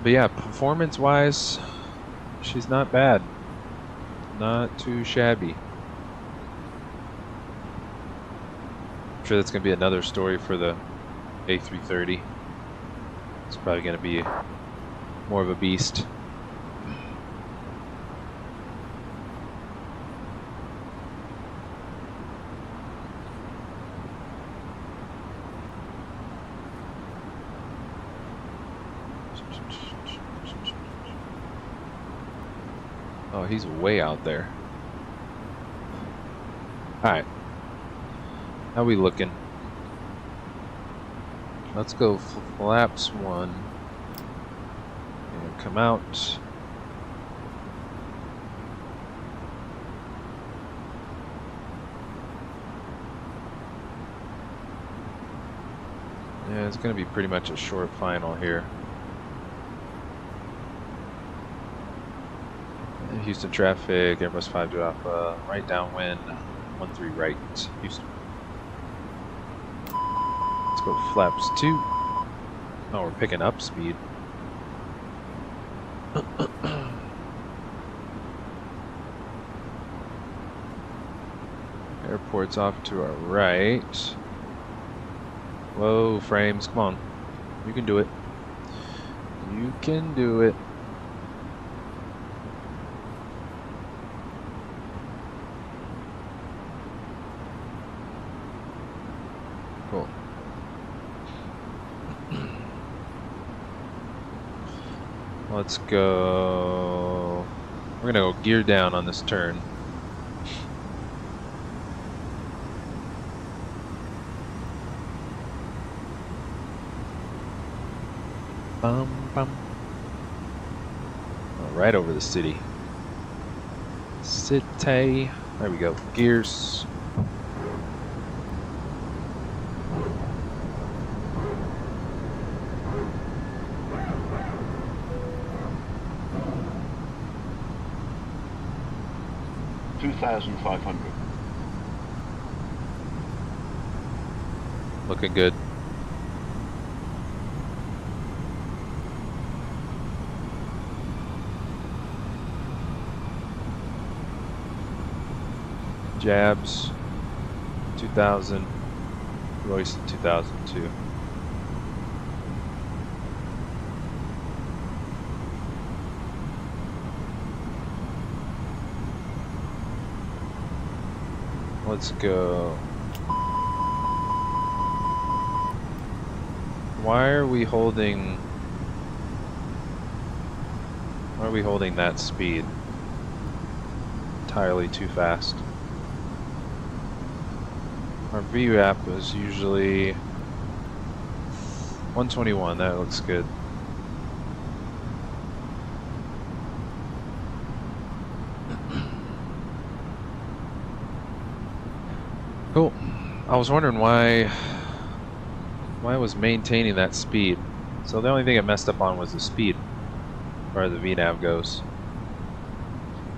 But yeah, performance-wise, she's not bad. Not too shabby. I'm sure that's going to be another story for the A330. It's probably going to be more of a beast. Oh, he's way out there. Alright. How we looking? Let's go flaps 1. And come out. Yeah, it's going to be pretty much a short final here. Houston traffic, Airbus 5 to Alpha, right downwind, 13 right, Houston. Let's go flaps 2. Oh, we're picking up speed. Airport's off to our right. Whoa, frames, come on. You can do it. You can do it. Cool. Let's go We're gonna go gear down on this turn. Bum, bum. Oh, right over the city. City. There we go. Gears. $2,500. Looking good. Jabs, 2000, Royce 2002. Let's go. Why are we holding that speed? Entirely too fast. Our VWAP is usually 121. That looks good. Cool. I was wondering why I was maintaining that speed. So the only thing it messed up on was the speed, as far as the VNAV goes.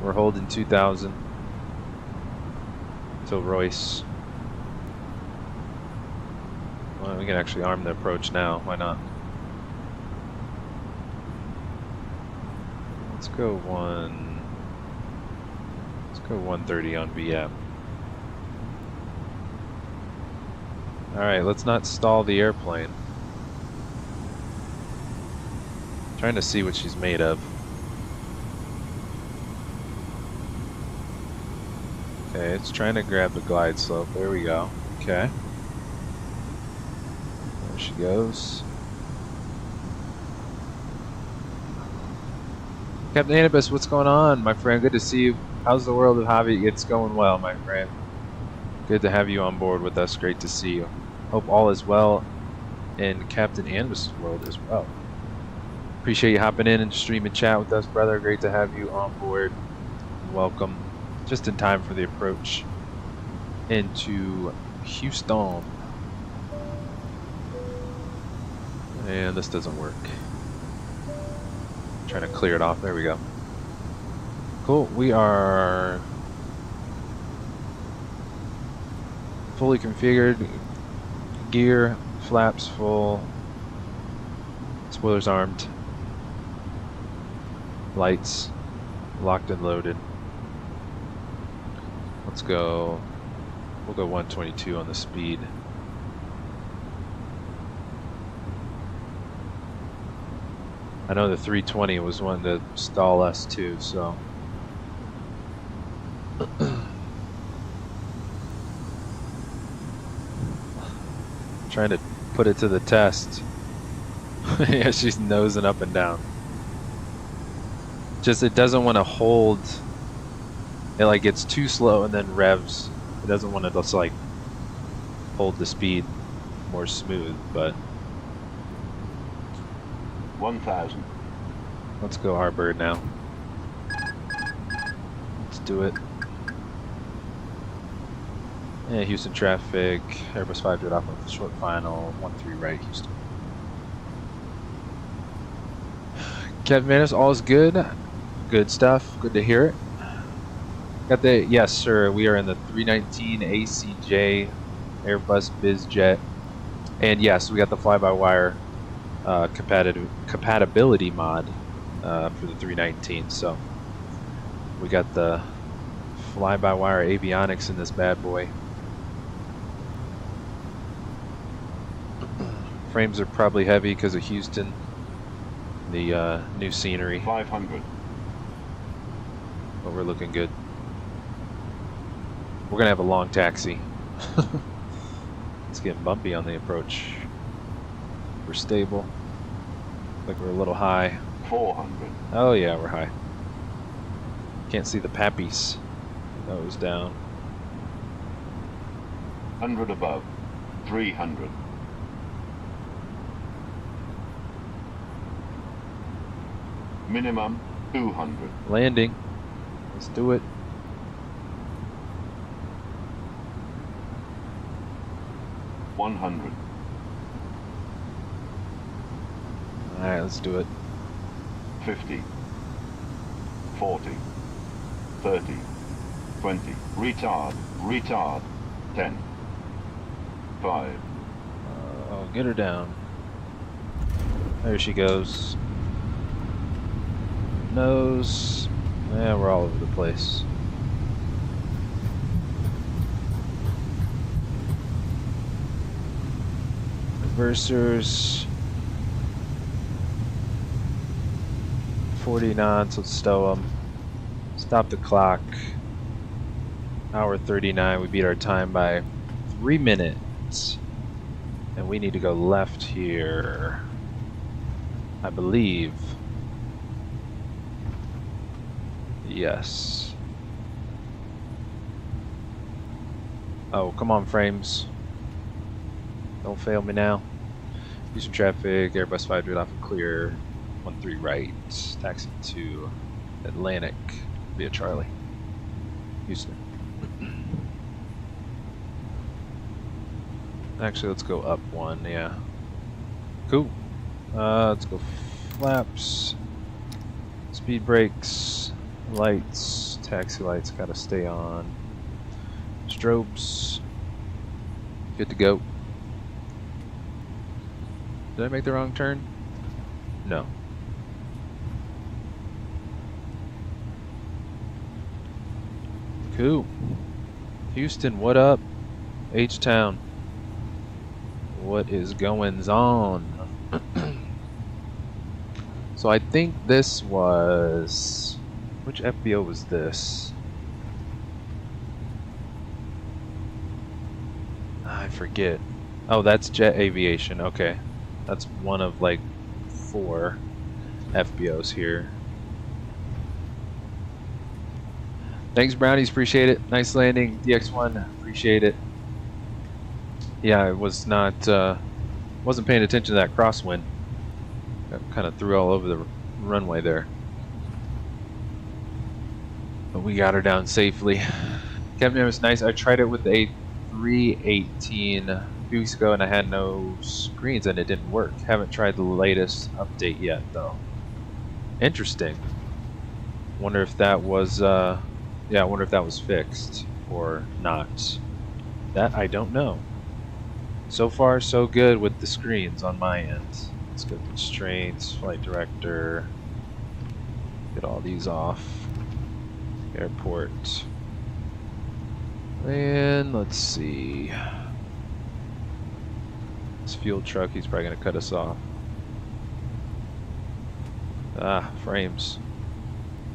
We're holding 2000 till Royce. Well, we can actually arm the approach now. Why not? Let's go 130 on VF. Alright, let's not stall the airplane. Trying to see what she's made of. Okay, it's trying to grab the glide slope. There we go. Okay. There she goes. Captain Airbus, what's going on, my friend? Good to see you. How's the world of hobby? It's going well, my friend. Good to have you on board with us. Great to see you. Hope all is well in Captain Airbus' world as well. Appreciate you hopping in and streaming chat with us, brother. Great to have you on board. Welcome. Just in time for the approach into Houston. And this doesn't work. Trying to clear it off. There we go. Cool. We are fully configured. Gear, flaps full. Spoilers armed. Lights locked and loaded. Let's go. We'll go 122 on the speed. I know the 320 was one to stall us too, so. Trying to put it to the test. Yeah, she's nosing up and down. Just it doesn't want to hold. It like gets too slow and then revs. It doesn't want to just like hold the speed more smooth, but 1,000. let's go Harbird now. Let's do it. Yeah, Houston traffic. Airbus 5 did off with the short final. 13 right, Houston. Kevin Manis, all is good. Good stuff. Good to hear it. Got the, yes, sir. We are in the 319 ACJ Airbus BizJet. And yes, we got the fly-by-wire compatibility mod for the 319. So we got the fly-by-wire avionics in this bad boy. Frames are probably heavy because of Houston. The new scenery. 500. But we're looking good. We're gonna have a long taxi. It's getting bumpy on the approach. We're stable. Like we're a little high. 400. Oh yeah, we're high. Can't see the pappies. Nose down. 100 above. 300. Minimum 200. Landing. Let's do it. $100. Alright, let's do it. 50. 40. 30. 20. Retard. Retard. 10. 5. Oh, get her down. There she goes. Nose. Yeah, we're all over the place. Reversers. 40 knots, let's stow them. Stop the clock. Hour 39, we beat our time by 3 minutes. And we need to go left here, I believe. Yes. Oh, come on, frames. Don't fail me now. Houston traffic, Airbus 5 off and clear. 13 right, taxi to Atlantic via Charlie. Houston. Actually, let's go up one, yeah. Cool. Let's go flaps, speed brakes, lights, taxi lights gotta stay on. Strobes, good to go. Did I make the wrong turn? No. Cool. Houston, what up? H-Town. What is goings on? So I think this was... Which FBO was this? I forget. Oh, that's Jet Aviation. Okay. That's one of like 4 FBOs here. Thanks, Brownies. Appreciate it. Nice landing. DX1. Appreciate it. Yeah, I was not, wasn't paying attention to that crosswind. Kind of threw all over the runway there. But we got her down safely. Captain, it was nice. I tried it with the A318 a few weeks ago and I had no screens and it didn't work. Haven't tried the latest update yet, though. Interesting. Wonder if that was, yeah, I wonder if that was fixed or not. That I don't know. So far, so good with the screens on my end. Let's go constraints, flight director. Get all these off. Airport. And let's see. This fuel truck, he's probably going to cut us off. Ah, frames.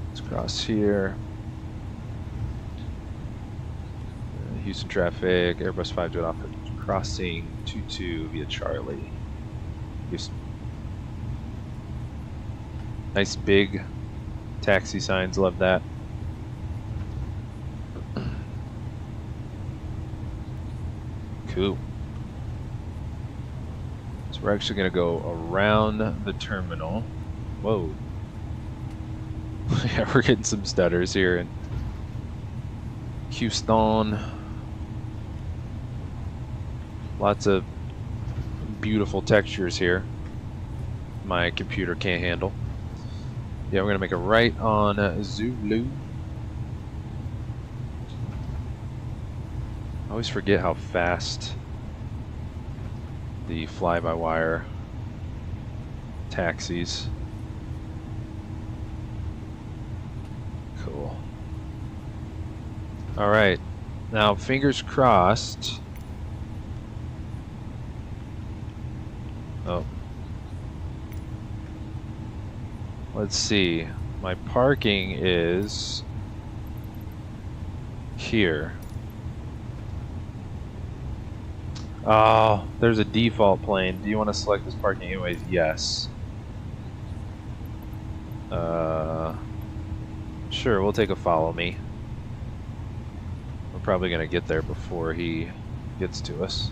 Let's cross here. Houston traffic, Airbus 5 off at crossing 22 via Charlie. Houston. Nice big taxi signs, love that. Cool. So we're actually going to go around the terminal. Whoa. Yeah, we're getting some stutters here in Houston. Lots of beautiful textures here. My computer can't handle. Yeah, we're going to make a right on Zulu. I always forget how fast the fly-by-wire taxis. Cool. All right, now fingers crossed. Oh. Let's see. My parking is here. Oh, there's a default plane. Do you want to select this parking anyways? Yes. Sure, we'll take a follow me. We're probably going to get there before he gets to us.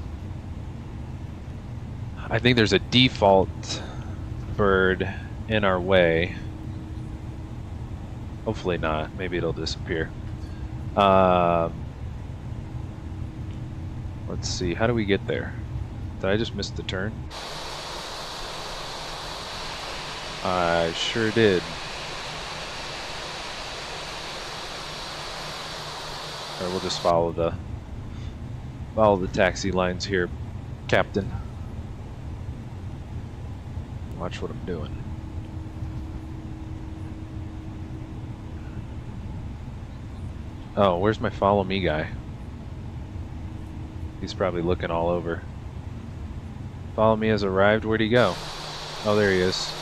I think there's a default bird in our way. Hopefully not. Maybe it'll disappear. Let's see. How do we get there? Did I just miss the turn? I sure did. Or we'll just follow the taxi lines here, Captain. Watch what I'm doing. Oh, where's my follow me guy? He's probably looking all over. Follow me has arrived. Where'd he go? Oh, there he is.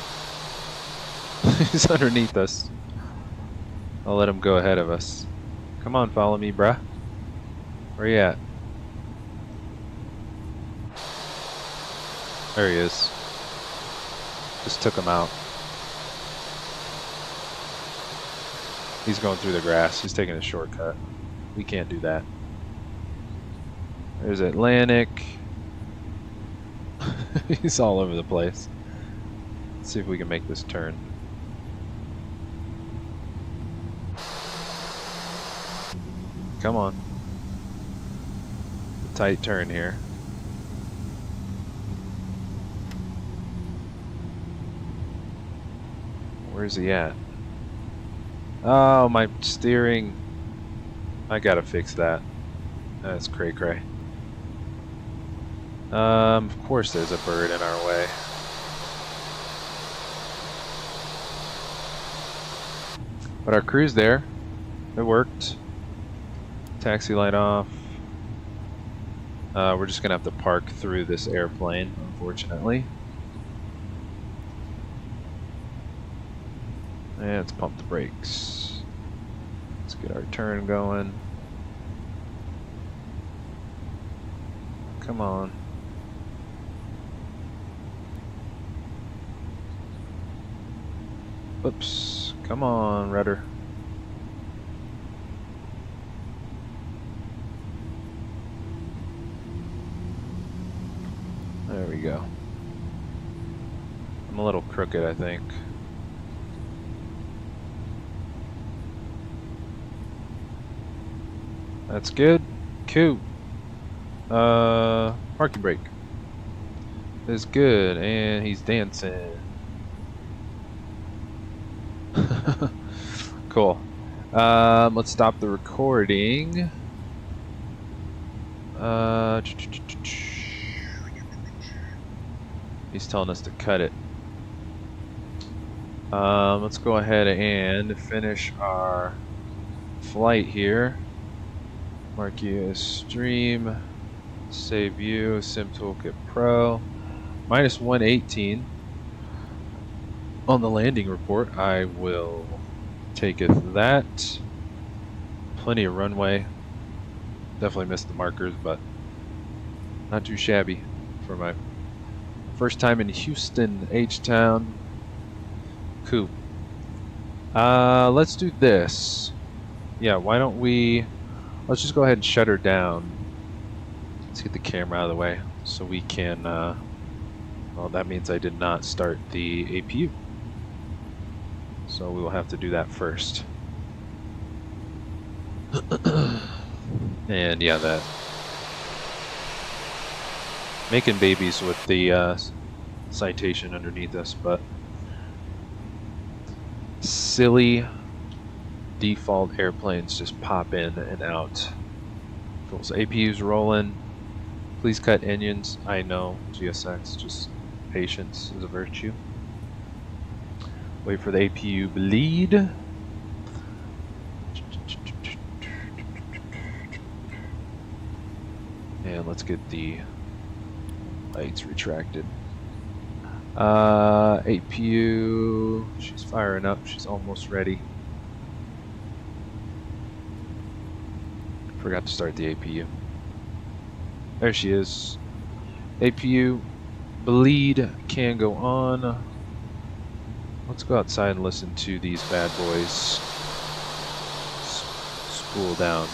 He's underneath us. I'll let him go ahead of us. Come on, follow me, bruh. Where you at? There he is. Just took him out. He's going through the grass. He's taking a shortcut. We can't do that. There's Atlantic. He's all over the place. Let's see if we can make this turn. Come on. A tight turn here. Where's he at? Oh, my steering. I gotta fix that. That's cray cray. Of course there's a bird in our way. But our crew's there. It worked. Taxi light off. We're just gonna have to park through this airplane, unfortunately. And let's pump the brakes. Let's get our turn going. Come on. Oops. Come on, rudder. There we go. I'm a little crooked, I think. That's good. Cool. Parking brake is good, and he's dancing. Cool. Let's stop the recording. He's telling us to cut it. Let's go ahead and finish our flight here. Mark you as stream. Save view. Sim Toolkit Pro. Minus 118 on the landing report. I will take it that. Plenty of runway. Definitely missed the markers, but not too shabby for my first time in Houston, H-Town. Cool. Let's do this. Yeah, why don't we... Let's just go ahead and shut her down. Let's get the camera out of the way so we can... well, that means I did not start the APU. So we will have to do that first. And yeah, that... Making babies with the citation underneath us, but... Silly default airplanes just pop in and out. Cool. So APU's rolling. Please cut engines. I know, GSX, just patience is a virtue. Wait for the APU bleed. And let's get the lights retracted. APU, she's firing up. She's almost ready. Forgot to start the APU. There she is. APU bleed can go on. Let's go outside and listen to these bad boys. cool down.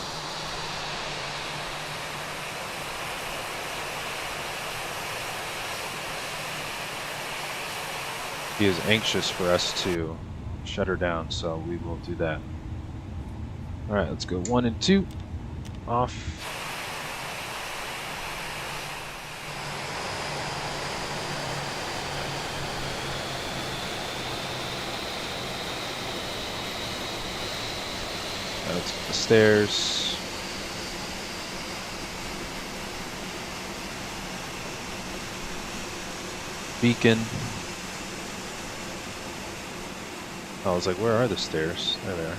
He is anxious for us to shut her down, so we will do that. Alright, let's go 1 and 2. Off. Let's get the stairs. Beacon. I was like, where are the stairs? There they are.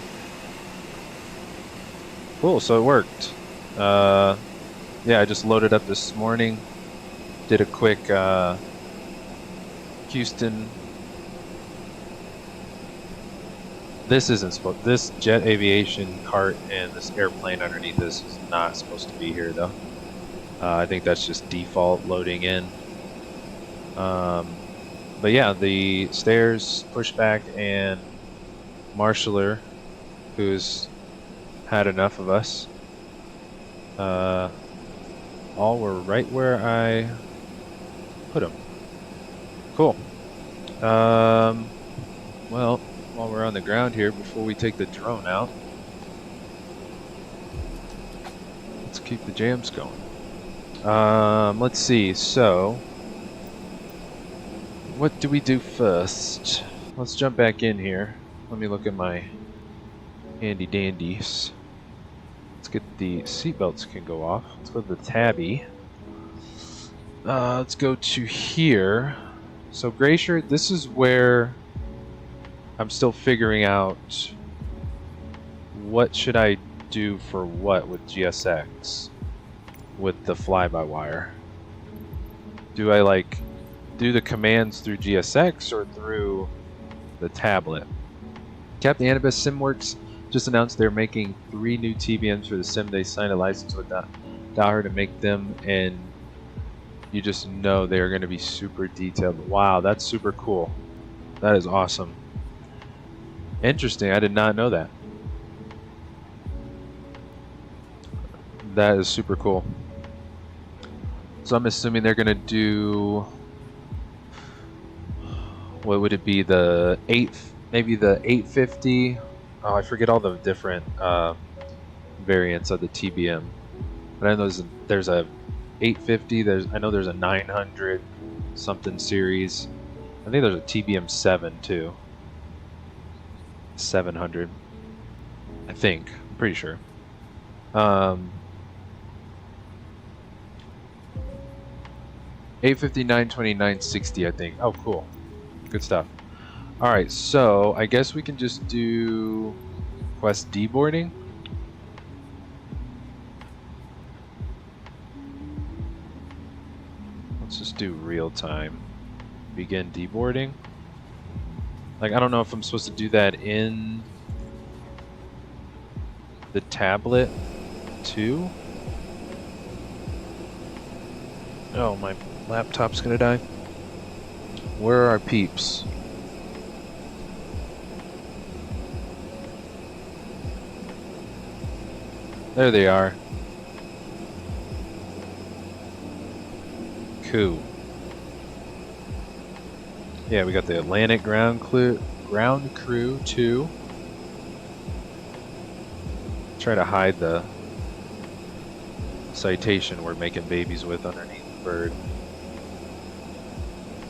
Cool, so it worked. Yeah, I just loaded up this morning. Did a quick Houston. This isn't supposed. This jet aviation cart and this airplane underneath this is not supposed to be here, though. I think that's just default loading in. But yeah, the stairs, pushback, and marshaller, who's had enough of us, all were right where I put them. Cool. Well, while we're on the ground here, before we take the drone out, let's keep the jams going. Let's see, so what do we do first? Let's jump back in here. Let me look at my handy dandies. Let's get the seatbelts can go off. Let's go to the tabby. Let's go to here. So Glacier, this is where I'm still figuring out what should I do for what with GSX with the fly-by-wire. Do I like do the commands through GSX or through the tablet? Captain Airbus SimWorks just announced they're making 3 new TBMs for the sim. They signed a license with Daher to make them, and you just know they're going to be super detailed. Wow, that's super cool. That is awesome. Interesting, I did not know that. That is super cool. So I'm assuming they're going to do, what would it be, the 8, maybe the 850. Oh, I forget all the different variants of the TBM. But I know there's a 850. I know there's a 900 something series. I think there's a TBM 7 too. 700. I think. I'm pretty sure. $859.29.60, I think. Oh, cool. Good stuff. Alright, so I guess we can just do Quest deboarding. Let's just do real time. Begin deboarding. Like, I don't know if I'm supposed to do that in the tablet too. Oh, my laptop's gonna die. Where are our peeps? There they are. Cool. Yeah, we got the Atlantic Ground Crew 2. Try to hide the citation we're making babies with underneath the bird.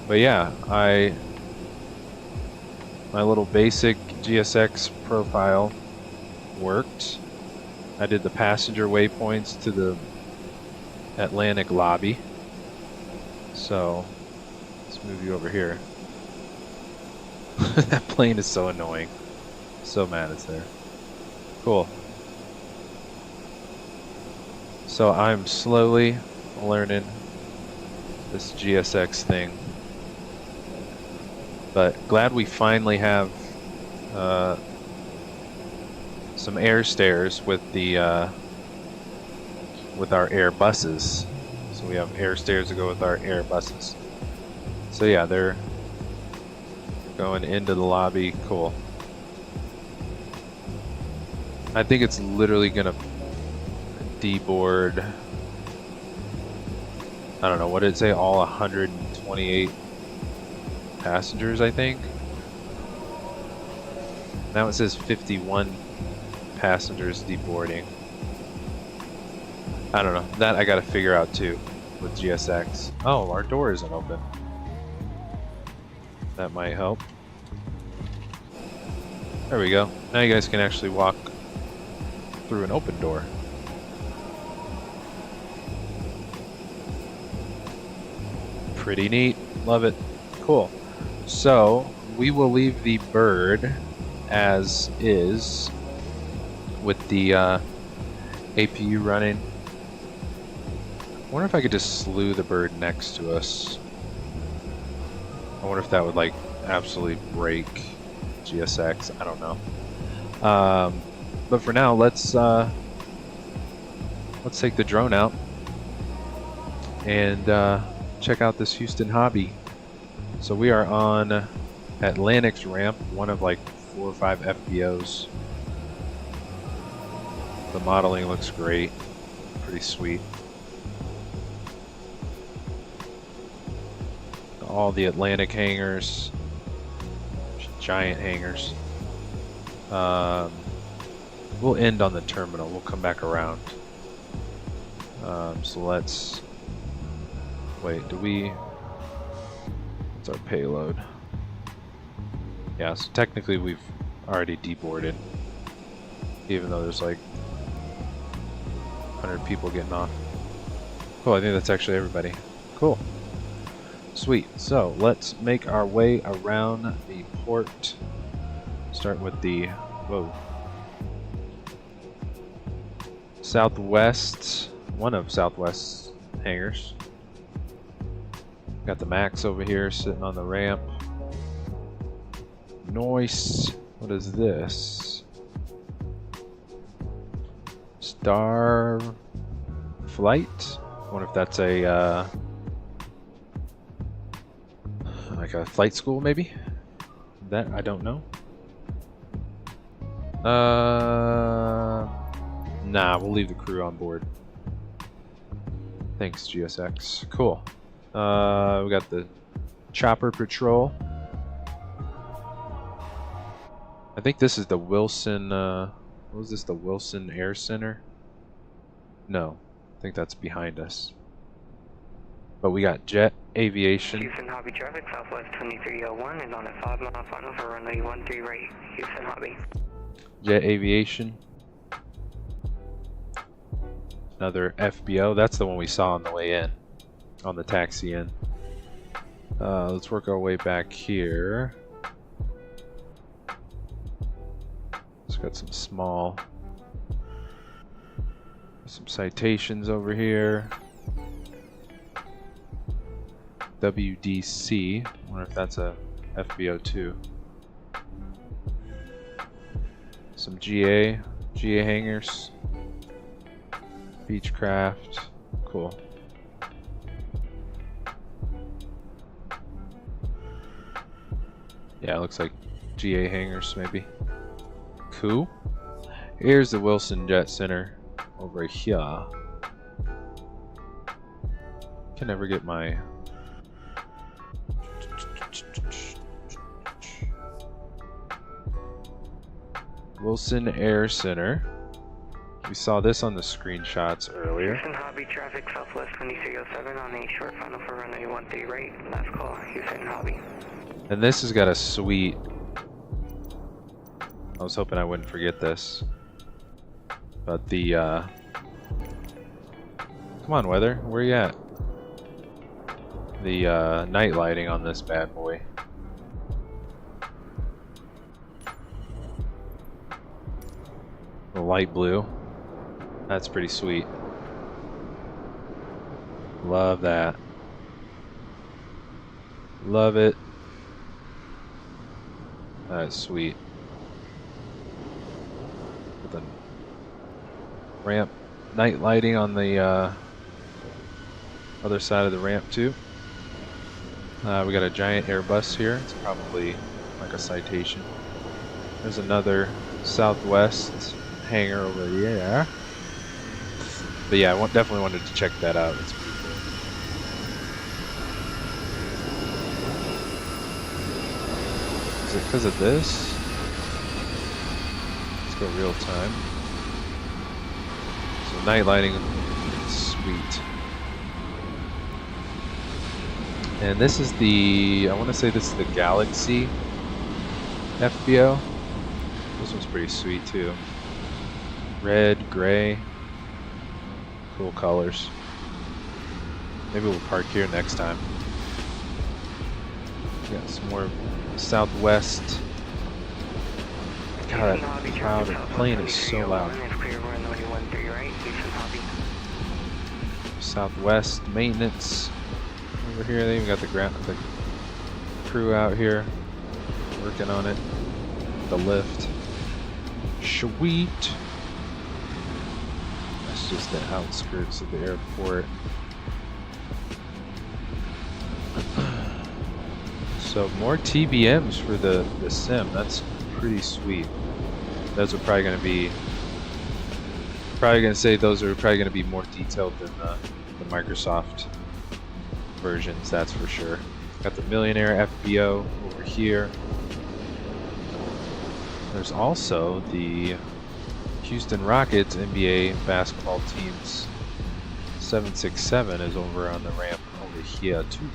But yeah, my little basic GSX profile worked. I did the passenger waypoints to the Atlantic lobby. So let's move you over here. That plane is so annoying. So mad it's there. Cool. So I'm slowly learning this GSX thing. But glad we finally have some air stairs with the with our Airbuses. So we have air stairs to go with our Airbuses. So yeah, they're going into the lobby. Cool. I think it's literally gonna deboard. I don't know, what did it say? All 128 passengers, I think. Now it says 51 passengers deboarding. I don't know. That I gotta figure out too with GSX. Oh, our door isn't open. That might help. There we go. Now you guys can actually walk through an open door. Pretty neat. Love it. Cool. So we will leave the bird as is with the APU running. I wonder if I could just slew the bird next to us. I wonder if that would like absolutely break GSX. I don't know. But for now, let's take the drone out and check out this Houston hobby. So we are on Atlantic's ramp, one of like 4 or 5 FBOs. The modeling looks great, pretty sweet. All the Atlantic hangars, giant hangars. We'll end on the terminal. We'll come back around. So let's wait. What's our payload? Yeah. So technically we've already deboarded, even though there's like 100 people getting off. Cool. I think that's actually everybody. Cool. Sweet. So let's make our way around the port. Start with the Southwest, one of Southwest's hangars. Got the Max over here sitting on the ramp. Nice. What is this? Star Flight? I wonder if that's a like a flight school, maybe? That I don't know. Nah, we'll leave the crew on board. Thanks, GSX. Cool. We got the chopper patrol. I think this is the Wilson, what was this, the Wilson Air Center? No, I think that's behind us. But we got jet aviation. Houston Hobby traffic, Southwest 2301 is on a 5-mile final for runway 13 right, Houston Hobby. Jet aviation. Another FBO. That's the one we saw on the way in, on the taxi in. Let's work our way back here. It's got some citations over here. WDC. I wonder if that's a FBO too. Some GA hangars. Beechcraft. Cool. Yeah, it looks like GA hangars maybe. Cool. Here's the Wilson Jet Center over here. Can never get my Wilson Air Center. We saw this on the screenshots earlier. Houston Hobby traffic, Southwest 2307 on a short final for runway 13 right. Last call, Houston Hobby. And this has got a sweet. I was hoping I wouldn't forget this. But the come on, weather, where you at? The night lighting on this bad boy. The light blue. That's pretty sweet. Love that. Love it. That's sweet. With the ramp, night lighting on the other side of the ramp too. We got a giant Airbus here. It's probably like a citation. There's another Southwest hangar over there. But yeah, I definitely wanted to check that out. It's pretty cool. Is it because of this? Let's go real time. So night lighting, sweet. And this is the, I want to say this is the Galaxy FBO. This one's pretty sweet too. Red, gray, cool colors. Maybe we'll park here next time. Got some more Southwest. God, that cloud and plane is so loud. Southwest maintenance over here. They even got the crew out here working on it. The lift. Sweet. That's just the outskirts of the airport. So more TBMs for the sim. That's pretty sweet. Those are probably going to be. Probably going to say those are probably going to be more detailed than the Microsoft versions. That's for sure. Got the Millionaire FBO over here. There's also the Houston Rockets NBA basketball team's 767 is over on the ramp over here too.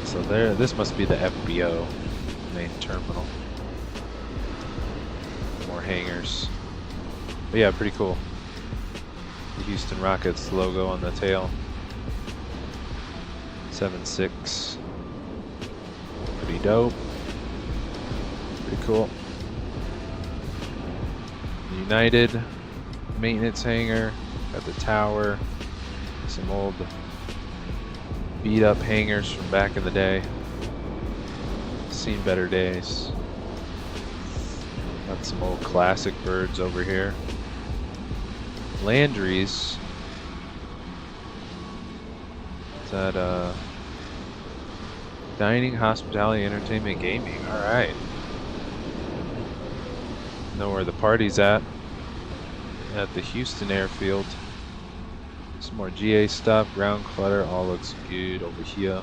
So there, this must be the FBO main terminal. More hangars. But yeah, pretty cool. The Houston Rockets logo on the tail. 7.6. Pretty dope. Pretty cool. United maintenance hangar. Got the tower. Some old beat up hangars from back in the day. Seen better days. Got some old classic birds over here. Landry's. Is that dining, hospitality, entertainment, gaming. Alright. Know where the party's at the Houston airfield. Some more GA stuff, ground clutter, all looks good over here.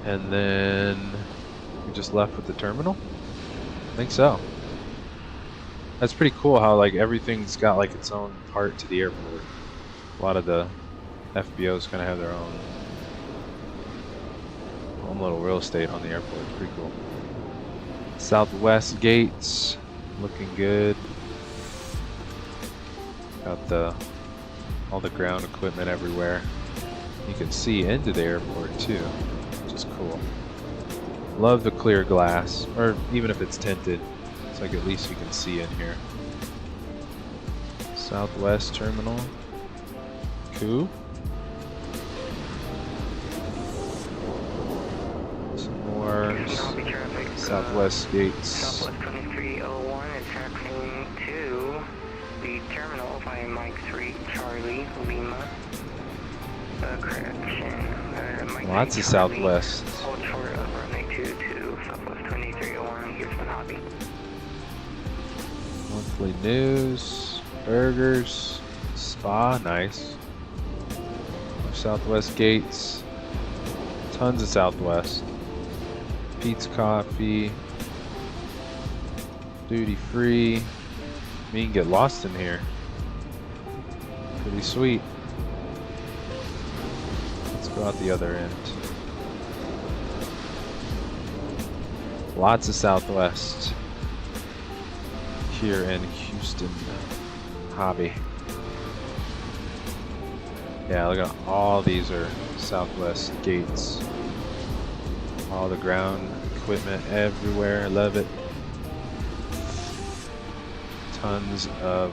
And then we just left with the terminal? I think so. That's pretty cool how like everything's got like its own part to the airport. A lot of the FBOs kind of have their own little real estate on the airport. It's pretty cool. Southwest gates looking good. Got all the ground equipment everywhere. You can see into the airport too, which is cool. Love the clear glass, or even if it's tinted, it's like at least you can see in here. Southwest terminal. Cool. Some more Southwest gates. Southwest 2301 is taxiing to the terminal by Mike 3 Charlie Lima. Correction. Mike Lots 3, of Southwest. Hold short of runway 22, Southwest 2301, Houston Hobby. Monthly news, burgers, spa, nice. More Southwest gates, tons of Southwest. Pete's Coffee, duty free. You can get lost in here. Pretty sweet. Let's go out the other end. Lots of Southwest here in Houston Hobby. Yeah, look at all these are Southwest gates. All the ground equipment everywhere. Love it. Tons of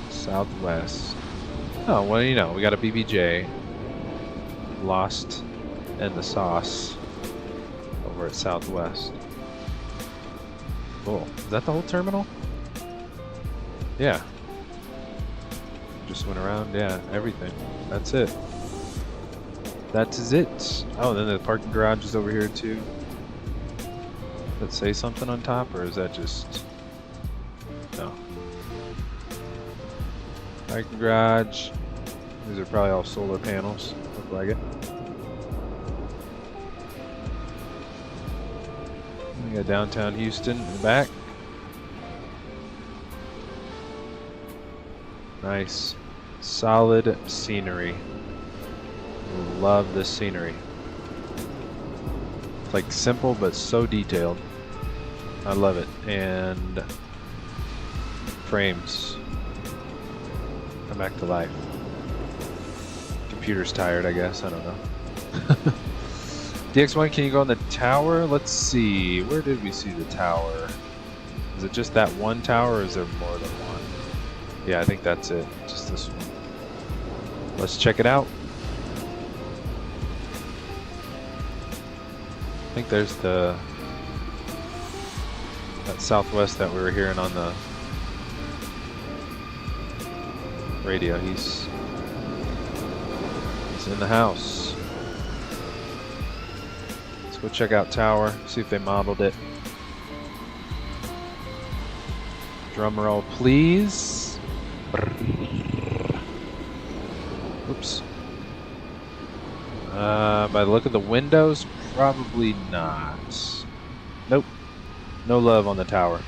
Southwest. Oh, well, you know, we got a BBJ. Lost in the sauce over at Southwest. Cool. Is that the whole terminal? Yeah. Just went around. Yeah, everything. That's it. That is it. Oh, then the parking garage is over here too. Does it say something on top, or is that just... No. Parking garage. These are probably all solar panels. Look like it. We got downtown Houston in the back. Nice. Solid scenery. Love this scenery. It's like simple but so detailed. I love it. And frames come back to life. Computer's tired, I guess. I don't know. DX1, can you go on the tower? Let's see. Where did we see the tower? Is it just that one tower, or is there more than one? Yeah, I think that's it. Just this one. Let's check it out. I think there's that Southwest that we were hearing on the radio. He's in the house. Let's go check out tower, see if they modeled it. Drum roll, please. Oops. By the look of the windows, probably not. Nope. No love on the tower.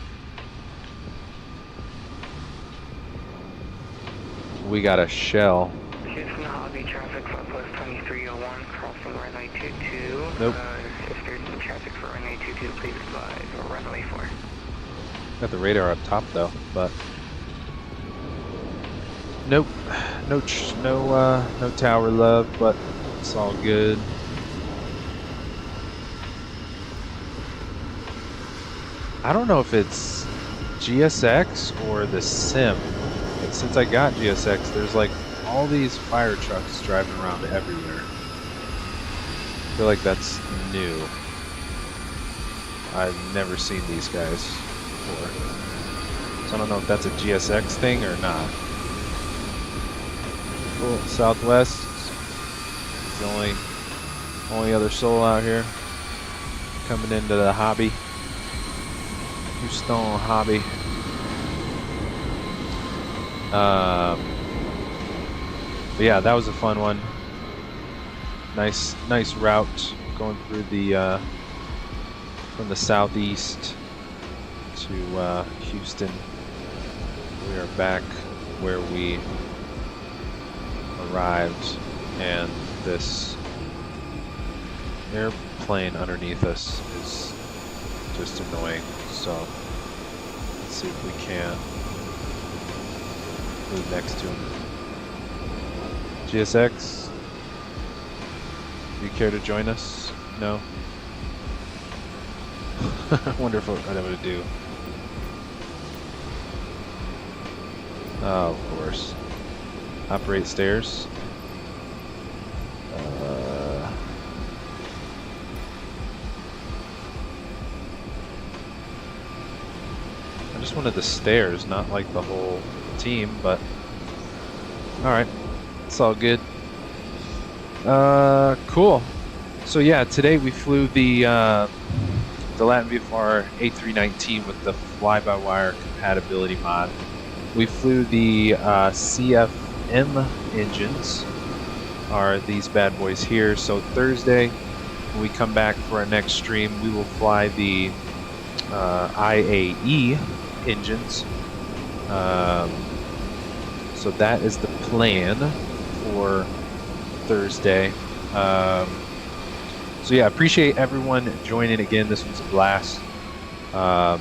We got a shell. Houston Hobby traffic Southwest 2301 crossing runway 22. Nope. If there's some traffic for runway 22, please advise, or runway 4. Got the radar up top though, but nope. No tower love, but it's all good. I don't know if it's GSX or the Sim. But since I got GSX, there's like all these fire trucks driving around everywhere. I feel like that's new. I've never seen these guys before. So I don't know if that's a GSX thing or not. Cool. Southwest. It's the only other soul out here coming into the hobby. Houston hobby. But yeah, that was a fun one. Nice route going through the from the southeast to Houston. We are back where we arrived, and this airplane underneath us is just annoying. So let's see if we can move next to him. GSX, do you care to join us? No? I wonder what I would do. Oh, of course. Operate stairs. I just wanted the stairs, not like the whole team, but alright. It's all good. Cool. So yeah, today we flew the LatinVFR A319 with the fly-by-wire compatibility mod. We flew the CFM engines, are these bad boys here. So Thursday, when we come back for our next stream, we will fly the IAE engines. So that is the plan for Thursday. So yeah, appreciate everyone joining again. This was a blast. Love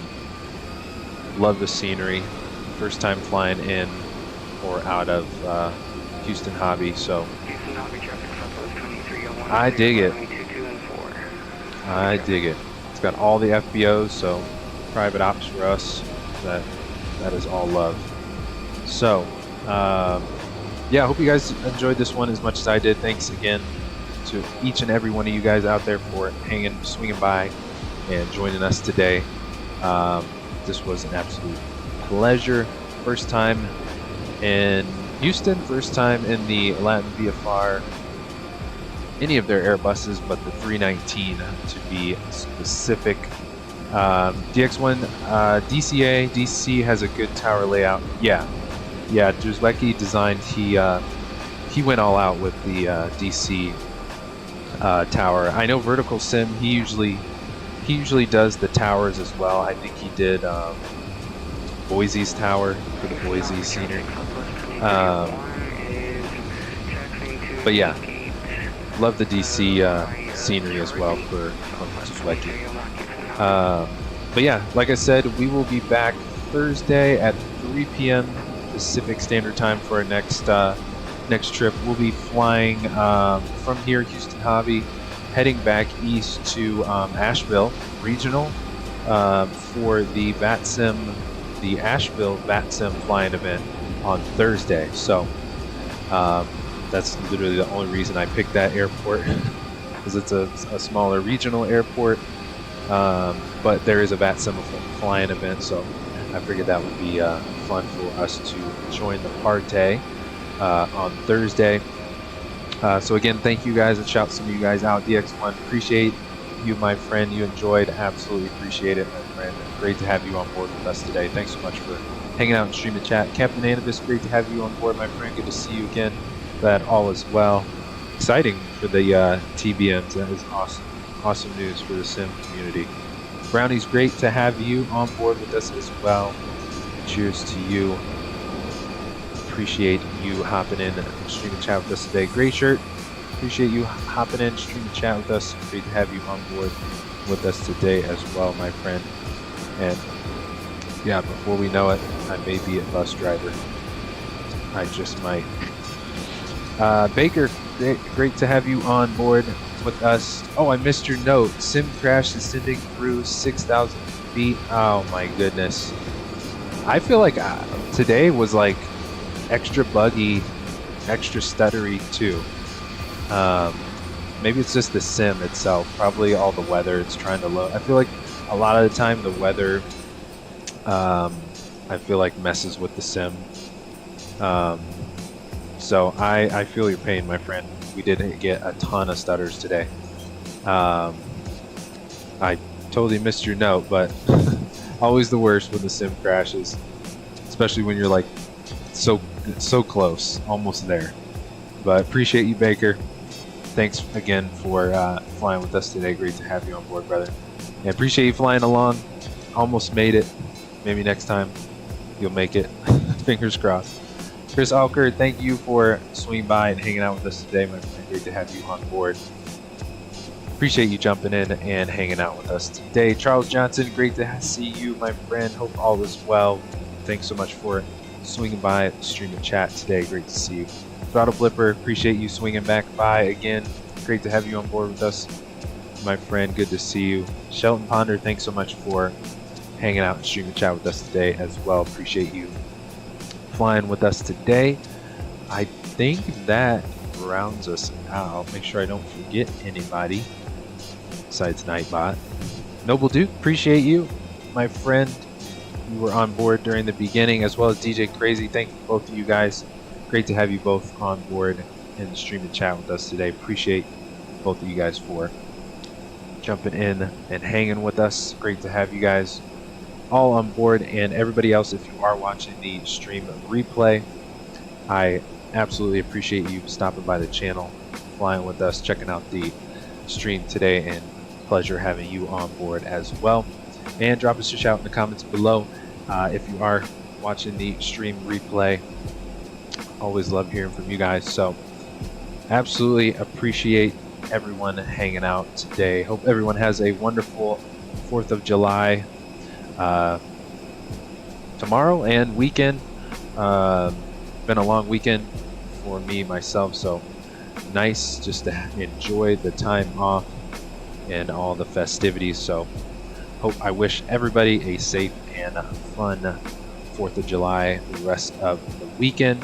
the scenery. First time flying in or out of Houston Hobby, so Houston Hobby traffic Southwest 2301. I dig it. 22 and 4. I dig it. It's got all the FBOs, so private ops for us. That is all love. So yeah, I hope you guys enjoyed this one as much as I did. Thanks again to each and every one of you guys out there for swinging by and joining us today. This was an absolute pleasure. First time in Houston, first time in the LatinVFR, any of their Airbuses, but the 319 to be specific. DX1 DCA DC has a good tower layout. Yeah, Druzlecki designed. He went all out with the DC tower. I know Vertical Sim. He usually does the towers as well. I think he did Boise's tower for the Boise scenery. But yeah, love the DC scenery as well for Druzlecki. But yeah, like I said, we will be back Thursday at 3 p.m. Pacific Standard Time for our next trip. We'll be flying from here, Houston Hobby, heading back east to Asheville Regional for the Asheville Vatsim flying event on Thursday. So that's literally the only reason I picked that airport, because it's a smaller regional airport. But there is a Vatsim flying event, so I figured that would be fun for us to join the party on Thursday. So again, thank you guys, and shout some of you guys out. DX1, appreciate you, my friend. You enjoyed, absolutely appreciate it, my friend. Great to have you on board with us today. Thanks so much for hanging out and streaming chat. Captain Anubis, great to have you on board, my friend. Good to see you again. Glad all is well. Exciting for the TBMs. That is awesome news for the sim community. Brownie's, great to have you on board with us as well. Cheers to you. Appreciate you hopping in and streaming chat with us today. Gray Shirt, appreciate you hopping in, streaming chat with us. Great to have you on board with us today as well, my friend. And yeah, before we know it, I may be a bus driver. I just might. Baker, great to have you on board with us. Oh, I missed your note. Sim crash descending through 6,000 feet. Oh my goodness. I feel like today was like extra buggy, extra stuttery too. Maybe it's just the sim itself. Probably all the weather it's trying to load. I feel like a lot of the time the weather, I feel like messes with the sim. So I feel your pain, my friend. We did get a ton of stutters today. I totally missed your note, but always the worst when the sim crashes, especially when you're like so close, almost there. But appreciate you, Baker. Thanks again for flying with us today. Great to have you on board, brother. And appreciate you flying along. Almost made it. Maybe next time you'll make it. Fingers crossed. Chris Alker, thank you for swinging by and hanging out with us today, my friend. Great to have you on board. Appreciate you jumping in and hanging out with us today. Charles Johnson, great to see you, my friend. Hope all is well. Thanks so much for swinging by, streaming chat today. Great to see you. Throttle Blipper, appreciate you swinging back by again. Great to have you on board with us, my friend. Good to see you. Shelton Ponder, thanks so much for hanging out and streaming chat with us today as well. Appreciate you flying with us today. I think that rounds us out. Make sure I don't forget anybody besides Nightbot. Noble Duke, appreciate you, my friend. You were on board during the beginning, as well as DJ Crazy. Thank you, both of you guys. Great to have you both on board in the stream and chat with us today. Appreciate both of you guys for jumping in and hanging with us. Great to have you guys all on board, and everybody else, if you are watching the stream replay, I absolutely appreciate you stopping by the channel, flying with us, checking out the stream today, and pleasure having you on board as well. And drop us a shout in the comments below if you are watching the stream replay. Always love hearing from you guys, so absolutely appreciate everyone hanging out today. Hope everyone has a wonderful 4th of July tomorrow and weekend. Been a long weekend for me myself, so nice just to enjoy the time off and all the festivities. So I wish everybody a safe and fun 4th of July, the rest of the weekend.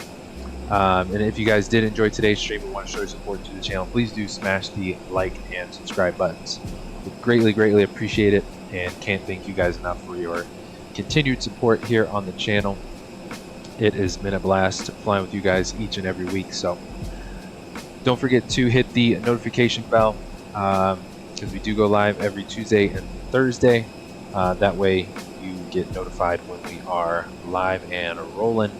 And if you guys did enjoy today's stream and want to show your support to the channel, please do smash the like and subscribe buttons. We greatly appreciate it, and can't thank you guys enough for your continued support here on the channel. It has been a blast flying with you guys each and every week, so don't forget to hit the notification bell because we do go live every Tuesday and Thursday That way you get notified when we are live and rolling,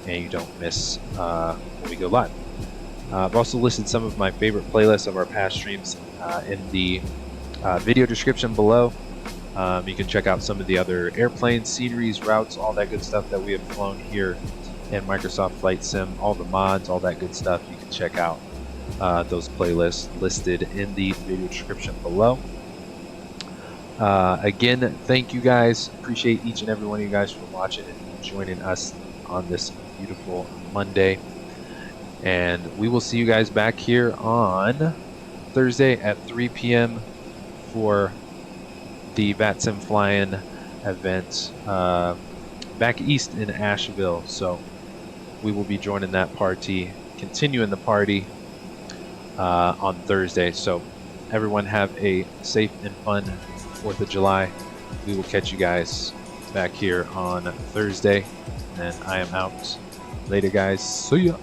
and you don't miss when we go live. I've also listed some of my favorite playlists of our past streams in the video description below. You can check out some of the other airplanes, sceneries, routes, all that good stuff that we have flown here in Microsoft Flight Sim, all the mods, all that good stuff. You can check out those playlists listed in the video description below. Again, thank you guys. Appreciate each and every one of you guys for watching and joining us on this beautiful Monday. And we will see you guys back here on Thursday at 3 p.m. for the Vatsim fly-in event back east in Asheville. So we will be joining that party, continuing the party on Thursday. So everyone have a safe and fun 4th of July. We will catch you guys back here on Thursday. And I am out. Later, guys. See ya.